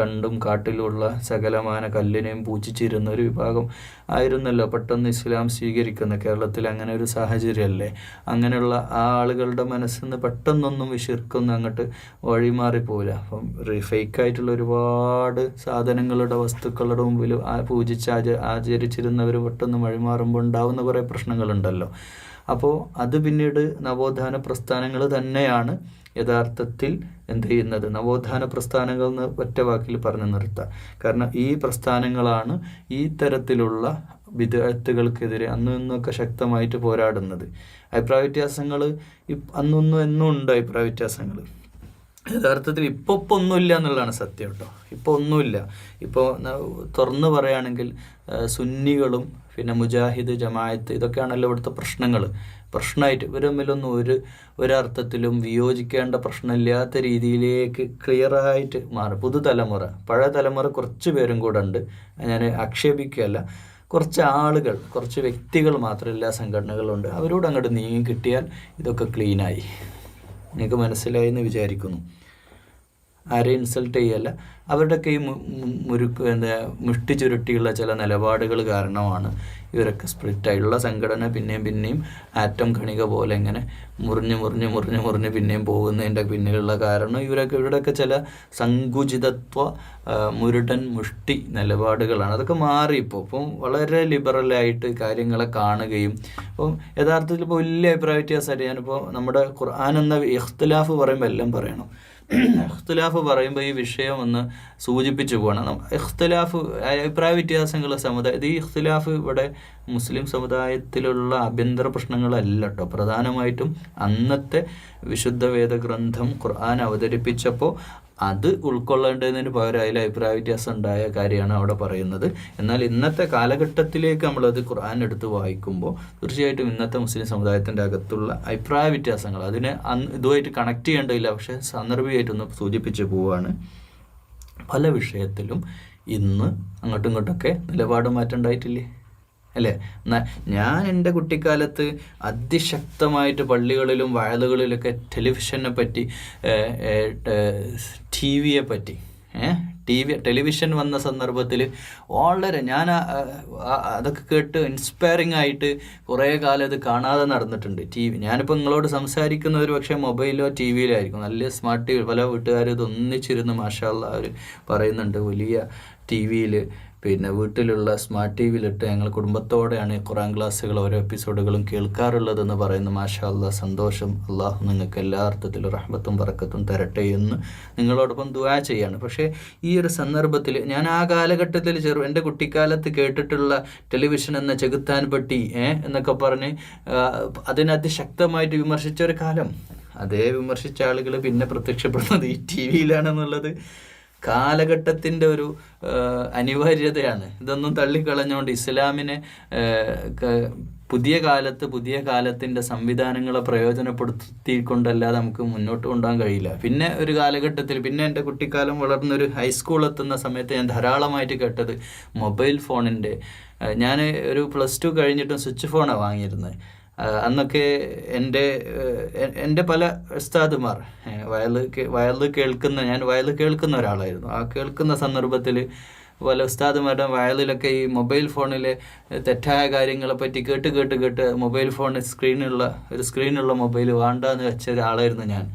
കണ്ടും കാട്ടിലുള്ള സകലമാന കല്ലിനെയും പൂജിച്ചിരുന്ന ഒരു വിഭാഗം ആയിരുന്നല്ലോ പെട്ടെന്ന് ഇസ്ലാം സ്വീകരിക്കുന്ന. കേരളത്തിൽ അങ്ങനെ ഒരു സാഹചര്യമല്ലേ. അങ്ങനെയുള്ള ആ ആളുകളുടെ മനസ്സിൽ നിന്ന് പെട്ടെന്നൊന്നും വിശിർക്കൊന്നും അങ്ങോട്ട് വഴിമാറിപ്പോവില്ല. അപ്പം ഫേക്കായിട്ടുള്ള ഒരുപാട് സാധനങ്ങളുടെ വസ്തുക്കളുടെ മുമ്പിൽ പൂജിച്ച് ആചരിച്ചിരുന്നവർ പെട്ടെന്ന് വഴിമാറുമ്പോൾ ഉണ്ടാവുന്ന കുറേ പ്രശ്നങ്ങളുണ്ടല്ലോ. അപ്പോൾ അത് പിന്നീട് നവോത്ഥാന പ്രസ്ഥാനങ്ങൾ തന്നെയാണ് യഥാർത്ഥത്തിൽ എന്ത് ചെയ്യുന്നത്. നവോത്ഥാന പ്രസ്ഥാനങ്ങൾ എന്ന് ഒറ്റ വാക്കിൽ പറഞ്ഞു നിർത്താം. കാരണം ഈ പ്രസ്ഥാനങ്ങളാണ് ഈ തരത്തിലുള്ള ബിദ്അത്തുകൾക്കെതിരെ അന്നൊക്കെ ശക്തമായിട്ട് പോരാടുന്നത്. അഭിപ്രായ വ്യത്യാസങ്ങൾ എന്നും ഉണ്ട്. അഭിപ്രായ വ്യത്യാസങ്ങൾ യഥാർത്ഥത്തിൽ ഇപ്പോൾ ഒന്നുമില്ല എന്നുള്ളതാണ് സത്യം കേട്ടോ. ഇപ്പോൾ ഒന്നുമില്ല. ഇപ്പോൾ തുറന്നു പറയുകയാണെങ്കിൽ സുന്നികളും പിന്നെ മുജാഹിദ്, ജമാഅത്ത്, ഇതൊക്കെയാണല്ലോ ഇവിടുത്തെ പ്രശ്നമായിട്ട് ഇവർ തമ്മിലൊന്നും ഒരർത്ഥത്തിലും വിയോജിക്കേണ്ട പ്രശ്നമില്ലാത്ത രീതിയിലേക്ക് ക്ലിയറായിട്ട് മാറും. പുതുതലമുറ, പഴയ തലമുറ കുറച്ച് പേരും കൂടെ ഉണ്ട്, ഞാൻ ആക്ഷേപിക്കുകയല്ല. കുറച്ച് ആളുകൾ, കുറച്ച് വ്യക്തികൾ മാത്രം എല്ലാ സംഘടനകളുണ്ട്. അവരോട് അങ്ങോട്ട് നീങ്ങി കിട്ടിയാൽ ഇതൊക്കെ ക്ലീനായി. നിങ്ങൾക്ക് മനസ്സിലായി എന്ന് വിചാരിക്കുന്നു. ആരെയും ഇൻസൾട്ട് ചെയ്യല്ല, അവരുടെയൊക്കെ ഈ മുഷ്ടി ചുരുട്ടിയുള്ള ചില നിലപാടുകൾ കാരണമാണ് ഇവരൊക്കെ സ്പ്ലിറ്റായിട്ടുള്ള സംഘടന പിന്നെയും ആറ്റം കണിക പോലെ ഇങ്ങനെ മുറിഞ്ഞ് പിന്നെയും പോകുന്നതിൻ്റെ പിന്നിലുള്ള കാരണം ഇവരുടെയൊക്കെ ചില സങ്കുചിതത്വ മുരുടൻ മുഷ്ടി നിലപാടുകളാണ്. അതൊക്കെ മാറി ഇപ്പം വളരെ ലിബറലായിട്ട് കാര്യങ്ങളെ കാണുകയും ഇപ്പം യഥാർത്ഥത്തിൽ ഇപ്പോൾ വലിയ അഭിപ്രായ വ്യത്യാസമായിട്ട് ഞാനിപ്പോൾ നമ്മുടെ ഖുർആൻ എന്ന ഇഖ്തിലാഫ് പറയുമ്പോൾ എല്ലാം പറയണം. ഇഖ്തിലാഫ് പറയുമ്പോൾ ഈ വിഷയം ഒന്ന് സൂചിപ്പിച്ചു പോകണം. ഇഖ്തിലാഫ് അഭിപ്രായ വ്യത്യാസങ്ങൾ ഈ ഇഖ്തിലാഫ് ഇവിടെ മുസ്ലിം സമുദായത്തിലുള്ള ആഭ്യന്തര പ്രശ്നങ്ങളല്ല കേട്ടോ. പ്രധാനമായിട്ടും അന്നത്തെ വിശുദ്ധ വേദഗ്രന്ഥം ഖുർആൻ അവതരിപ്പിച്ചപ്പോൾ അത് ഉൾക്കൊള്ളേണ്ടതിന് പകരം അതിൽ അഭിപ്രായ വ്യത്യാസം ഉണ്ടായ കാര്യമാണ് അവിടെ പറയുന്നത്. എന്നാൽ ഇന്നത്തെ കാലഘട്ടത്തിലേക്ക് നമ്മളത് ഖുർആൻ എടുത്ത് വായിക്കുമ്പോൾ തീർച്ചയായിട്ടും ഇന്നത്തെ മുസ്ലിം സമുദായത്തിൻ്റെ അകത്തുള്ള അഭിപ്രായ വ്യത്യാസങ്ങൾ അതിനെ ഇതുമായിട്ട് കണക്ട് ചെയ്യേണ്ടതില്ല, പക്ഷേ സാന്ദർഭികമായിട്ടൊന്ന് സൂചിപ്പിച്ച് പോവുകയാണ്. പല വിഷയത്തിലും ഇന്ന് അങ്ങോട്ടും ഇങ്ങോട്ടൊക്കെ നിലപാട് മാറ്റം ഉണ്ടായിട്ടില്ലേ അല്ലേ? ഞാൻ എൻ്റെ കുട്ടിക്കാലത്ത് അതിശക്തമായിട്ട് പള്ളികളിലും വയലുകളിലൊക്കെ ടെലിവിഷനെ പറ്റി ടെലിവിഷൻ വന്ന സന്ദർഭത്തിൽ വളരെ ഞാൻ അതൊക്കെ കേട്ട് ഇൻസ്പയറിംഗ് ആയിട്ട് കുറേ കാലം അത് കാണാതെ നടന്നിട്ടുണ്ട്. ഞാനിപ്പോൾ നിങ്ങളോട് സംസാരിക്കുന്ന ഒരു പക്ഷേ മൊബൈലോ ടി വിയിലോ ആയിരിക്കും. നല്ല സ്മാർട്ട് ടി വി പല വീട്ടുകാരും ഇത് ഒന്നിച്ചിരുന്ന് മാഷാ അല്ലാഹ് അവർ പറയുന്നുണ്ട്. വലിയ ടി വിയിൽ പിന്നെ വീട്ടിലുള്ള സ്മാർട്ട് ടി വിയിലിട്ട് ഞങ്ങൾ കുടുംബത്തോടെയാണ് ഖുർആൻ ക്ലാസ്സുകൾ ഓരോ എപ്പിസോഡുകളും കേൾക്കാറുള്ളതെന്ന് പറയുന്നു. മാഷാ അല്ലാഹ് സന്തോഷം. അള്ളാഹു നിങ്ങൾക്ക് എല്ലാ അർത്ഥത്തിലും റഹ്മത്തും ബറക്കത്തും തരട്ടെ എന്ന് നിങ്ങളോടൊപ്പം ദുആ ചെയ്യാണ്. പക്ഷേ ഈ ഒരു സന്ദർഭത്തിൽ ഞാൻ ആ കാലഘട്ടത്തിൽ എൻ്റെ കുട്ടിക്കാലത്ത് കേട്ടിട്ടുള്ള ടെലിവിഷൻ എന്ന ചെകുത്താൻ പെട്ടി എന്നൊക്കെ പറഞ്ഞ് അതിനതിശക്തമായിട്ട് വിമർശിച്ച ഒരു കാലം, അതേ വിമർശിച്ച ആളുകൾ പിന്നെ പ്രത്യക്ഷപ്പെടുന്നത് ഈ ടി വിയിലാണെന്നുള്ളത് കാലഘട്ടത്തിൻ്റെ ഒരു അനിവാര്യതയാണ്. ഇതൊന്നും തള്ളിക്കളഞ്ഞുകൊണ്ട് ഇസ്ലാമിനെ പുതിയ കാലത്തിൻ്റെ സംവിധാനങ്ങളെ പ്രയോജനപ്പെടുത്തിക്കൊണ്ടല്ലാതെ നമുക്ക് മുന്നോട്ട് കൊണ്ടുപോകാൻ കഴിയില്ല. പിന്നെ ഒരു കാലഘട്ടത്തിൽ എൻ്റെ കുട്ടിക്കാലം വളർന്നൊരു ഹൈസ്കൂൾ എത്തുന്ന സമയത്ത് ഞാൻ ധാരാളമായിട്ട് കേട്ടത് മൊബൈൽ ഫോണിൻ്റെ, ഞാൻ ഒരു +2 കഴിഞ്ഞിട്ടും സ്വിച്ച് ഫോണാണ് വാങ്ങിയിരുന്നത്. അന്നൊക്കെ എൻ്റെ പല ഉസ്താദുമാർ ഞാൻ വയൽ കേൾക്കുന്ന ഒരാളായിരുന്നു. ആ കേൾക്കുന്ന സന്ദർഭത്തിൽ പല ഉസ്താദുമാരുടെ വയലിലൊക്കെ ഈ മൊബൈൽ ഫോണിലെ തെറ്റായ കാര്യങ്ങളെ പറ്റി കേട്ട് മൊബൈൽ ഫോൺ സ്ക്രീനുള്ള മൊബൈൽ വേണ്ടാന്ന് വെച്ച ഒരാളായിരുന്നു ഞാൻ.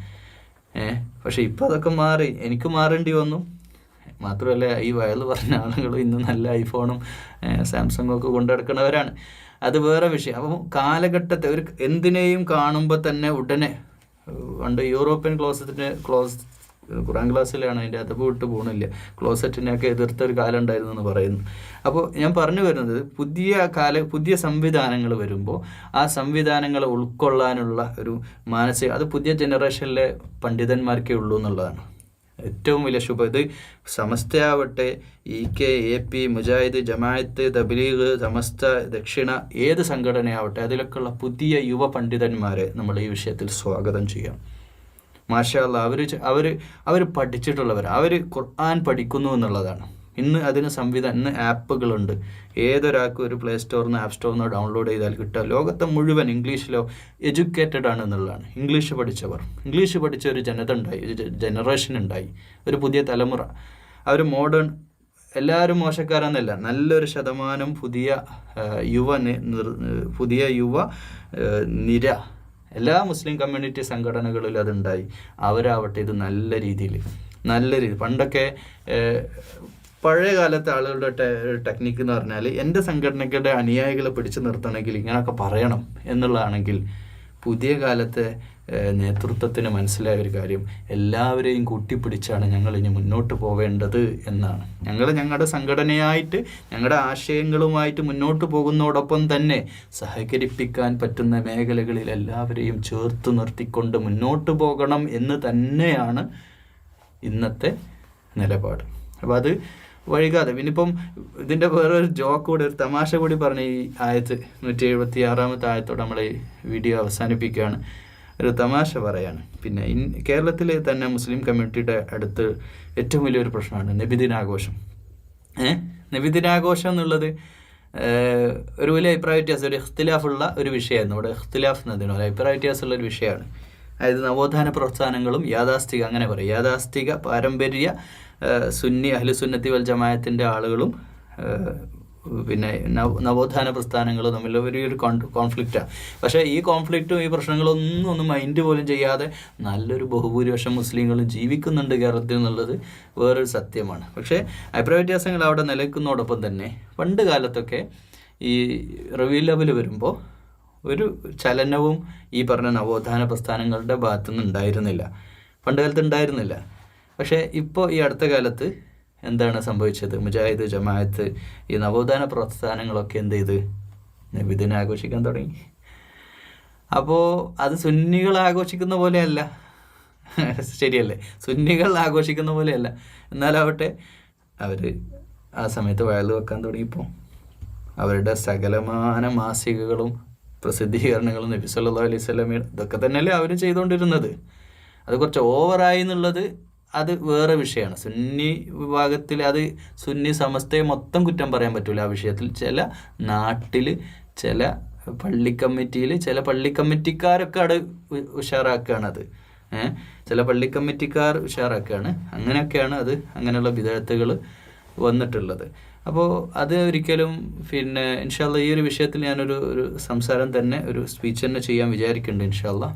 പക്ഷെ ഇപ്പോൾ അതൊക്കെ മാറി, എനിക്ക് മാറേണ്ടി വന്നു. മാത്രമല്ല ഈ വയൽ പറഞ്ഞ ആളുകൾ ഇന്ന് നല്ല ഐഫോണും സാംസങ്ങും ഒക്കെ കൊണ്ടുനടക്കുന്നവരാണ്. അത് വേറെ വിഷയം. അപ്പം കാലഘട്ടത്തെ എന്തിനേയും കാണുമ്പോൾ തന്നെ ഉടനെ പണ്ട് യൂറോപ്യൻ ഖുർആൻ ക്ലാസ്സിലാണ് അതിൻ്റെ അത് വിട്ട് പോകണില്ല, ക്ലോസറ്റിനെയൊക്കെ എതിർത്തൊരു കാലം ഉണ്ടായിരുന്നു എന്ന് പറയുന്നു. അപ്പോൾ ഞാൻ പറഞ്ഞു വരുന്നത് പുതിയ സംവിധാനങ്ങൾ വരുമ്പോൾ ആ സംവിധാനങ്ങളെ ഉൾക്കൊള്ളാനുള്ള ഒരു അത് പുതിയ ജനറേഷനിലെ പണ്ഡിതന്മാർക്കേ ഉള്ളൂ എന്നുള്ളതാണ് ഏറ്റവും വലിയ ശുഭ. ഇത് സമസ്തയാവട്ടെ, EK, AP, മുജാഹിദ്, ജമാഅത്ത്, തബ്ലീഗ്, സമസ്ത, ദക്ഷിണ, ഏത് സംഘടനയാവട്ടെ അതിലൊക്കെയുള്ള പുതിയ യുവ പണ്ഡിതന്മാരെ നമ്മൾ ഈ വിഷയത്തിൽ സ്വാഗതം ചെയ്യാം. മാഷാ അല്ലാഹ് അവർ പഠിച്ചിട്ടുള്ളവർ, അവർ ഖുർആൻ പഠിക്കുന്നു എന്നുള്ളതാണ്. ഇന്ന് അതിന് ഇന്ന് ആപ്പുകളുണ്ട്. ഏതൊരാൾക്കും ഒരു പ്ലേ സ്റ്റോറിൽ നിന്ന് ആപ്പ് സ്റ്റോറിൽ നിന്ന് ഡൗൺലോഡ് ചെയ്താൽ കിട്ടുക. ലോകത്തെ മുഴുവൻ ഇംഗ്ലീഷിലോ എഡ്യൂക്കേറ്റഡ് ആണ് എന്നുള്ളതാണ്. ഇംഗ്ലീഷ് പഠിച്ച ഒരു ജനറേഷൻ ഉണ്ടായി, ഒരു പുതിയ തലമുറ. അവർ മോഡേൺ, എല്ലാവരും മോശക്കാരെന്നല്ല, നല്ലൊരു ശതമാനം പുതിയ യുവ നിര എല്ലാ മുസ്ലിം കമ്മ്യൂണിറ്റി സംഘടനകളിലും അതുണ്ടായി. അവരാവട്ടെ ഇത് നല്ല രീതിയിൽ പണ്ടൊക്കെ പഴയ കാലത്തെ ആളുകളുടെ ടെക്നിക്ക് എന്ന് പറഞ്ഞാൽ എൻ്റെ സംഘടനകളുടെ അനുയായികളെ പിടിച്ചു നിർത്തണമെങ്കിൽ ഇങ്ങനെയൊക്കെ പറയണം എന്നുള്ളതാണെങ്കിൽ, പുതിയ കാലത്തെ നേതൃത്വത്തിന് മനസ്സിലായ ഒരു കാര്യം, എല്ലാവരെയും കൂട്ടിപ്പിടിച്ചാണ് ഞങ്ങൾ ഇനി മുന്നോട്ട് പോവേണ്ടത് എന്നാണ്. ഞങ്ങളുടെ സംഘടനയായിട്ട് ഞങ്ങളുടെ ആശയങ്ങളുമായിട്ട് മുന്നോട്ട് പോകുന്നതോടൊപ്പം തന്നെ സഹകരിപ്പിക്കാൻ പറ്റുന്ന മേഖലകളിൽ എല്ലാവരെയും ചേർത്ത് നിർത്തിക്കൊണ്ട് മുന്നോട്ട് പോകണം എന്ന് തന്നെയാണ് ഇന്നത്തെ നിലപാട്. അപ്പോൾ അത് വൈകാതെ പിന്നിപ്പം ഇതിൻ്റെ വേറൊരു ജോക്ക് കൂടി, ഒരു തമാശ കൂടി പറഞ്ഞ് ഈ 176 ആയത്തോടെ നമ്മൾ ഈ വീഡിയോ അവസാനിപ്പിക്കുകയാണ്. ഒരു തമാശ പറയാണ്. പിന്നെ കേരളത്തിൽ തന്നെ മുസ്ലിം കമ്മ്യൂണിറ്റിയുടെ അടുത്ത് ഏറ്റവും വലിയൊരു പ്രശ്നമാണ് നബിദിനാഘോഷം. നബിദിനാഘോഷം എന്നുള്ളത് ഒരു വലിയ അഭിപ്രായ വ്യത്യാസം, ഒരു ഇഖ്തിലാഫുള്ള ഒരു വിഷയമായിരുന്നു. ഇവിടെ ഇഖ്തിലാഫ് എന്നതിനോ അഭിപ്രായ വ്യത്യാസമുള്ള ഒരു വിഷയമാണ്. അതായത് നവോത്ഥാന പ്രസ്ഥാനങ്ങളും യാഥാസ്ഥിക, അങ്ങനെ പറയും, യാഥാസ്ഥിക പാരമ്പര്യ സുന്നി അഹ്ലുസുന്നത്തി വൽ ജമാഅത്തിൻ്റെ ആളുകളും പിന്നെ നവോത്ഥാന പ്രസ്ഥാനങ്ങളും തമ്മിൽ വലിയൊരു കോൺഫ്ലിക്റ്റാണ്. പക്ഷേ ഈ കോൺഫ്ലിക്റ്റും ഈ പ്രശ്നങ്ങളൊന്നും മൈൻഡ് പോലും ചെയ്യാതെ നല്ലൊരു ബഹുഭൂരിപക്ഷം മുസ്ലിങ്ങളും ജീവിക്കുന്നുണ്ട് കേരളത്തിൽ എന്നുള്ളത് വേറൊരു സത്യമാണ്. പക്ഷേ അഭിപ്രായ വ്യത്യാസങ്ങൾ അവിടെ നിലനിൽക്കുന്നതോടൊപ്പം തന്നെ പണ്ട് കാലത്തൊക്കെ ഈ റബീഉൽ അവ്വൽ വരുമ്പോൾ ഒരു ചലനവും ഈ പറഞ്ഞ നവോത്ഥാന പ്രസ്ഥാനങ്ങളുടെ ഭാഗത്തുനിന്ന് ഉണ്ടായിരുന്നില്ല, പണ്ട് കാലത്ത് ഉണ്ടായിരുന്നില്ല. പക്ഷേ ഇപ്പോൾ ഈ അടുത്ത കാലത്ത് എന്താണ് സംഭവിച്ചത്? മുജാഹിദ്, ജമാഅത്ത്, ഈ നവോത്ഥാന പ്രസ്ഥാനങ്ങളൊക്കെ എന്ത് ചെയ്ത് നബിദിനം ആഘോഷിക്കാൻ തുടങ്ങി. അപ്പോൾ അത് സുന്നികൾ ആഘോഷിക്കുന്ന പോലെയല്ല, ശരിയല്ലേ? സുന്നികൾ ആഘോഷിക്കുന്ന പോലെയല്ല. എന്നാലാവട്ടെ അവർ ആ സമയത്ത് വയല് വെക്കാൻ തുടങ്ങിയപ്പോൾ അവരുടെ സകലമാന മാസികകളും പ്രസിദ്ധീകരണങ്ങളും നബി സല്ലല്ലാഹു അലൈഹി വസല്ലം ഇതൊക്കെ തന്നെയല്ലേ അവരും ചെയ്തുകൊണ്ടിരുന്നത്. അത് കുറച്ച് ഓവറായി എന്നുള്ളത് അത് വേറെ വിഷയമാണ്. സുന്നി വിഭാഗത്തിൽ അത് സുന്നി സമസ്തയെ മൊത്തം കുറ്റം പറയാൻ പറ്റില്ല ആ വിഷയത്തിൽ. ചില നാട്ടിൽ ചില പള്ളി കമ്മിറ്റിയിൽ ചില പള്ളി കമ്മിറ്റിക്കാരൊക്കെ അവിടെ ഉഷാറാക്കുകയാണത്. ചില പള്ളി കമ്മിറ്റിക്കാർ ഉഷാറാക്കുകയാണ്. അങ്ങനെയൊക്കെയാണ് അത് അങ്ങനെയുള്ള വിദഗ്ധകൾ വന്നിട്ടുള്ളത്. അപ്പോൾ അത് ഒരിക്കലും പിന്നെ ഇൻഷാ അല്ലാഹ് ഈ ഒരു വിഷയത്തിൽ ഞാനൊരു സംസാരം തന്നെ, ഒരു സ്പീച്ച് തന്നെ ചെയ്യാൻ വിചാരിക്കുന്നുണ്ട് ഇൻഷാ അല്ലാഹ്.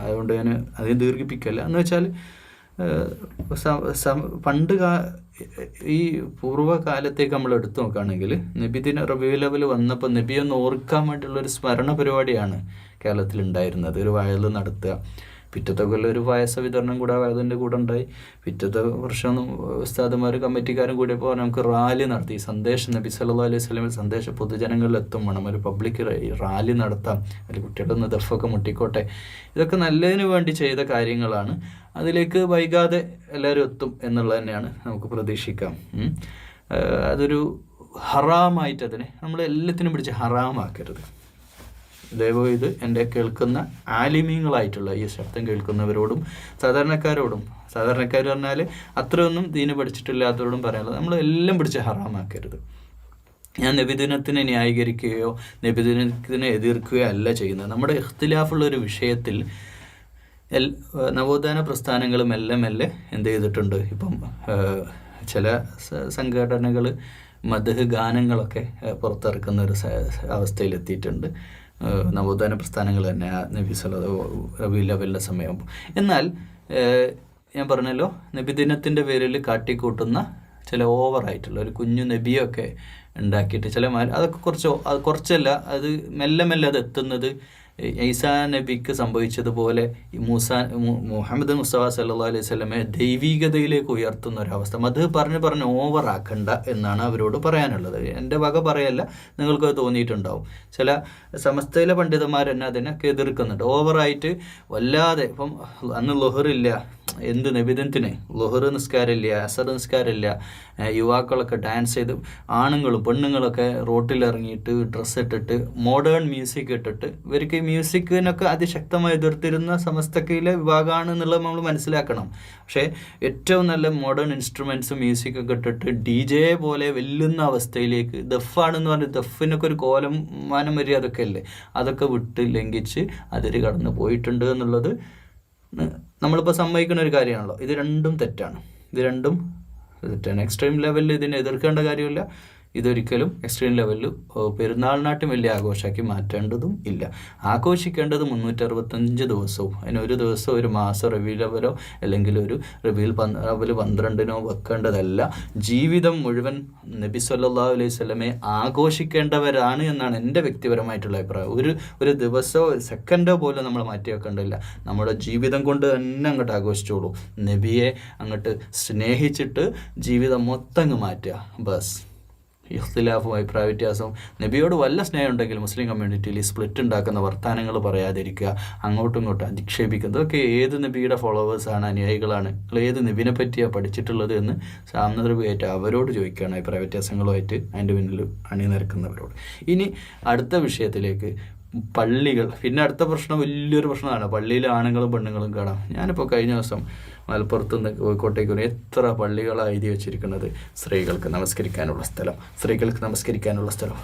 അതുകൊണ്ട് ഞാൻ അതിന് ദീർഘിപ്പിക്കല്ല. എന്ന് വെച്ചാൽ പണ്ട് ഈ പൂർവ്വകാലത്തേക്ക് നമ്മൾ എടുത്തു നോക്കുകയാണെങ്കിൽ നബിദിന റബീഉൽ അവ്വൽ വന്നപ്പോൾ നബിയെ ഒന്ന് ഓർക്കാൻ വേണ്ടിയുള്ളൊരു സ്മരണ പരിപാടിയാണ് കേരളത്തിൽ ഉണ്ടായിരുന്നത്. ഒരു വയൽ നടത്തുക, പിറ്റത്തെ കൊല്ലം ഒരു പായസ വിതരണം കൂടെ അതിൻ്റെ കൂടെ ഉണ്ടായി. പിറ്റത്തെ വർഷം ഉസ്താദുമാർ കമ്മിറ്റിക്കാരും കൂടിയപ്പോൾ നമുക്ക് റാലി നടത്തി. സന്ദേശം നബി സല്ലല്ലാഹു അലൈഹി വസല്ലം സന്ദേശം പൊതുജനങ്ങളിൽ എത്തും വേണം, ഒരു പബ്ലിക് റാലി നടത്താം, അതിൽ കുട്ടികളൊന്ന് ദഫൊക്കെ മുട്ടിക്കോട്ടെ. ഇതൊക്കെ നല്ലതിന് വേണ്ടി ചെയ്ത കാര്യങ്ങളാണ്. അതിലേക്ക് വൈകാതെ എല്ലാവരും എത്തും എന്നുള്ളത് തന്നെയാണ് നമുക്ക് പ്രതീക്ഷിക്കാം. അതൊരു ഹറാമായിട്ട് അതിനെ നമ്മൾ എല്ലാത്തിനും പിടിച്ച് ഹറാമാക്കരുത്. ദയവായി ഇത് എൻ്റെ കേൾക്കുന്ന ആലിമീങ്ങളായിട്ടുള്ള ഈ ശബ്ദം കേൾക്കുന്നവരോടും സാധാരണക്കാരോടും, സാധാരണക്കാർ പറഞ്ഞാൽ അത്രയൊന്നും ദീന് പഠിച്ചിട്ടില്ലാത്തവരോടും പറയാനുള്ളത്, നമ്മൾ എല്ലാം പിടിച്ച് ഹറാമാക്കരുത്. ഞാൻ നബിദിനത്തിനെ ന്യായീകരിക്കുകയോ നബിദിനത്തിനെ എതിർക്കുകയോ അല്ല ചെയ്യുന്നത്. നമ്മുടെ ഇഖ്തിലാഫുള്ളൊരു വിഷയത്തിൽ നവോത്ഥാന പ്രസ്ഥാനങ്ങൾ മെല്ലെ മെല്ലെ എന്ത് ചെയ്തിട്ടുണ്ട്. ഇപ്പം ചില സംഘടനകൾ മദ്ഹ് ഗാനങ്ങളൊക്കെ പുറത്തിറക്കുന്ന ഒരു അവസ്ഥയിലെത്തിയിട്ടുണ്ട്. നവോത്ഥാന പ്രസ്ഥാനങ്ങൾ തന്നെ നബി റബീഉൽ അവ്വലിൻ്റെ സമയമാകുമ്പോൾ. എന്നാൽ ഞാൻ പറഞ്ഞല്ലോ, നബിദിനത്തിൻ്റെ പേരിൽ കാട്ടിക്കൂട്ടുന്ന ചില ഓവറായിട്ടുള്ള ഒരു കുഞ്ഞു നബിയൊക്കെ ഉണ്ടാക്കിയിട്ട് ചില അതൊക്കെ കുറച്ചല്ല, അത് മെല്ലെ മെല്ലെ അത് എത്തുന്നത് ഈസാ നബിക്ക് സംഭവിച്ചതുപോലെ മുഹമ്മദ് മുസ്തഫ സല്ലല്ലാഹു അലൈഹി വസല്ലമയെ ദൈവികതയിലേക്ക് ഉയർത്തുന്ന ഒരവസ്ഥ. അത് പറഞ്ഞ് ഓവറാക്കണ്ട എന്നാണ് അവരോട് പറയാനുള്ളത്. എൻ്റെ വക പറയല്ല, നിങ്ങൾക്കത് തോന്നിയിട്ടുണ്ടാവും. ചില സമസ്തയിലെ പണ്ഡിതന്മാർ തന്നെ അതിനൊക്കെ എതിർക്കുന്നുണ്ട്. ഓവറായിട്ട് വല്ലാതെ ഇപ്പം അന്ന് ലുഹറില്ല, എന്ത് നബിദിനത്തിന് ലുഹർ നിസ്കാരമില്ല, അസർ നിസ്കാരമില്ല, യുവാക്കളൊക്കെ ഡാൻസ് ചെയ്ത് ആണുങ്ങളും പെണ്ണുങ്ങളൊക്കെ റോട്ടിലിറങ്ങിയിട്ട് ഡ്രസ്സ് ഇട്ടിട്ട് മോഡേൺ മ്യൂസിക് ഇട്ടിട്ട്, ഇവർക്ക് മ്യൂസിക്കിനൊക്കെ അതിശക്തമായി എതിർത്തിരുന്ന സമസ്തക്കയിലെ വിഭാഗമാണ് എന്നുള്ളത് നമ്മൾ മനസ്സിലാക്കണം. പക്ഷേ ഏറ്റവും നല്ല മോഡേൺ ഇൻസ്ട്രുമെൻറ്റ്സ് മ്യൂസിക്കൊക്കെ ഇട്ടിട്ട് DJ പോലെ വെല്ലുന്ന അവസ്ഥയിലേക്ക്, ദഫാണെന്ന് പറഞ്ഞ് ദഫിനൊക്കെ ഒരു കോലം മാനം മര്യാദയൊക്കെ അല്ലേ, അതൊക്കെ വിട്ട് ലംഘിച്ച് അതിൽ കടന്ന് പോയിട്ടുണ്ട് എന്നുള്ളത് നമ്മളിപ്പോൾ സമ്മതിക്കുന്ന ഒരു കാര്യമാണല്ലോ. ഇത് രണ്ടും തെറ്റാണ്. എക്സ്ട്രീം ലെവലിൽ ഇതിനെ എതിർക്കേണ്ട കാര്യമില്ല. ഇതൊരിക്കലും എക്സ്ട്രീം ലെവലിൽ പെരുന്നാളിനാട്ടും വലിയ ആഘോഷമാക്കി മാറ്റേണ്ടതും ഇല്ല. ആഘോഷിക്കേണ്ടത് 365 ദിവസവും. അതിനൊരു ദിവസം ഒരു മാസം റബീഉൽ അവ്വലോ അല്ലെങ്കിൽ ഒരു റബീഉൽ അവ്വൽ 12-നോ വെക്കേണ്ടതല്ല. ജീവിതം മുഴുവൻ നബി സല്ലല്ലാഹു അലൈഹി വസല്ലമയെ ആഘോഷിക്കേണ്ടവരാണ് എന്നാണ് എൻ്റെ വ്യക്തിപരമായിട്ടുള്ള അഭിപ്രായം. ഒരു ദിവസമോ ഒരു സെക്കൻഡോ പോലും നമ്മൾ മാറ്റി വെക്കേണ്ടതില്ല. നമ്മുടെ ജീവിതം കൊണ്ട് തന്നെ അങ്ങോട്ട് ആഘോഷിച്ചോളൂ. നബിയെ അങ്ങോട്ട് സ്നേഹിച്ചിട്ട് ജീവിതം മൊത്തം അങ്ങ് മാറ്റുക. ബസ് ഇഖ്തിലാഫും അഭിപ്രായ വ്യത്യാസവും, നബിയോട് വല്ല സ്നേഹം ഉണ്ടെങ്കിൽ മുസ്ലിം കമ്മ്യൂണിറ്റിയിൽ സ്പ്ലിറ്റ് ഉണ്ടാക്കുന്ന വർത്തമാനങ്ങൾ പറയാതിരിക്കുക, അങ്ങോട്ടും ഇങ്ങോട്ടും അധിക്ഷേപിക്കുന്നത്. ഇതൊക്കെ ഏത് നബിയുടെ ഫോളോവേഴ്സാണ്, അനുയായികളാണ്, ഏത് നബിനെ പറ്റിയാണ് പഠിച്ചിട്ടുള്ളത് എന്ന് സാമൂഹികമായിട്ട് അവരോട് ചോദിക്കുകയാണ്, അഭിപ്രായ വ്യത്യാസങ്ങളുമായിട്ട് അതിൻ്റെ പിന്നിൽ അണിനിരക്കുന്നവരോട്. ഇനി അടുത്ത വിഷയത്തിലേക്ക്, പള്ളികൾ. പിന്നെ അടുത്ത പ്രശ്നം വലിയൊരു പ്രശ്നമാണ്, പള്ളിയിലെ ആണുങ്ങളും പെണ്ണുങ്ങളും കാണാം. ഞാനിപ്പോൾ കഴിഞ്ഞ ദിവസം മലപ്പുറത്ത് നിന്ന് കോഴിക്കോട്ടേക്ക് എത്ര പള്ളികളാണ് എഴുതി വെച്ചിരിക്കുന്നത്, സ്ത്രീകൾക്ക് നമസ്കരിക്കാനുള്ള സ്ഥലം.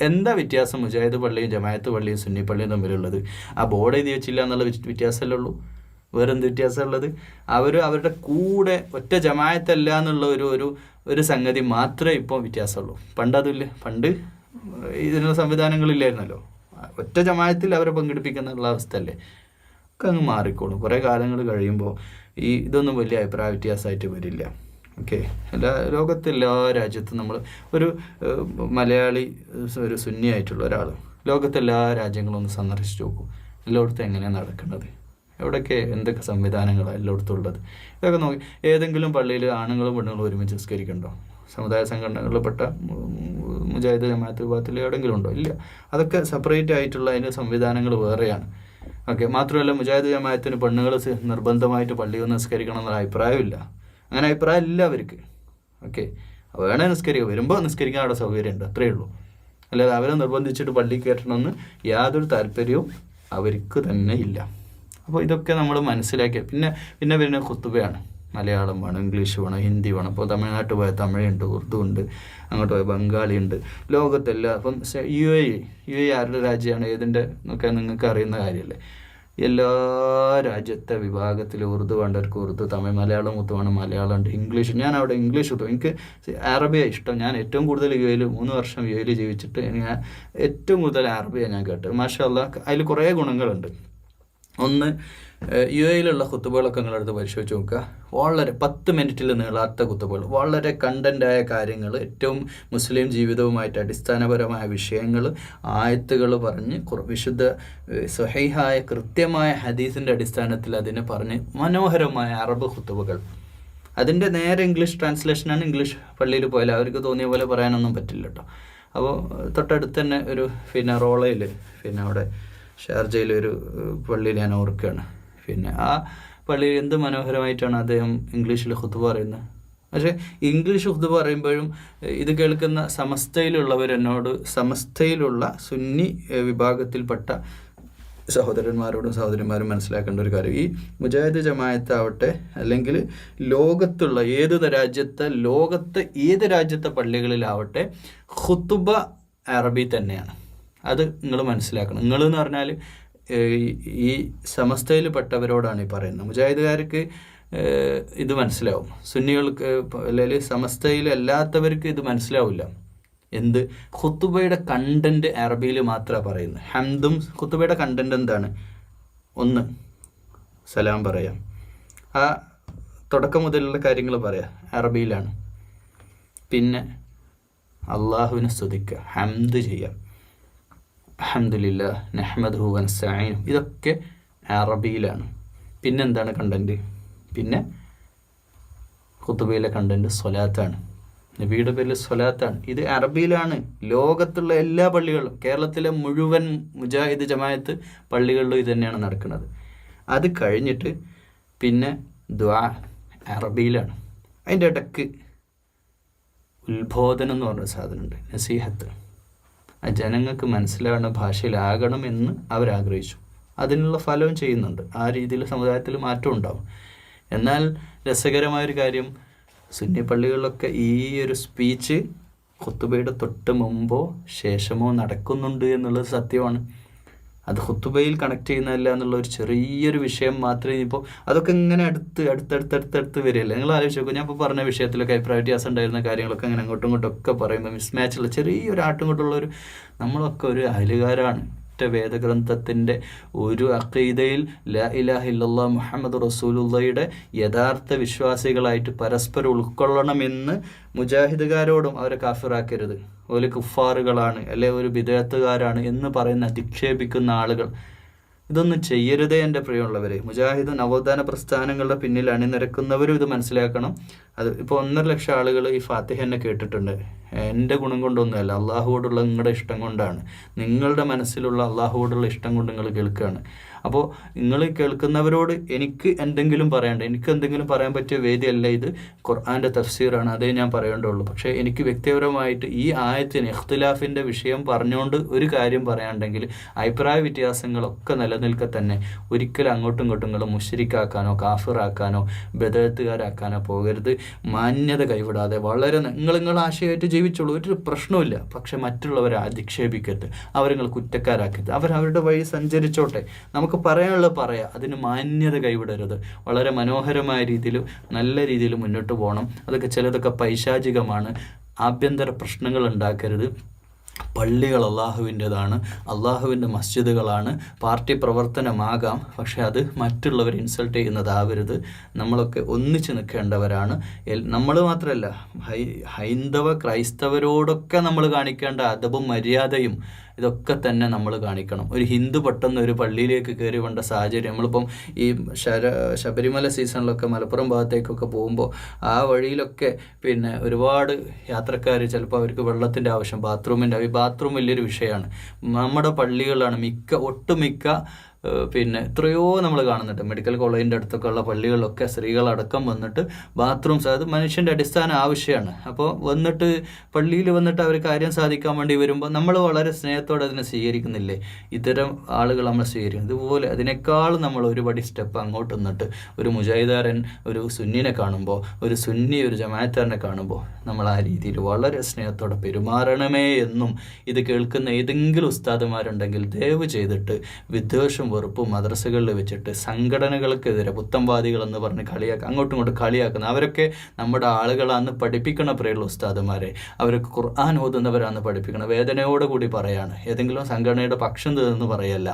എന്താ വ്യത്യാസം മുജാഹിദ് പള്ളിയും ജമാഅത്ത് പള്ളിയും സുന്നി പള്ളിയും തമ്മിലുള്ളത്? ആ ബോർഡ് എഴുതി വെച്ചില്ല എന്നുള്ള വ്യത്യാസമല്ലേ ഉള്ളൂ. വേറെന്ത് വ്യത്യാസമുള്ളത്? അവരുടെ കൂടെ ഒറ്റ ജമാഅത്തല്ല എന്നുള്ള ഒരു സംഗതി മാത്രമേ ഇപ്പോൾ വ്യത്യാസമുള്ളൂ. പണ്ട് അതില്ല. പണ്ട് ഇതിനുള്ള സംവിധാനങ്ങളില്ലായിരുന്നല്ലോ. ഒറ്റ ജമാഅത്തിൽ അവരെ പങ്കെടുപ്പിക്കുന്നുള്ള അവസ്ഥയല്ലേ. ഒക്കെ അങ്ങ് മാറിക്കോളും. കുറേ കാലങ്ങൾ കഴിയുമ്പോൾ ഇതൊന്നും വലിയ അഭിപ്രായ വ്യത്യാസമായിട്ട് വരില്ല. ഓക്കെ, ലോകത്തെല്ലാ രാജ്യത്തും നമ്മൾ ഒരു മലയാളി ഒരു സുന്നിയായിട്ടുള്ള ഒരാൾ ലോകത്തെല്ലാ രാജ്യങ്ങളും ഒന്ന് സന്ദർശിച്ച് നോക്കും. എല്ലായിടത്തും എങ്ങനെയാണ് നടക്കുന്നത്, എവിടെയൊക്കെ എന്തൊക്കെ സംവിധാനങ്ങളാണ് എല്ലായിടത്തും ഉള്ളത്. ഇതൊക്കെ നോക്കി ഏതെങ്കിലും പള്ളിയിൽ ആണുങ്ങളും പെണ്ണുങ്ങളും ഒരുമിച്ച് നിസ്കരിക്കുന്നുണ്ടോ? സമുദായ സംഘടനകളിൽപ്പെട്ട മുജാഹിദ് ജമാഅത്ത് വിഭാഗത്തിൽ എവിടെയെങ്കിലും ഉണ്ടോ? ഇല്ല. അതൊക്കെ സെപ്പറേറ്റ് ആയിട്ടുള്ള അതിൻ്റെ സംവിധാനങ്ങൾ വേറെയാണ്. ഓക്കെ, മാത്രമല്ല മുജാഹിദ് ജമാഅത്തിന് പെണ്ണുങ്ങൾ നിർബന്ധമായിട്ട് പള്ളിയിൽ നിസ്കരിക്കണം എന്നുള്ള അഭിപ്രായമില്ല. അങ്ങനെ അഭിപ്രായം ഇല്ല അവർക്ക്. ഓക്കെ, വേണേ നിസ്കരിക്കുക, വരുമ്പോൾ നിസ്കരിക്കാൻ അവിടെ സൗകര്യമുണ്ട്, അത്രയേ ഉള്ളൂ. അല്ലാതെ അവരെ നിർബന്ധിച്ചിട്ട് പള്ളി കയറ്റണമെന്ന് യാതൊരു താല്പര്യവും അവർക്ക് തന്നെ ഇല്ല. അപ്പോൾ ഇതൊക്കെ നമ്മൾ മനസ്സിലാക്കിയ പിന്നെ ഖുത്ബയാണ്. മലയാളം വേണം, ഇംഗ്ലീഷ് വേണം, ഹിന്ദി വേണം. ഇപ്പോൾ തമിഴ്നാട്ടിൽ പോയാൽ തമിഴുണ്ട്, ഉറുദു ഉണ്ട്, അങ്ങോട്ട് പോയാൽ ബംഗാളി ഉണ്ട്. ലോകത്തെല്ലാം അപ്പം യു എ ആരുടെ രാജ്യമാണ് ഏതിൻ്റെ എന്നൊക്കെ നിങ്ങൾക്ക് അറിയുന്ന കാര്യമല്ലേ. എല്ലാ രാജ്യത്തെ വിഭാഗത്തിൽ ഉറുദു വേണ്ടവർക്ക് ഉറുദു, തമിഴ്, മലയാളം വേണം മലയാളം ഉണ്ട്, ഇംഗ്ലീഷ്. ഞാൻ അവിടെ ഇംഗ്ലീഷ് കിട്ടും. എനിക്ക് അറബിയാണ് ഇഷ്ടം. ഞാൻ ഏറ്റവും കൂടുതൽ യു എയിൽ 3 വർഷം യു എയിൽ ജീവിച്ചിട്ട് ഞാൻ ഏറ്റവും കൂടുതൽ അറബിയാണ് ഞാൻ കേട്ടത്. മാഷാ അല്ലാഹ്, അതിൽ കുറേ ഗുണങ്ങളുണ്ട്. ഒന്ന്, യു എയിലുള്ള ഖുത്തുബകളൊക്കെ നിങ്ങളടുത്ത് പരിശോധിച്ച് നോക്കുക. വളരെ 10 മിനിറ്റിൽ നീളാത്ത ഖുത്തുബകൾ, വളരെ കണ്ടൻ്റായ കാര്യങ്ങൾ, ഏറ്റവും മുസ്ലിം ജീവിതവുമായിട്ട് അടിസ്ഥാനപരമായ വിഷയങ്ങൾ, ആയത്തുകൾ പറഞ്ഞ് വിശുദ്ധ സ്വഹീഹായ കൃത്യമായ ഹദീസിൻ്റെ അടിസ്ഥാനത്തിൽ അതിനെ പറഞ്ഞ് മനോഹരമായ അറബ് ഖുത്തുബകൾ. അതിൻ്റെ നേരെ ഇംഗ്ലീഷ് ട്രാൻസ്ലേഷനാണ്. ഇംഗ്ലീഷ് പള്ളിയിൽ പോയാൽ അവർക്ക് തോന്നിയ പോലെ പറയാനൊന്നും പറ്റില്ല കേട്ടോ. അപ്പോൾ തൊട്ടടുത്ത് തന്നെ ഒരു റോളയിൽ അവിടെ ഷാർജയിൽ ഒരു പള്ളിയിൽ ഞാൻ ഓർക്കുകയാണ്. ആ പള്ളിയിൽ എന്ത് മനോഹരമായിട്ടാണ് അദ്ദേഹം ഇംഗ്ലീഷിൽ ഖുത്ബ പറയുന്നത്. പക്ഷേ ഇംഗ്ലീഷ് ഖുത്ബ പറയുമ്പോഴും ഇത് കേൾക്കുന്ന സമസ്തയിലുള്ള സുന്നി വിഭാഗത്തിൽപ്പെട്ട സഹോദരന്മാരും മനസ്സിലാക്കേണ്ട ഒരു കാര്യം, ഈ മുജാഹിദ് ജമാഅത്താവട്ടെ അല്ലെങ്കിൽ ലോകത്തുള്ള ലോകത്തെ ഏത് രാജ്യത്തെ പള്ളികളിലാവട്ടെ ഖുത്ബ അറബി തന്നെയാണ്. അത് നിങ്ങൾ മനസ്സിലാക്കണം. നിങ്ങളെന്ന് പറഞ്ഞാൽ ഈ സമസ്തയിൽപ്പെട്ടവരോടാണ് ഈ പറയുന്നത്. മുജാഹിദുകാർക്ക് ഇത് മനസ്സിലാവും, സുന്നികൾക്ക് അല്ലെങ്കിൽ സമസ്തയിലല്ലാത്തവർക്ക് ഇത് മനസ്സിലാവില്ല. എന്ത്? ഖുത്ബയുടെ കണ്ടന്റ് അറബിയിൽ മാത്രമാണ് പറയുന്നത്. ഹംദും ഖുത്ബയുടെ കണ്ടന്റ് എന്താണ്? 1, സലാം പറയാം. ആ തുടക്കം മുതലുള്ള കാര്യങ്ങൾ പറയാം അറബിയിലാണ്. പിന്നെ അള്ളാഹുവിനെ സ്തുതിക്കുക, ഹംദ് ചെയ്യാം, അൽഹംദുലില്ലാഹ് നഹ്മദുഹു വനസ്തഈനുഹു, ഇതൊക്കെ അറബിയിലാണ്. പിന്നെന്താണ് കണ്ടന്റ്? പിന്നെ ഖുത്ബയിലെ കണ്ടന്റ് സ്വലാത്താണ്, നബിയുടെ പേരിൽ സ്വലാത്താണ്. ഇത് അറബിയിലാണ്. ലോകത്തുള്ള എല്ലാ പള്ളികളും, കേരളത്തിലെ മുഴുവൻ മുജാഹിദ് ജമാഅത്ത് പള്ളികളിലും ഇത് തന്നെയാണ് നടക്കുന്നത്. അത് കഴിഞ്ഞിട്ട് പിന്നെ ദുആ അറബിയിലാണ്. അതിൻ്റെ ഇടയ്ക്ക് ഉത്ബോധനം എന്ന് പറഞ്ഞ സാധനമുണ്ട്, നസീഹത്ത്. ആ ജനങ്ങൾക്ക് മനസ്സിലാവുന്ന ഭാഷയിലാകണമെന്ന് അവരാഗ്രഹിച്ചു. അതിനുള്ള ഫലവും ചെയ്യുന്നുണ്ട്. ആ രീതിയിൽ സമുദായത്തിൽ മാറ്റം ഉണ്ടാവും. എന്നാൽ രസകരമായൊരു കാര്യം, സുന്നി പള്ളികളിലൊക്കെ ഈ ഒരു സ്പീച്ച് ഖുത്ബയുടെ തൊട്ട് മുമ്പോ ശേഷമോ നടക്കുന്നുണ്ട് എന്നുള്ളത് സത്യമാണ്. അത് ഖുത്ബയിൽ കണക്ട് ചെയ്യുന്നതല്ല എന്നുള്ള ഒരു ചെറിയൊരു വിഷയം മാത്രമേ. ഇപ്പോൾ അതൊക്കെ ഇങ്ങനെ അടുത്തടുത്ത് വരികയല്ലേ. നിങ്ങൾ ആലോചിച്ച് നോക്കും, ഞാൻ ഇപ്പോൾ പറഞ്ഞ വിഷയത്തിലൊക്കെ അഭിപ്രായ വ്യത്യാസം ഉണ്ടായിരുന്ന കാര്യങ്ങളൊക്കെ അങ്ങനെ അങ്ങോട്ടും ഇങ്ങോട്ടൊക്കെ പറയുമ്പോൾ മിസ്മാച്ചുള്ള ചെറിയൊരു ആട്ടുംകൊണ്ടുള്ളൊരു, നമ്മളൊക്കെ ഒരു അയലുകാരാണ്. ഒറ്റ വേദഗ്രന്ഥത്തിൻ്റെ ഒരു അഖീദയിൽ ലാ ഇലാഹ ഇല്ലല്ലാഹ് മുഹമ്മദ് റസൂലുള്ളാഹിയുടെ യഥാർത്ഥ വിശ്വാസികളായിട്ട് പരസ്പരം ഉൾക്കൊള്ളണമെന്ന് മുജാഹിദുകാരോടും അവരെ കാഫിറാക്കരുത്, ഒരു കുഫാറുകളാണ് അല്ലെ ഒരു ബിദഅത്തുകാരാണ് എന്ന് പറയുന്ന അധിക്ഷേപിക്കുന്ന ആളുകൾ, ഇതൊന്നും ചെയ്യരുതേ എൻ്റെ പ്രിയമുള്ളവരെ. മുജാഹിദ് നവോത്ഥാന പ്രസ്ഥാനങ്ങളുടെ പിന്നിൽ അണിനിരക്കുന്നവരും ഇത് മനസ്സിലാക്കണം. അത് ഇപ്പോൾ 1.5 ലക്ഷം ആളുകൾ ഈ ഫാത്തിഹ എന്നെ കേട്ടിട്ടുണ്ട്. എൻ്റെ ഗുണം കൊണ്ടൊന്നുമല്ല, അള്ളാഹുവോടുള്ള നിങ്ങളുടെ ഇഷ്ടം കൊണ്ടാണ്. നിങ്ങളുടെ മനസ്സിലുള്ള അള്ളാഹുവോടുള്ള ഇഷ്ടം കൊണ്ട് നിങ്ങൾ കേൾക്കുകയാണ്. അപ്പോൾ നിങ്ങൾ കേൾക്കുന്നവരോട് എനിക്ക് എന്തെങ്കിലും പറയാൻ പറ്റിയ വേദിയല്ല ഇത്. ഖുർആൻ്റെ തഫ്സീറാണ്, അതേ ഞാൻ പറയേണ്ടുള്ളൂ. പക്ഷേ എനിക്ക് വ്യക്തിപരമായിട്ട് ഈ ആയത്തിന് ഇഖ്തിലാഫിൻ്റെ വിഷയം പറഞ്ഞുകൊണ്ട് ഒരു കാര്യം പറയാനുണ്ടെങ്കിൽ അഭിപ്രായ വ്യത്യാസങ്ങളൊക്കെ നിലനിൽക്കെ തന്നെ ഒരിക്കലും അങ്ങോട്ടും ഇങ്ങോട്ടും നിങ്ങൾ മുശ്രിക്കാക്കാനോ കാഫിറാക്കാനോ ബദഅത്തുകാരാക്കാനോ പോകരുത്. മാന്യത കൈവിടാതെ വളരെ നിങ്ങൾ ആശയമായിട്ട് ജീവിച്ചോളൂ, ഒരു പ്രശ്നമില്ല. പക്ഷെ മറ്റുള്ളവരെ അധിക്ഷേപിക്കരുത്, അവരെ നിങ്ങൾ കുറ്റക്കാരാക്കരുത്. അവരവരുടെ വഴി സഞ്ചരിച്ചോട്ടെ, നമുക്ക് പറയാനുള്ളത് പറയാം, അതിന് മാന്യത കൈവിടരുത്. വളരെ മനോഹരമായ രീതിയിൽ നല്ല രീതിയിൽ മുന്നോട്ട് പോകണം. അതൊക്കെ ചിലതൊക്കെ പൈശാചികമാണ്. ആഭ്യന്തര പ്രശ്നങ്ങൾ ഉണ്ടാക്കരുത്. പള്ളികൾ അള്ളാഹുവിൻ്റെതാണ്, അള്ളാഹുവിൻ്റെ മസ്ജിദുകളാണ്. പാർട്ടി പ്രവർത്തനമാകാം, പക്ഷെ അത് മറ്റുള്ളവർ ഇൻസൾട്ട് ചെയ്യുന്നതാവരുത്. നമ്മളൊക്കെ ഒന്നിച്ച് നിൽക്കേണ്ടവരാണ്. നമ്മൾ മാത്രമല്ല, ഹൈന്ദവ ക്രൈസ്തവരോടൊക്കെ നമ്മൾ കാണിക്കേണ്ട അദബും മര്യാദയും ഇതൊക്കെ തന്നെ നമ്മൾ കാണിക്കണം. ഒരു ഹിന്ദു പെട്ടെന്ന് ഒരു പള്ളിയിലേക്ക് കയറി വേണ്ട സാഹചര്യം, നമ്മളിപ്പം ഈ ശബരിമല സീസണിലൊക്കെ മലപ്പുറം ഭാഗത്തേക്കൊക്കെ പോകുമ്പോൾ ആ വഴിയിലൊക്കെ പിന്നെ ഒരുപാട് യാത്രക്കാർ ചിലപ്പോൾ അവർക്ക് വെള്ളത്തിൻ്റെ ആവശ്യം, ബാത്റൂം വലിയൊരു വിഷയമാണ്. നമ്മുടെ പള്ളികളാണ് ഒട്ടുമിക്ക പിന്നെ എത്രയോ നമ്മൾ കാണുന്നുണ്ട്. മെഡിക്കൽ കോളേജിൻ്റെ അടുത്തൊക്കെ ഉള്ള പള്ളികളിലൊക്കെ സ്ത്രീകളടക്കം വന്നിട്ട് ബാത്റൂംസ്, അത് മനുഷ്യൻ്റെ അടിസ്ഥാന ആവശ്യമാണ്. അപ്പോൾ പള്ളിയിൽ വന്നിട്ട് അവർ കാര്യം സാധിക്കാൻ വേണ്ടി വരുമ്പോൾ നമ്മൾ വളരെ സ്നേഹത്തോടെ അതിനെ സ്വീകരിക്കുന്നില്ലേ? ഇത്തരം ആളുകൾ നമ്മൾ സ്വീകരിക്കും. ഇതുപോലെ അതിനേക്കാളും നമ്മൾ ഒരുപടി സ്റ്റെപ്പ് അങ്ങോട്ട് നിന്നിട്ട് ഒരു മുജാഹിദാരൻ ഒരു സുന്നിനെ കാണുമ്പോൾ, ഒരു സുന്നി ഒരു ജമാഅത്താരനെ കാണുമ്പോൾ നമ്മൾ ആ രീതിയിൽ വളരെ സ്നേഹത്തോടെ പെരുമാറണമേ എന്നും ഇത് കേൾക്കുന്ന ഏതെങ്കിലും ഉസ്താദുമാരുണ്ടെങ്കിൽ ദയവ് ചെയ്തിട്ട് വിദ്വേഷം വെറുപ്പും മദ്രസകളിൽ വെച്ചിട്ട് സംഘടനകൾക്കെതിരെ പുത്തംവാദികളെന്ന് പറഞ്ഞ് അങ്ങോട്ടും ഇങ്ങോട്ടും കളിയാക്കുന്ന അവരൊക്കെ നമ്മുടെ ആളുകളാന്ന് പഠിപ്പിക്കണ പ്രിയുള്ള ഉസ്താദുമാരെ, അവരൊക്കെ ഖുർആൻ ഓതുന്നവരാന്ന് പഠിപ്പിക്കണം. വേദനയോടെ കൂടി പറയാണ്, ഏതെങ്കിലും സംഘടനയുടെ പക്ഷം തീർന്ന് പറയല്ല,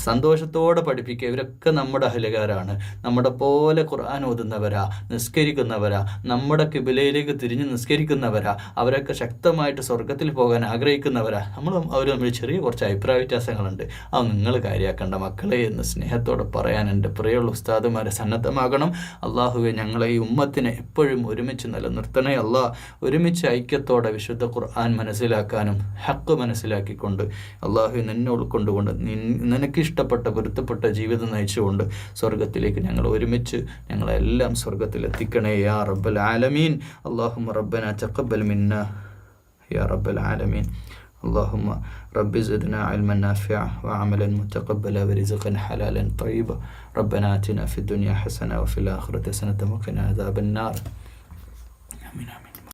സന്തോഷത്തോടെ പഠിപ്പിക്കുക. ഇവരൊക്കെ നമ്മുടെ അഹലുകാരാണ്, നമ്മുടെ പോലെ ഖുർആൻ ഓതുന്നവരാ, നിസ്കരിക്കുന്നവരാ, നമ്മുടെ കിബിലയിലേക്ക് തിരിഞ്ഞ് നിസ്കരിക്കുന്നവരാ, അവരൊക്കെ ശക്തമായിട്ട് സ്വർഗത്തിൽ പോകാൻ ആഗ്രഹിക്കുന്നവരാ. അവർ തമ്മിൽ ചെറിയ കുറച്ച് അഭിപ്രായ വ്യത്യാസങ്ങളുണ്ട്, അത് നിങ്ങൾ കാര്യമാക്കേണ്ട മക്കളെ എന്ന് സ്നേഹത്തോടെ പറയാൻ എൻ്റെ പ്രിയമുള്ള ഉസ്താദുമാരെ സന്നദ്ധമാകണം. അള്ളാഹുവെ, ഞങ്ങളെ ഈ ഉമ്മത്തിനെ എപ്പോഴും ഒരുമിച്ച് നിലനിർത്തണേ അള്ളാഹ്. ഒരുമിച്ച് ഐക്യത്തോടെ വിശുദ്ധ ഖുർആൻ മനസ്സിലാക്കാനും ഹക്ക് മനസ്സിലാക്കിക്കൊണ്ട് അള്ളാഹു നിന്നെ ഉൾക്കൊണ്ടുകൊണ്ട് നിനക്കിഷ്ടപ്പെട്ട പൊരുത്തപ്പെട്ട ജീവിതം നയിച്ചുകൊണ്ട് സ്വർഗത്തിലേക്ക് ഞങ്ങൾ ഒരുമിച്ച് ഞങ്ങളെല്ലാം സ്വർഗത്തിലെത്തിക്കണേ യാ റബ്ബൽ ആലമീൻ. അല്ലാഹുമ്മ റബ്ബനാ തഖബ്ബൽ മിന്നാ യാ റബ്ബൽ ആലമീൻ. اللهم رب زدنا علما نافعا وعملا متقبلا ورزقا حلالا طيبا. ربنا آتنا في الدنيا حسنة وفي الآخرة حسنة وقنا عذاب النار. آمين آمين.